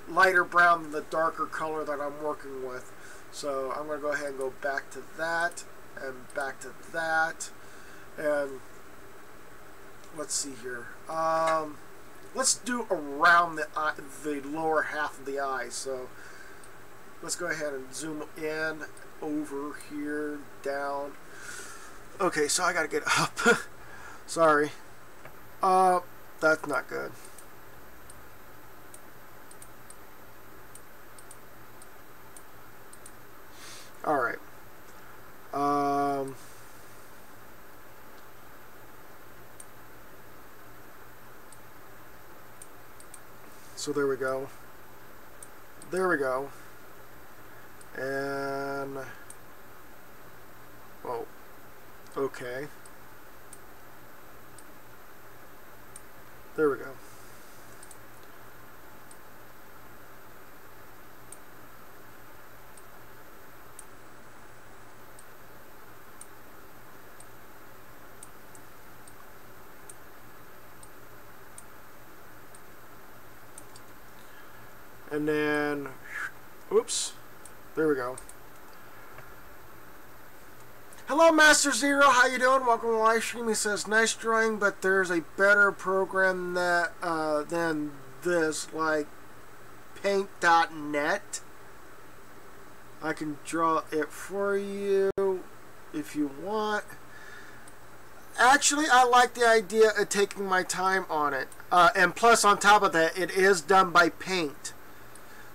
lighter brown than the darker color that I'm working with. So I'm going to go ahead and go back to that, and back to that, and let's see here. Let's do around the eye, the lower half of the eye. So let's go ahead and zoom in, over here, down. Okay, so I gotta get up. Sorry. That's not good. Alright. So there we go. There we go. And oh, okay. There we go. And then, oops, there we go. Hello, Master Zero. How you doing? Welcome to the live stream. He says, nice drawing, but there's a better program that than this, like Paint.net. I can draw it for you if you want. Actually, I like the idea of taking my time on it. And plus, on top of that, it is done by Paint.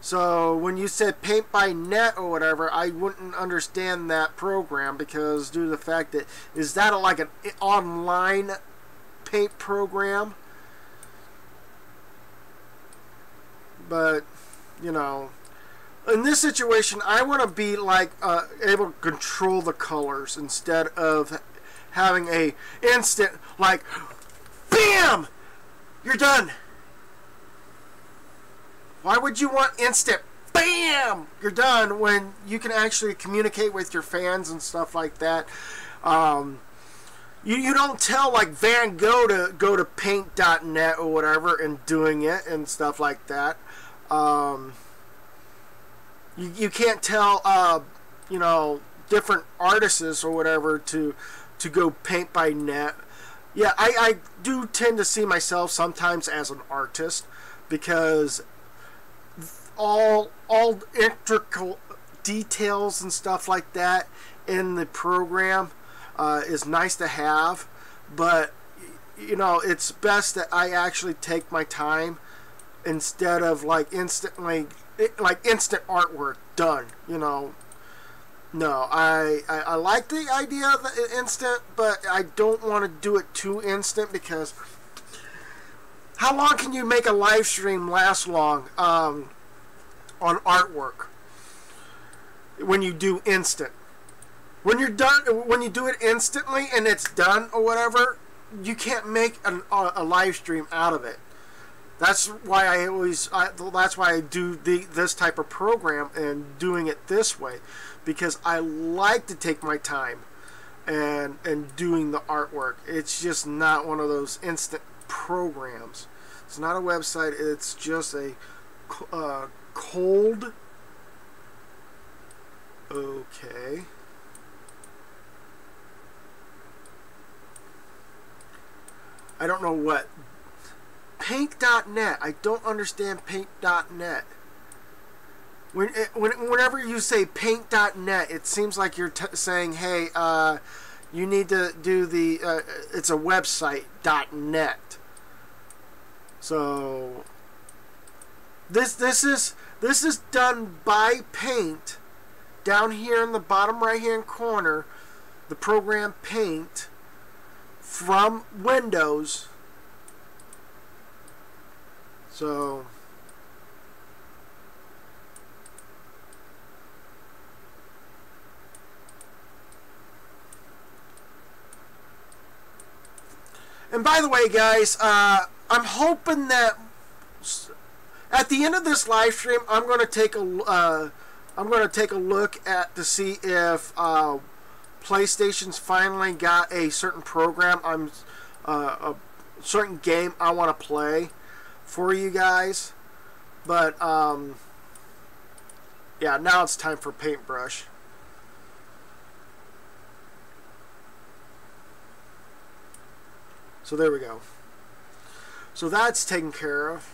So when you said Paint by Net or whatever, I wouldn't understand that program, because due to the fact that, is that like an online paint program? But, you know, in this situation, I want to be like able to control the colors instead of having a instant, like, BAM! You're done. Why would you want instant, BAM! You're done, when you can actually communicate with your fans and stuff like that. You don't tell like Van Gogh to go to Paint.net or whatever and doing it and stuff like that. You can't tell you know, different artists or whatever to go Paint by Net. Yeah, I do tend to see myself sometimes as an artist, because all intricate details and stuff like that in the program is nice to have, but you know, it's best that I actually take my time instead of like instantly, like instant artwork done, you know. No, I like the idea of the instant, but I don't want to do it too instant, because how long can you make a live stream last long on artwork when you do instant? When you're done, when you do it instantly and it's done or whatever, you can't make a live stream out of it. That's why that's why I do this type of program and doing it this way, because I like to take my time and doing the artwork. It's just not one of those instant programs. It's not a website. It's just a cold. Okay. I don't know what. Paint.net. I don't understand Paint.net. Whenever you say Paint.net, it seems like you're saying, hey, you need to do the, it's a website, .net. So, this is done by Paint, down here in the bottom right hand corner. the program Paint from Windows. So and by the way, guys, I'm hoping that at the end of this live stream, I'm going to take a look at to see if PlayStation's finally got a certain program, a certain game I want to play for you guys. But yeah, now it's time for Paintbrush. So there we go. So that's taken care of.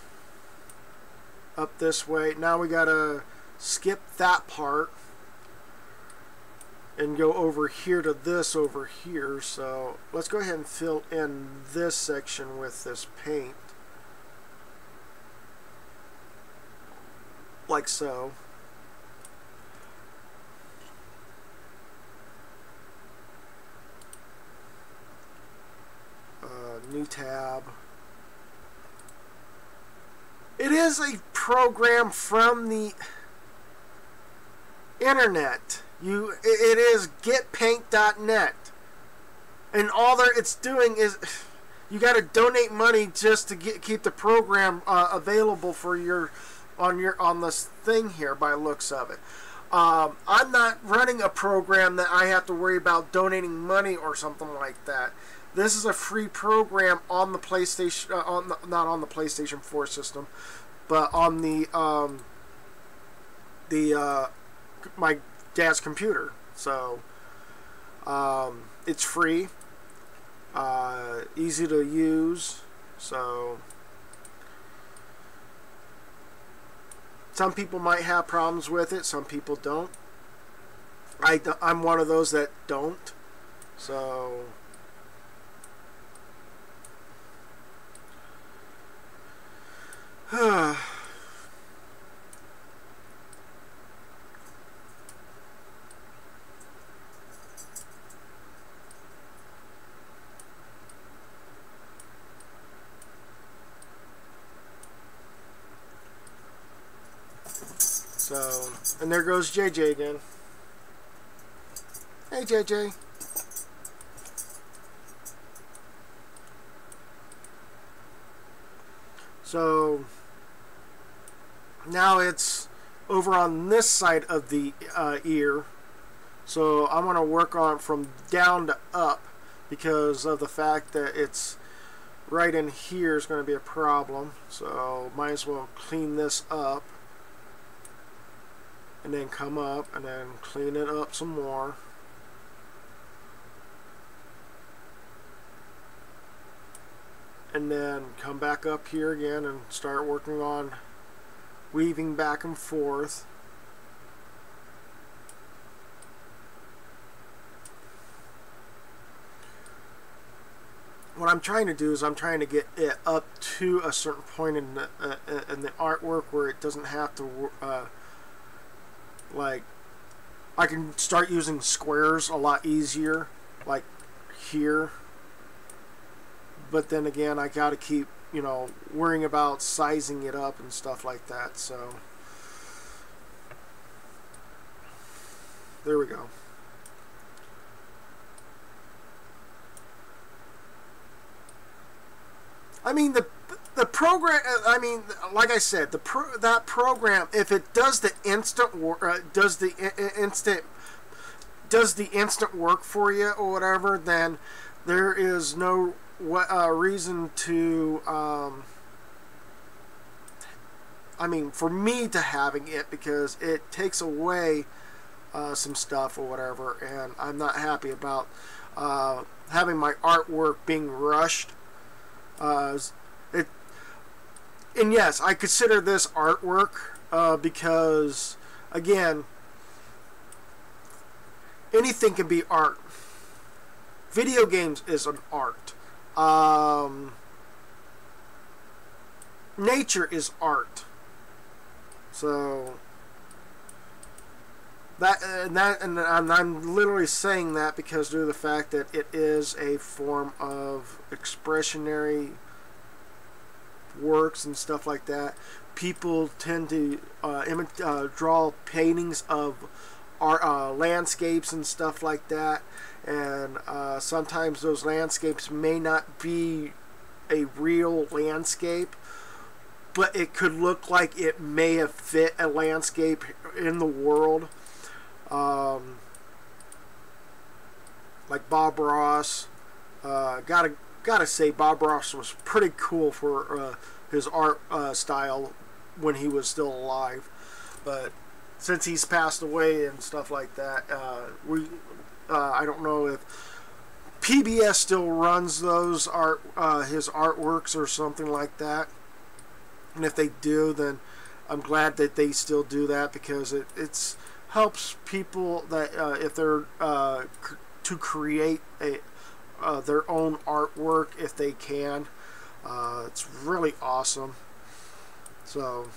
Up this way. Now we gotta skip that part and go over here to this over here. So let's go ahead and fill in this section with this paint. Like so. New tab. It is a program from the internet. It is getpaint.net, and all it's doing is you got to donate money just to keep the program available for on this thing here. By looks of it, I'm not running a program that I have to worry about donating money or something like that. This is a free program on the PlayStation, not on the PlayStation 4 system, but on my dad's computer. So it's free, easy to use. So some people might have problems with it, some people don't. I'm one of those that don't. So so, and there goes JJ again. Hey JJ. So now it's over on this side of the ear. So I'm going to work on it from down to up because of the fact that it's right in here is going to be a problem. So might as well clean this up and then come up and then clean it up some more. And then come back up here again and start working on weaving back and forth. What I'm trying to do is I'm trying to get it up to a certain point in the artwork where it doesn't have to like I can start using squares a lot easier, like here. But then again, I got to keep, worrying about sizing it up and stuff like that. So there we go. I mean the program. I mean, like I said, that program, if it does the instant instant work for you or whatever, then there is no reason to I mean, for me to having it, because it takes away some stuff or whatever, and I'm not happy about having my artwork being rushed. And yes, I consider this artwork because, again, anything can be art. Video games is an art. Nature is art. So I'm literally saying that because due to the fact that it is a form of expressionary works and stuff like that. People tend to draw paintings of landscapes and stuff like that, and sometimes those landscapes may not be a real landscape, but it could look like it may have fit a landscape in the world. Like Bob Ross. Gotta say, Bob Ross was pretty cool for his art style when he was still alive. But since he's passed away and stuff like that, I don't know if PBS still runs those his artworks or something like that. And if they do, then I'm glad that they still do that, because it's helps people that if they're to create their own artwork if they can. It's really awesome. So,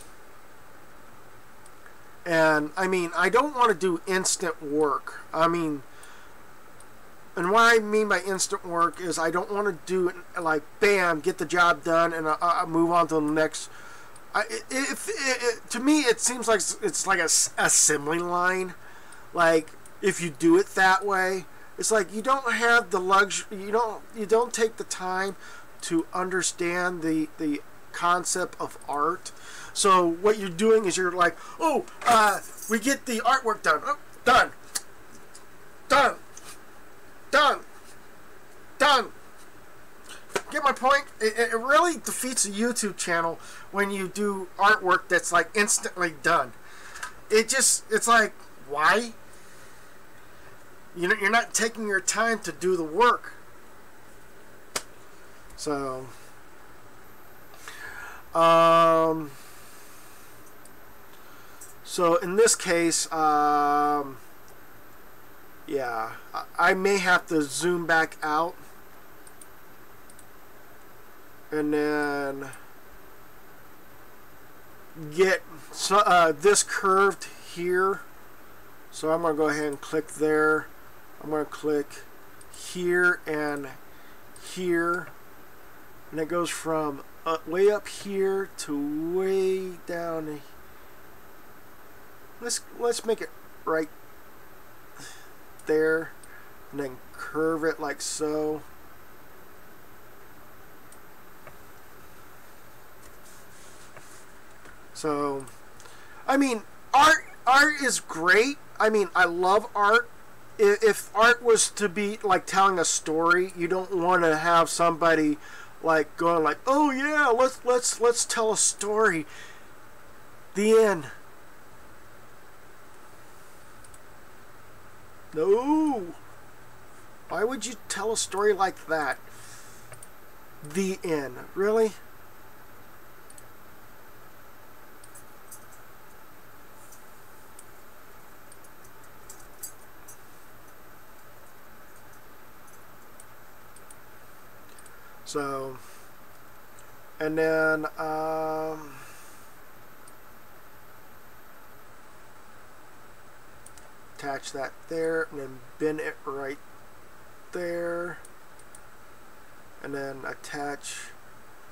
and I mean, I don't want to do instant work. I mean, and what I mean by instant work is I don't want to do it like bam, get the job done, and I move on to the next. To me, it seems like it's like a assembly line. Like if you do it that way, it's like you don't have the luxury. You don't take the time to understand the concept of art. So what you're doing is you're like, oh, we get the artwork done. Oh, done. Get my point? It really defeats a YouTube channel when you do artwork that's like instantly done. It's like, why? You're not taking your time to do the work. So, so in this case, yeah, I may have to zoom back out and then get this curved here. So I'm going to go ahead and click there. I'm going to click here and here, and it goes from way up here to way down. Let's make it right there, and then curve it like so. So, I mean, art is great. I mean, I love art. If art was to be like telling a story, you don't want to have somebody like going like, "Oh yeah, let's tell a story." The end. No. Why would you tell a story like that? The end. Really? So, and then attach that there, and then bend it right there, and then attach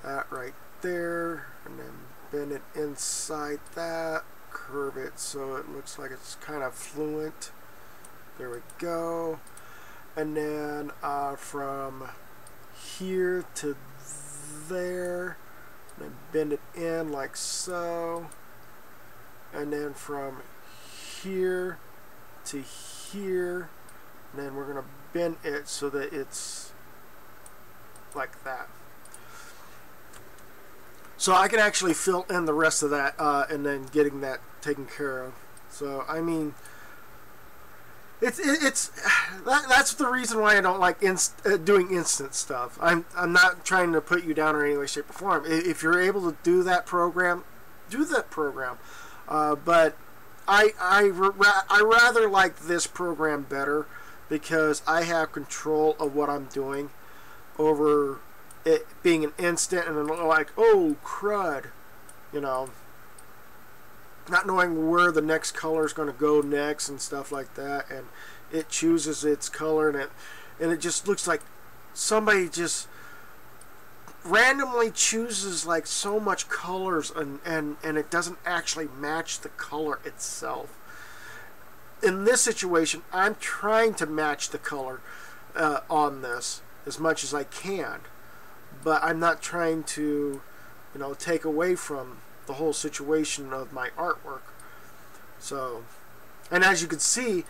that right there, and then bend it inside that, curve it so it looks like it's kind of fluent. There we go. And then from here to there, and then bend it in like so, and then from here to here, and then we're going to bend it so that it's like that. So I can actually fill in the rest of that and then getting that taken care of. So I mean, that's the reason why I don't like doing instant stuff. I'm not trying to put you down in any way, shape, or form. If you're able to do that program, do that program. But I rather like this program better because I have control of what I'm doing over it being an instant and then like, oh crud, you know. not knowing where the next color is going to go next and stuff like that, and it chooses its color, and it just looks like somebody just randomly chooses like so much colors, and it doesn't actually match the color itself. In this situation, I'm trying to match the color on this as much as I can, but I'm not trying to, you know, take away from the whole situation of my artwork. So, and as you can see,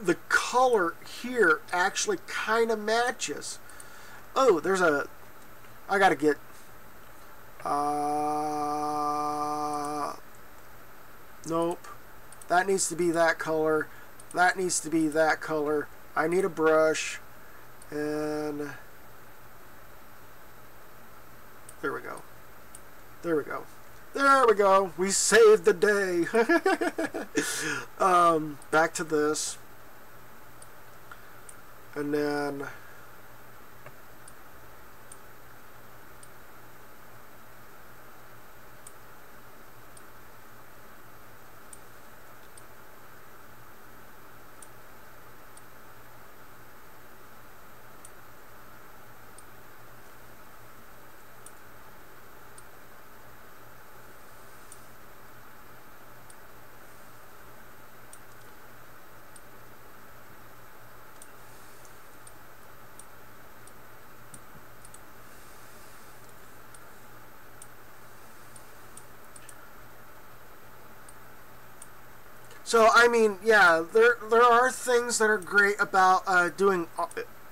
the color here actually kind of matches. Oh, there's a, I gotta get, nope, that needs to be that color, that needs to be that color. I need a brush, and there we go. There we go. There we go. We saved the day. Back to this. And then so, I mean, yeah, there are things that are great about doing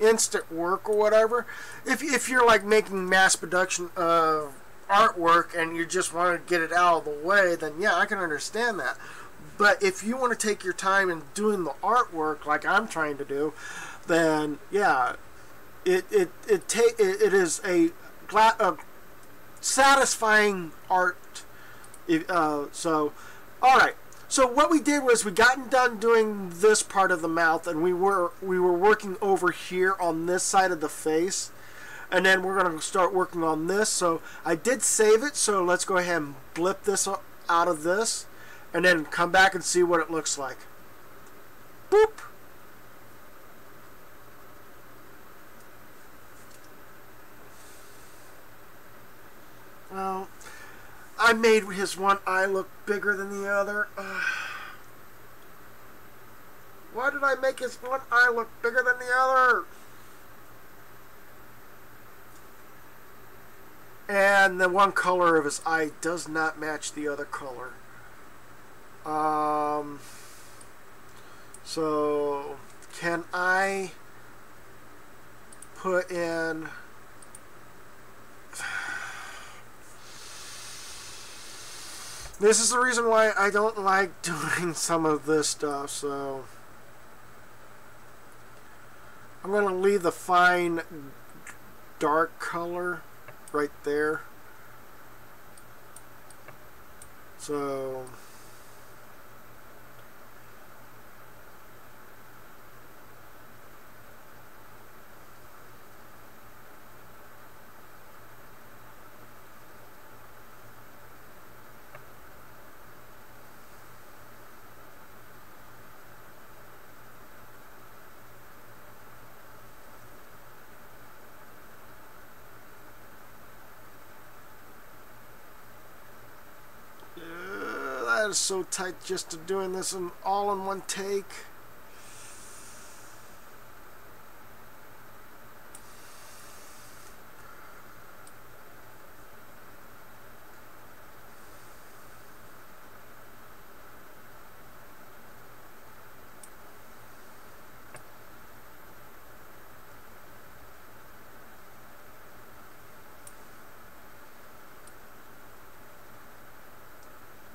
instant work or whatever. If you're like making mass production of artwork and you just want to get it out of the way, then yeah, I can understand that. But if you want to take your time in doing the artwork like I'm trying to do, then yeah, it is a satisfying art. So, all right. So what we did was we got done doing this part of the mouth, and we were working over here on this side of the face, and then we're going to start working on this. So I did save it, so let's go ahead and blip this out of this, and then come back and see what it looks like. Boop. Well, I made his one eye look bigger than the other. Why did I make his one eye look bigger than the other? And the one color of his eye does not match the other color. So can I put in... This is the reason why I don't like doing some of this stuff, so I'm going to leave the fine dark color right there. So that is so tight just to doing this all in one take.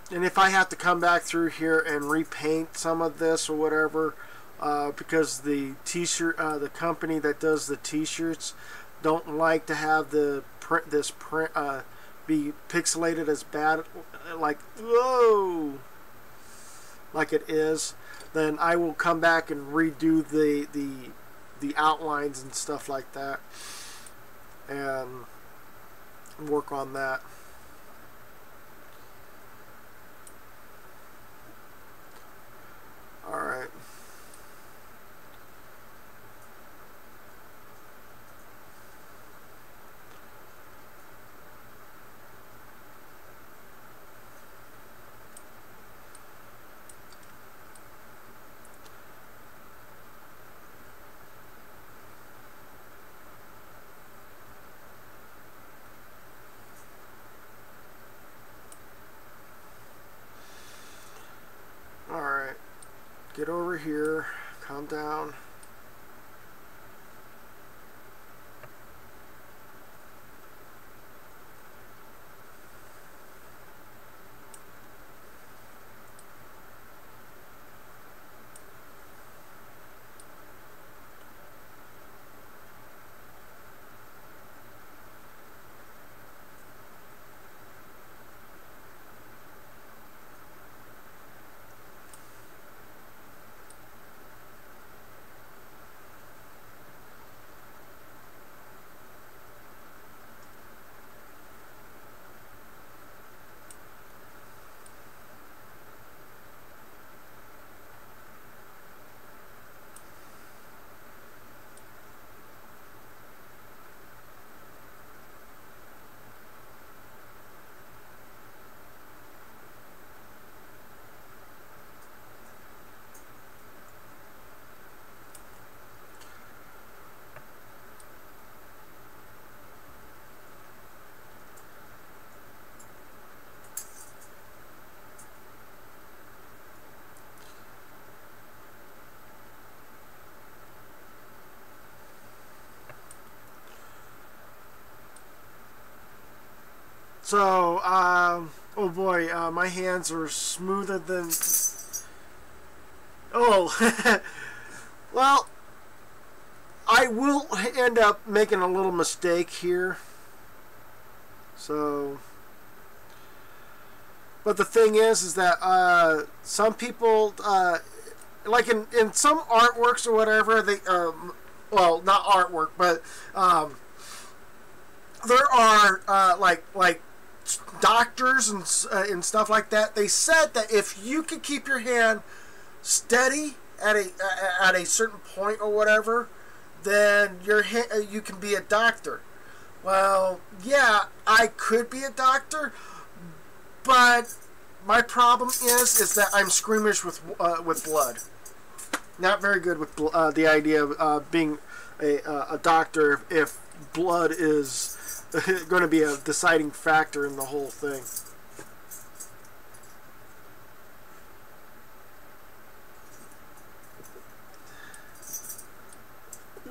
And if I have to come back through here and repaint some of this or whatever, because the t-shirt, the company that does the t-shirts don't like to have the print, be pixelated as bad, like, whoa, like it is, then I will come back and redo the outlines and stuff like that, and work on that. get over here, calm down. So, oh boy, my hands are smoother than... Oh, well, I will end up making a little mistake here. So, but the thing is that some people, like in some artworks or whatever, they, well, not artwork, but there are like doctors and stuff like that. They said that if you can keep your hand steady at a certain point or whatever, then you can be a doctor. Well, yeah, I could be a doctor, but my problem is that I'm squeamish with blood. Not very good with the idea of being a doctor if blood is going to be a deciding factor in the whole thing.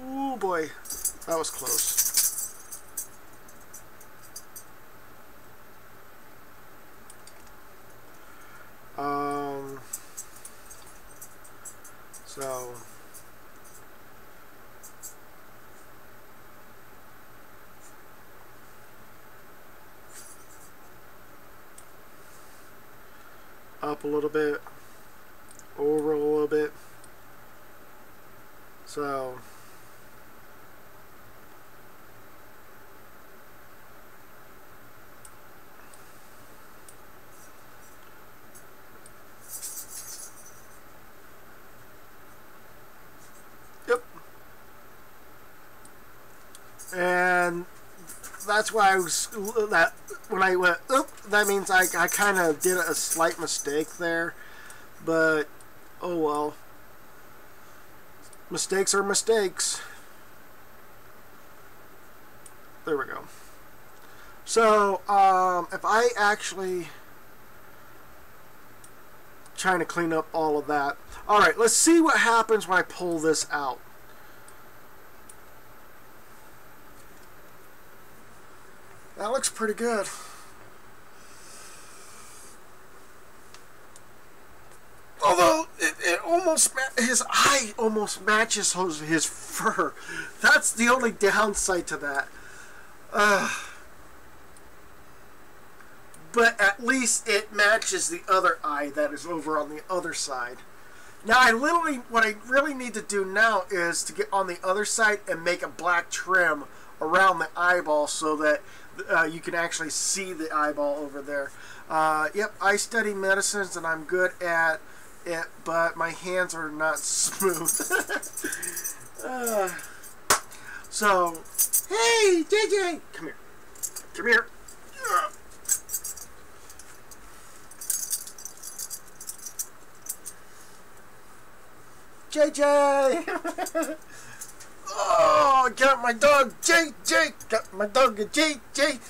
Ooh boy, that was close. So up a little bit, over a little bit. So yep. And that's why I was that when I went oop, that means I kind of did a slight mistake there, but oh well. Mistakes are mistakes. There we go. So if I actually trying to clean up all of that. All right, let's see what happens when I pull this out. That looks pretty good. Although it almost his eye almost matches his fur. That's the only downside to that. But at least it matches the other eye that is over on the other side. Now what I really need to do now is to get on the other side and make a black trim around the eyeball so that you can actually see the eyeball over there. Yep, I study medicines and I'm good at it, but my hands are not smooth. So, hey, JJ, come here. Come here. JJ! Oh, got my dog JJ! Got my dog JJ!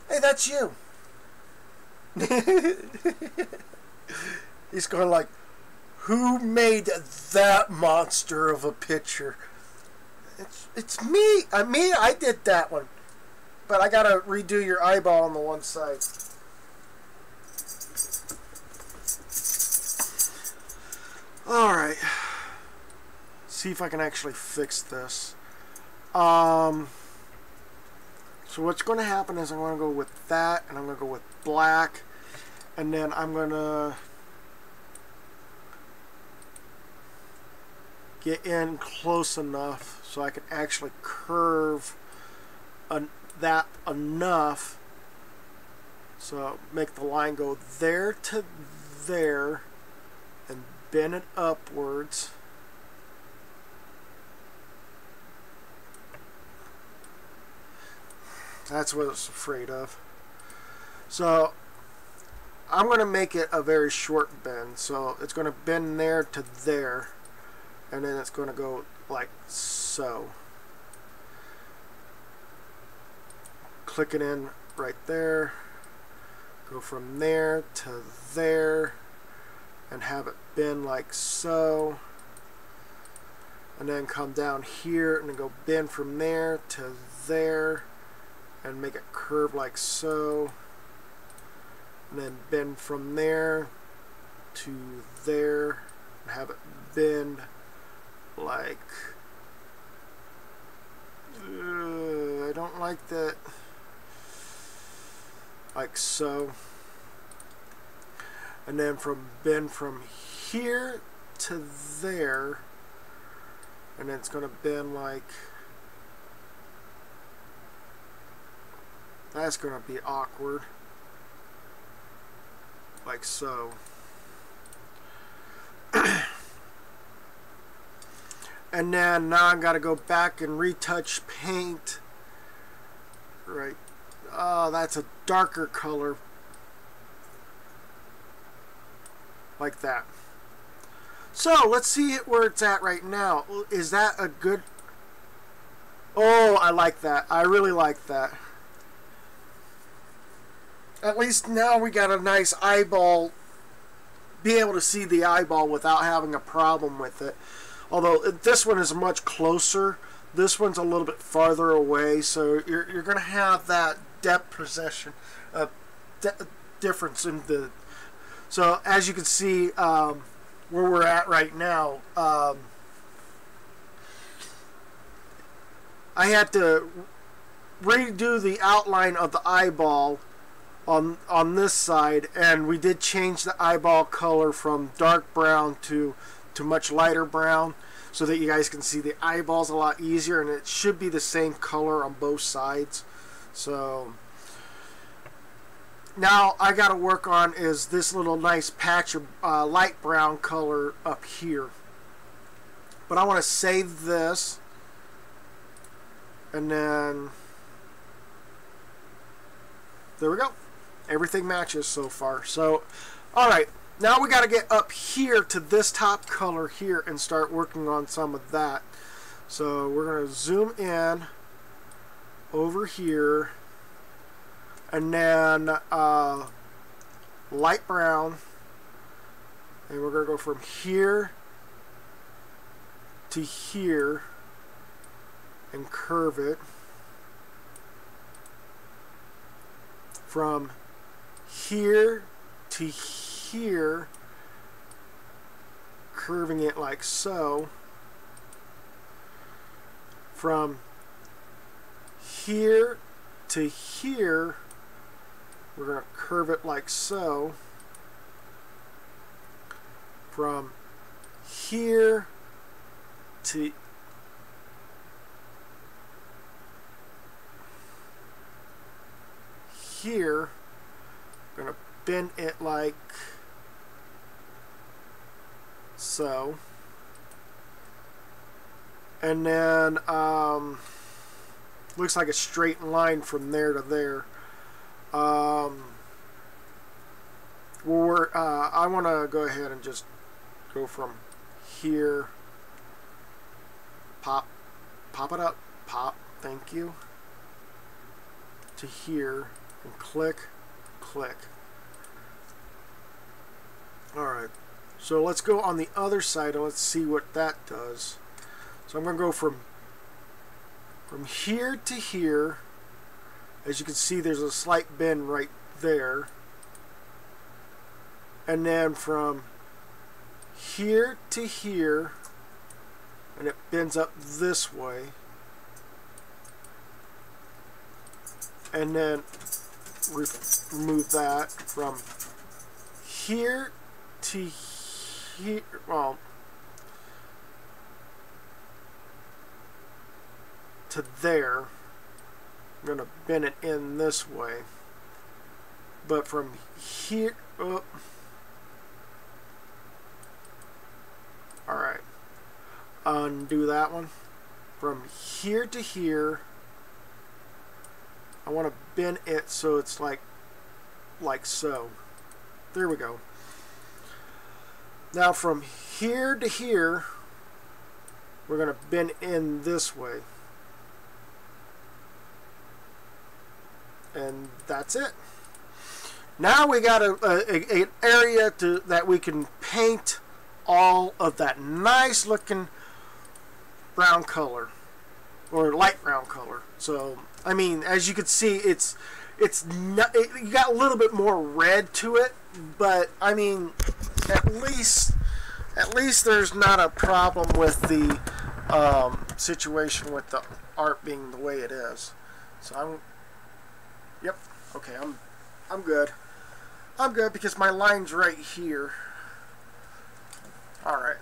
Hey, that's you. He's going like, who made that monster of a picture? It's me. I did that one. But I gotta redo your eyeball on the one side. Alright. See if I can actually fix this. So what's going to happen is I'm going to go with that, and I'm going to go with black, and then I'm going to get in close enough so I can actually curve that enough, so make the line go there to there and bend it upwards. That's what I was afraid of. So I'm going to make it a very short bend. So it's going to bend there to there, and then it's going to go like so. Click it in right there. Go from there to there, and have it bend like so. And then come down here and then go bend from there to there. And make it curve like so, and then bend from there to there, and have it bend like, I don't like that, like so, and then bend from here to there, and then it's going to bend like, that's going to be awkward. Like so. And then now I've got to go back and retouch paint. Right. Oh, that's a darker color. Like that. So, let's see where it's at right now. Is that a good... Oh, I like that. I really like that. At least now we got a nice eyeball, be able to see the eyeball without having a problem with it. Although this one is much closer, this one's a little bit farther away, so you're going to have that depth difference in the... So as you can see where we're at right now, I had to redo the outline of the eyeball on this side, and we did change the eyeball color from dark brown to much lighter brown so that you guys can see the eyeballs a lot easier, and it should be the same color on both sides. So now I got to work on is this little nice patch of light brown color up here, but I want to save this, and then there we go. Everything matches so far. So, alright, now we got to get up here to this top color here and start working on some of that. So we're going to zoom in over here, and then light brown, and we're going to go from here to here and curve it. From here to here, curving it like so. From here to here, we're going to curve it like so. From here to here, I'm going to bend it like so, and then looks like a straight line from there to there. I want to go ahead and just go from here, pop it up, pop, thank you, to here, and click, click. Alright, so let's go on the other side and let's see what that does. So I'm going to go from here to here. As you can see, there's a slight bend right there. And then from here to here, and it bends up this way. And then remove that from here to here. Well, to there. I'm going to bend it in this way. But from here up. Alright. Undo that one. From here to here. I want to bend it so it's like so. There we go. Now from here to here, we're going to bend in this way. And that's it. Now we got an area that we can paint all of that nice looking brown color, or light brown color. So I mean, as you can see, it's not, you got a little bit more red to it, but I mean, at least there's not a problem with the situation with the art being the way it is. So yep, okay, I'm good. I'm good because my line's right here. Alright,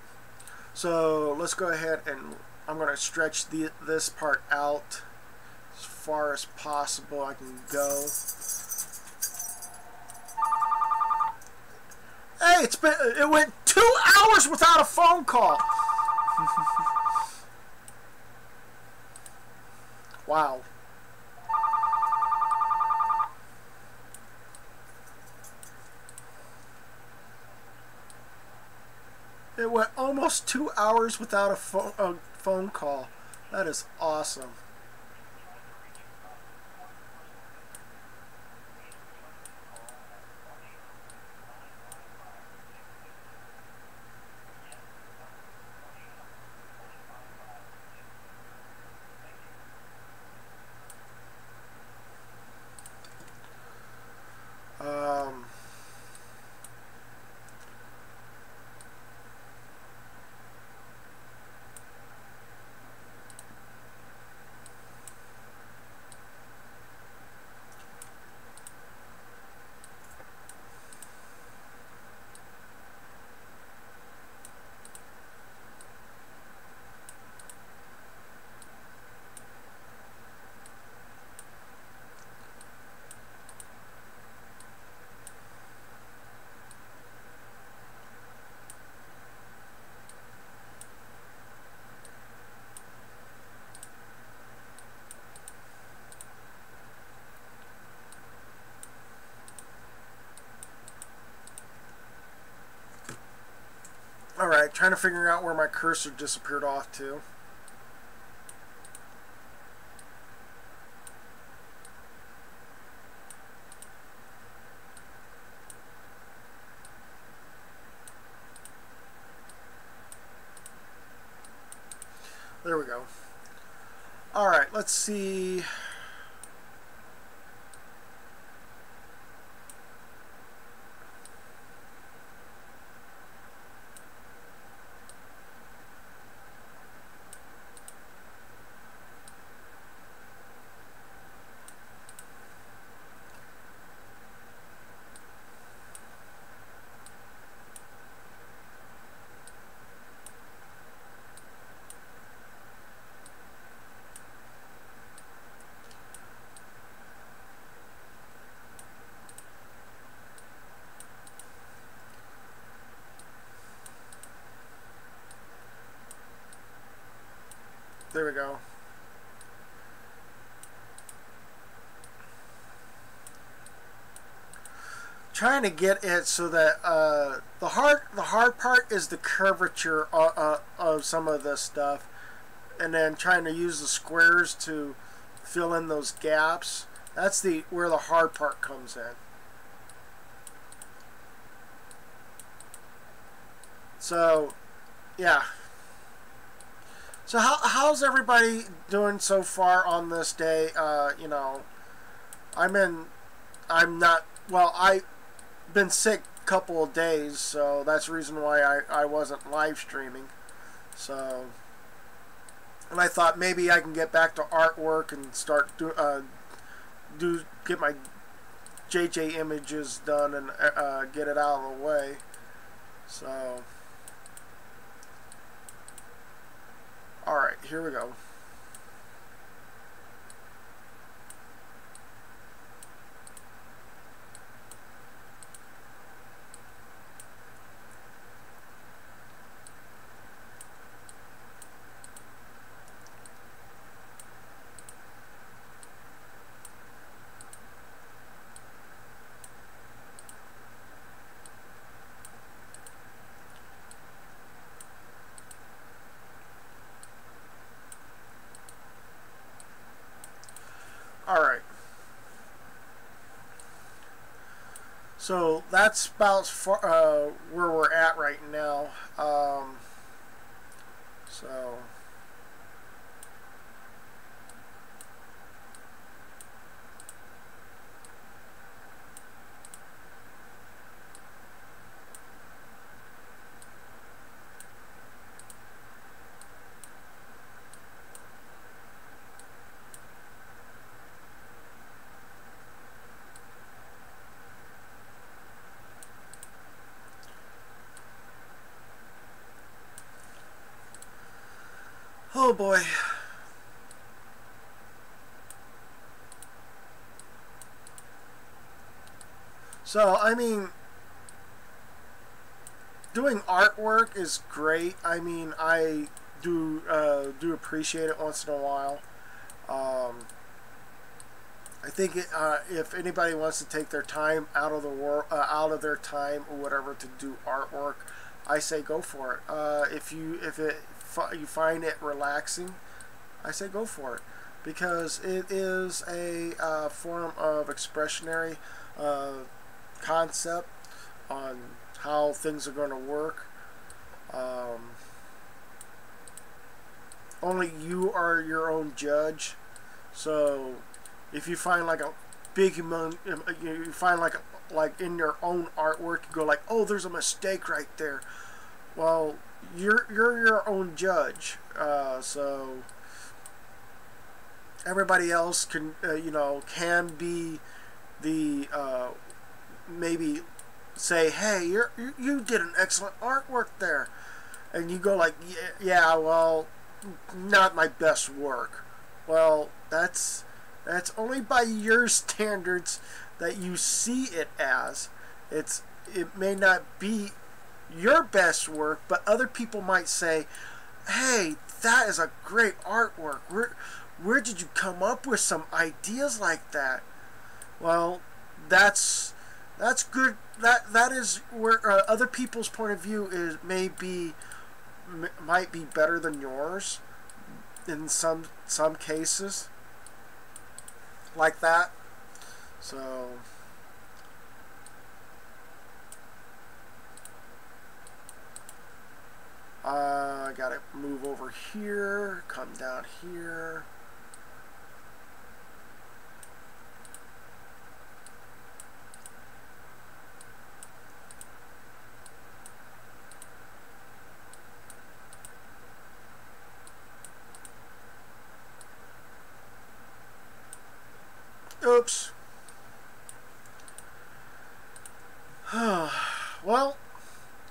so let's go ahead and I'm going to stretch this part out as far as possible I can go. Hey, it went 2 hours without a phone call. Wow. It went almost 2 hours without a phone call. That is awesome. Alright, trying to figure out where my cursor disappeared off to. There we go. Alright, let's see. There we go. Trying to get it so that the hard part is the curvature of some of this stuff, and then trying to use the squares to fill in those gaps. That's where the hard part comes in. So, yeah. So how's everybody doing so far on this day? You know, I'm not, well, I've been sick a couple of days, so that's the reason why I wasn't live streaming. So, and I thought maybe I can get back to artwork and start get my JJ images done and get it out of the way. So, alright, here we go. Alright. So that's about where we're at right now. So oh boy. So, I mean, doing artwork is great. I mean, I do appreciate it once in a while. I think if anybody wants to take their time out of their time or whatever to do artwork, I say go for it. If you find it relaxing, I say go for it, because it is a form of expressionary concept on how things are going to work. Only you are your own judge. So if you find like a big amount, you find like in your own artwork, you go like, oh, there's a mistake right there. Well, you're your own judge. So everybody else can can be the maybe say, hey, you did an excellent artwork there, and you go like, yeah, well, not my best work. Well, that's only by your standards that you see it as. It may not be your best work, but other people might say, hey, that is a great artwork. Where did you come up with some ideas like that? Well, that's good. That is where other people's point of view might be better than yours in some cases like that. So I gotta move over here, come down here. Oops. Well,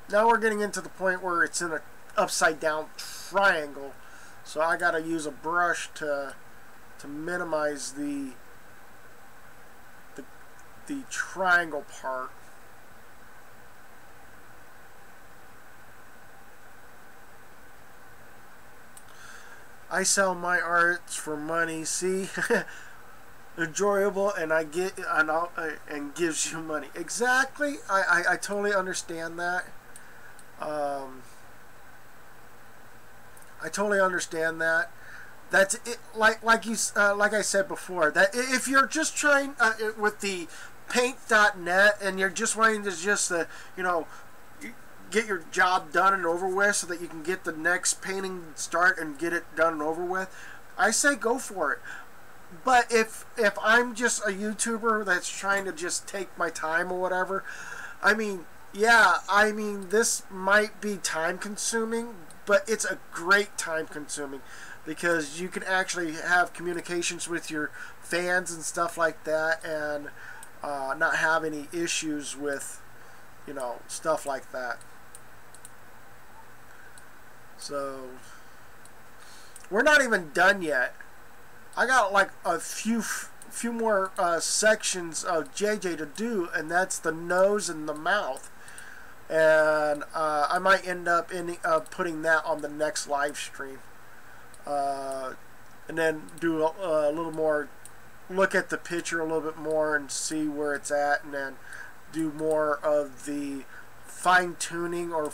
now we're getting into the point where it's in an upside down triangle, so I gotta use a brush to minimize the triangle part. I sell my arts for money. See, enjoyable, and and gives you money. Exactly. I totally understand that. I totally understand that. That's it. Like I said before, that if you're just trying with the paint.net and you're just wanting to just get your job done and over with so that you can get the next painting start and get it done and over with, I say go for it. But if I'm just a YouTuber that's trying to just take my time or whatever, I mean, yeah, I mean, this might be time consuming, but it's a great time consuming because you can actually have communications with your fans and stuff like that, and not have any issues with, you know, stuff like that. So we're not even done yet. I got like a few more sections of JJ to do, and that's the nose and the mouth. And I might end up putting that on the next live stream, and then do a little more, look at the picture a little bit more and see where it's at, and then do more of the fine tuning or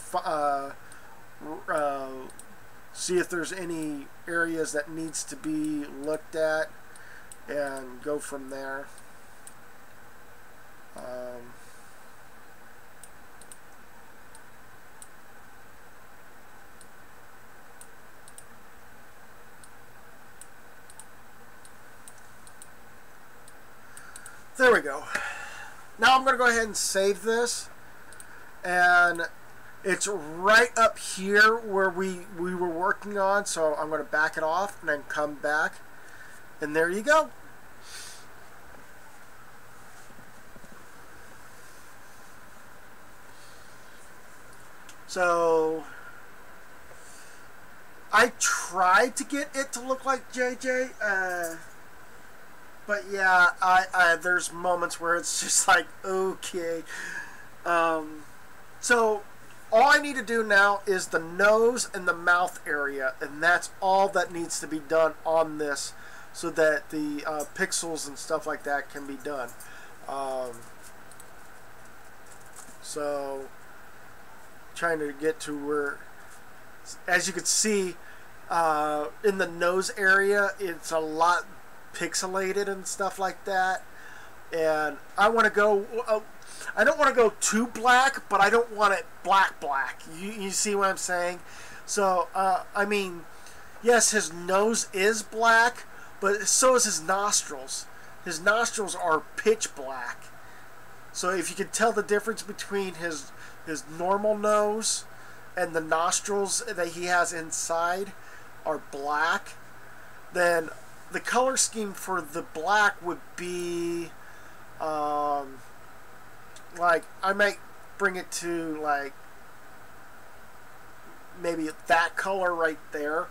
see if there's any areas that needs to be looked at, and go from there. There we go. Now I'm going to go ahead and save this, and it's right up here where we were working on, so I'm going to back it off and then come back, and there you go. So I tried to get it to look like JJ, but yeah, there's moments where it's just like, okay. So all I need to do now is the nose and the mouth area, and that's all that needs to be done on this, so that the pixels and stuff like that can be done. So trying to get to where, as you can see, in the nose area, it's a lot pixelated and stuff like that, and I want to go I don't want to go too black, but I don't want it black. You see what I'm saying? So I mean, yes, his nose is black, but so is his nostrils. His nostrils are pitch black. So if you can tell the difference between his normal nose and the nostrils that he has inside are black, then the color scheme for the black would be, like, I might bring it to, like, maybe that color right there,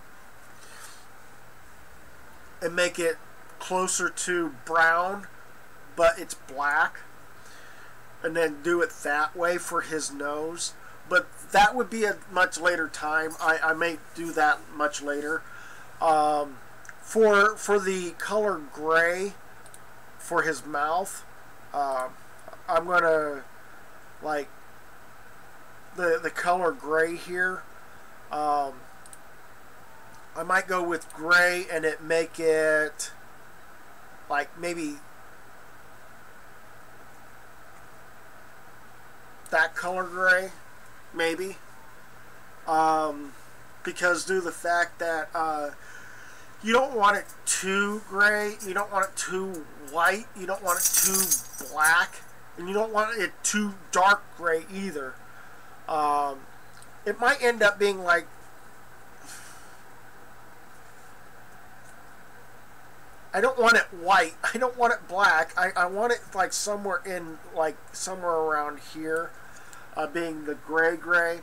and make it closer to brown, but it's black, and then do it that way for his nose. But that would be a much later time. I may do that much later. For the color gray for his mouth, I'm gonna, like, the color gray here, I might go with gray and make it like maybe that color gray, maybe, because due to the fact that you don't want it too gray, you don't want it too white, you don't want it too black, and you don't want it too dark gray either. It might end up being like, I don't want it white, I don't want it black, I want it like somewhere around here, being the gray.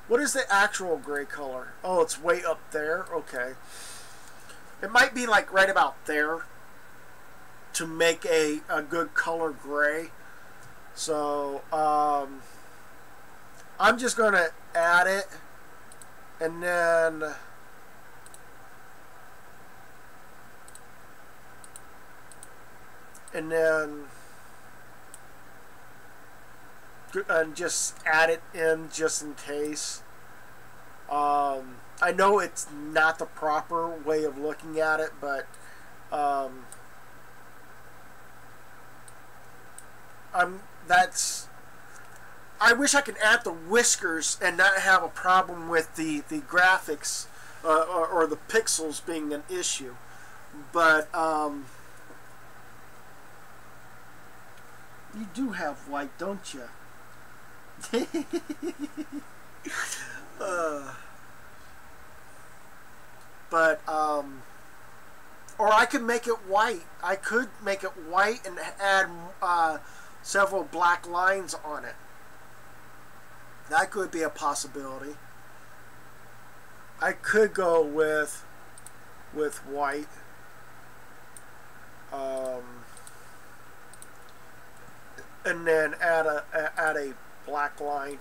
What is the actual gray color? Oh, it's way up there. Okay. It might be like right about there to make a good color gray. So I'm just going to add it, and then just add it in just in case. I know it's not the proper way of looking at it, but I wish I could add the whiskers and not have a problem with the graphics or the pixels being an issue. But you do have white, don't you? But or I could make it white. I could make it white and add several black lines on it. That could be a possibility. I could go with white. And then add a black line.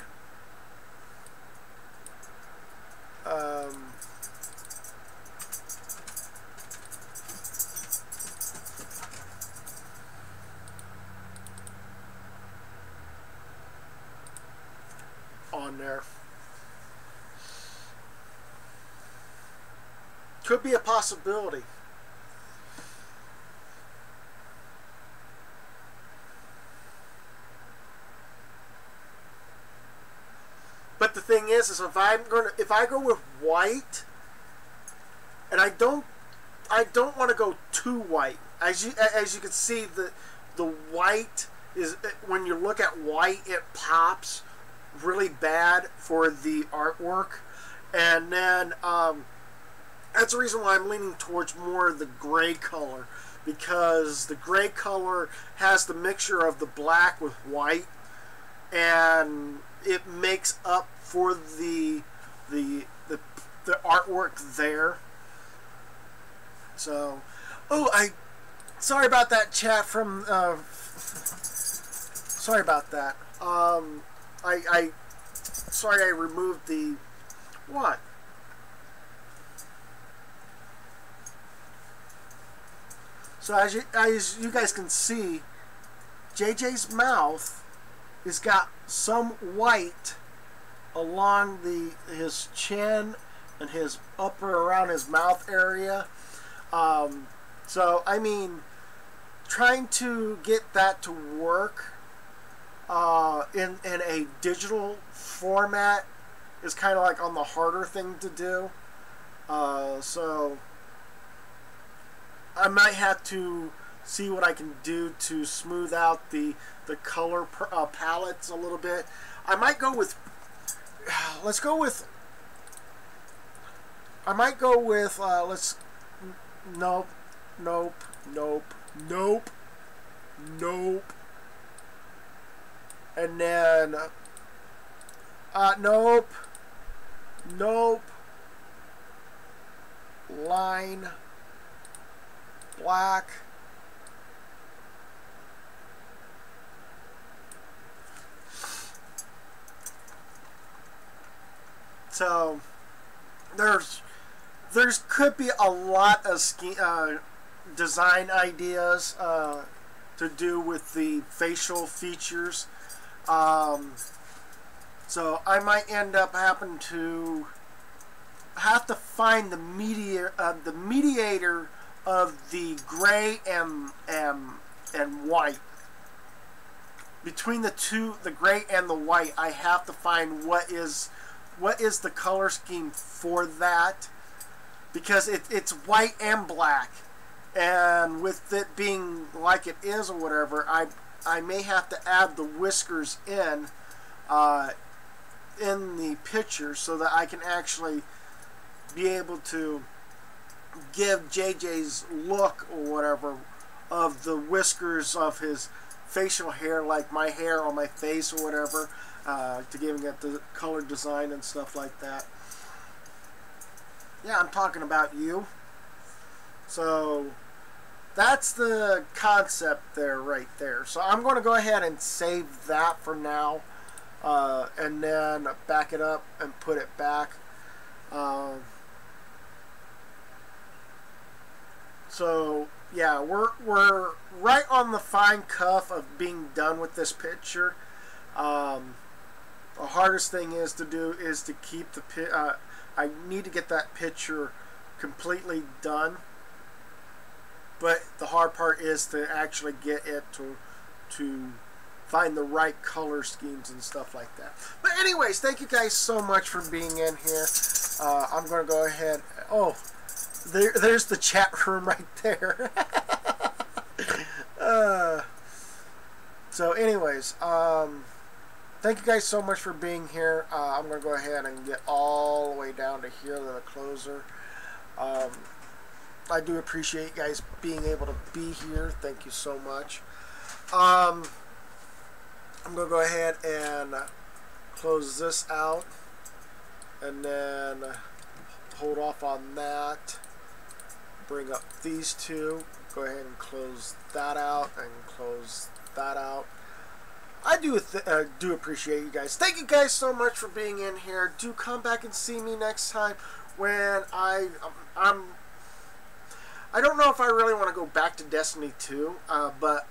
On there. Could be a possibility. But the thing is if I go with white, and I don't want to go too white. As you can see, the white is, when you look at white, it pops really bad for the artwork. And then that's the reason why I'm leaning towards more of the gray color, because the gray color has the mixture of the black with white, and it makes up for the artwork there. So, sorry about that, chat from sorry about that. Sorry I removed the what? So as you guys can see, JJ's mouth has got some white along his chin and his upper around his mouth area. So I mean, trying to get that to work in a digital format is kind of like on the harder thing to do. So I might have to see what I can do to smooth out the color palettes a little bit. I might go with, nope, and then, nope, line, black, so there's could be a lot of design ideas to do with the facial features. So I might end up having to find the mediator of the gray and white. Between the two, the gray and the white, I have to find what is the color scheme for that, because it's white and black, and with it being like it is or whatever, I may have to add the whiskers in the picture so that I can actually be able to give JJ's look or whatever of the whiskers of his facial hair, like my hair on my face or whatever, to giving it the color design and stuff like that. Yeah, I'm talking about you. So that's the concept there, right there. So I'm going to go ahead and save that for now, and then back it up and put it back. So yeah, we're right on the fine cuff of being done with this picture. The hardest thing is to keep the I need to get that picture completely done, but the hard part is to actually get it to find the right color schemes and stuff like that. But anyways, thank you guys so much for being in here. I'm going to go ahead. Oh, there's the chat room right there. So anyways, thank you guys so much for being here. I'm going to go ahead and get all the way down to here to the closer. I do appreciate you guys being able to be here. Thank you so much. I'm going to go ahead and close this out, and then hold off on that. Bring up these two. Go ahead and close that out and close that out. I do appreciate you guys. Thank you guys so much for being in here. Do come back and see me next time when I don't know if I really want to go back to Destiny 2, but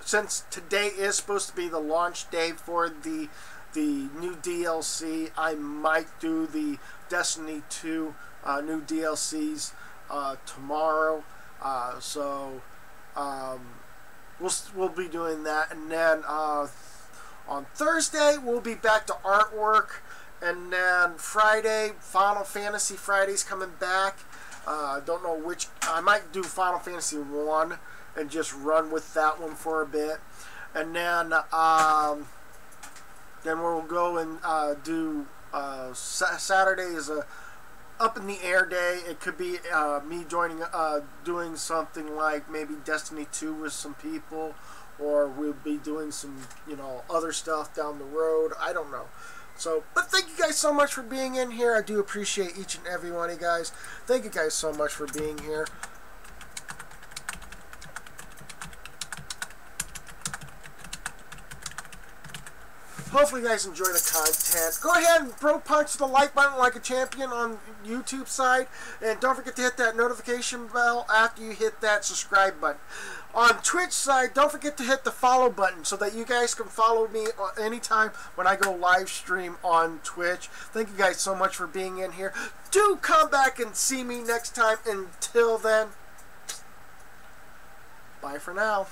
since today is supposed to be the launch day for the new DLC, I might do the Destiny 2 new DLCs tomorrow. So we'll be doing that, and then on Thursday we'll be back to artwork, and then Friday, Final Fantasy Friday's coming back. Don't know which. I might do Final Fantasy 1 and just run with that one for a bit, and then we'll go and do Saturday is a up in the air day. It could be me joining, doing something like maybe Destiny 2 with some people, or we'll be doing some, other stuff down the road. I don't know. So, but thank you guys so much for being in here. I do appreciate each and every one of you guys. Thank you guys so much for being here. Hopefully you guys enjoy the content. Go ahead and punch the like button like a champion on YouTube side. And don't forget to hit that notification bell after you hit that subscribe button. On Twitch side, don't forget to hit the follow button so that you guys can follow me anytime when I go live stream on Twitch. Thank you guys so much for being in here. Do come back and see me next time. Until then, bye for now.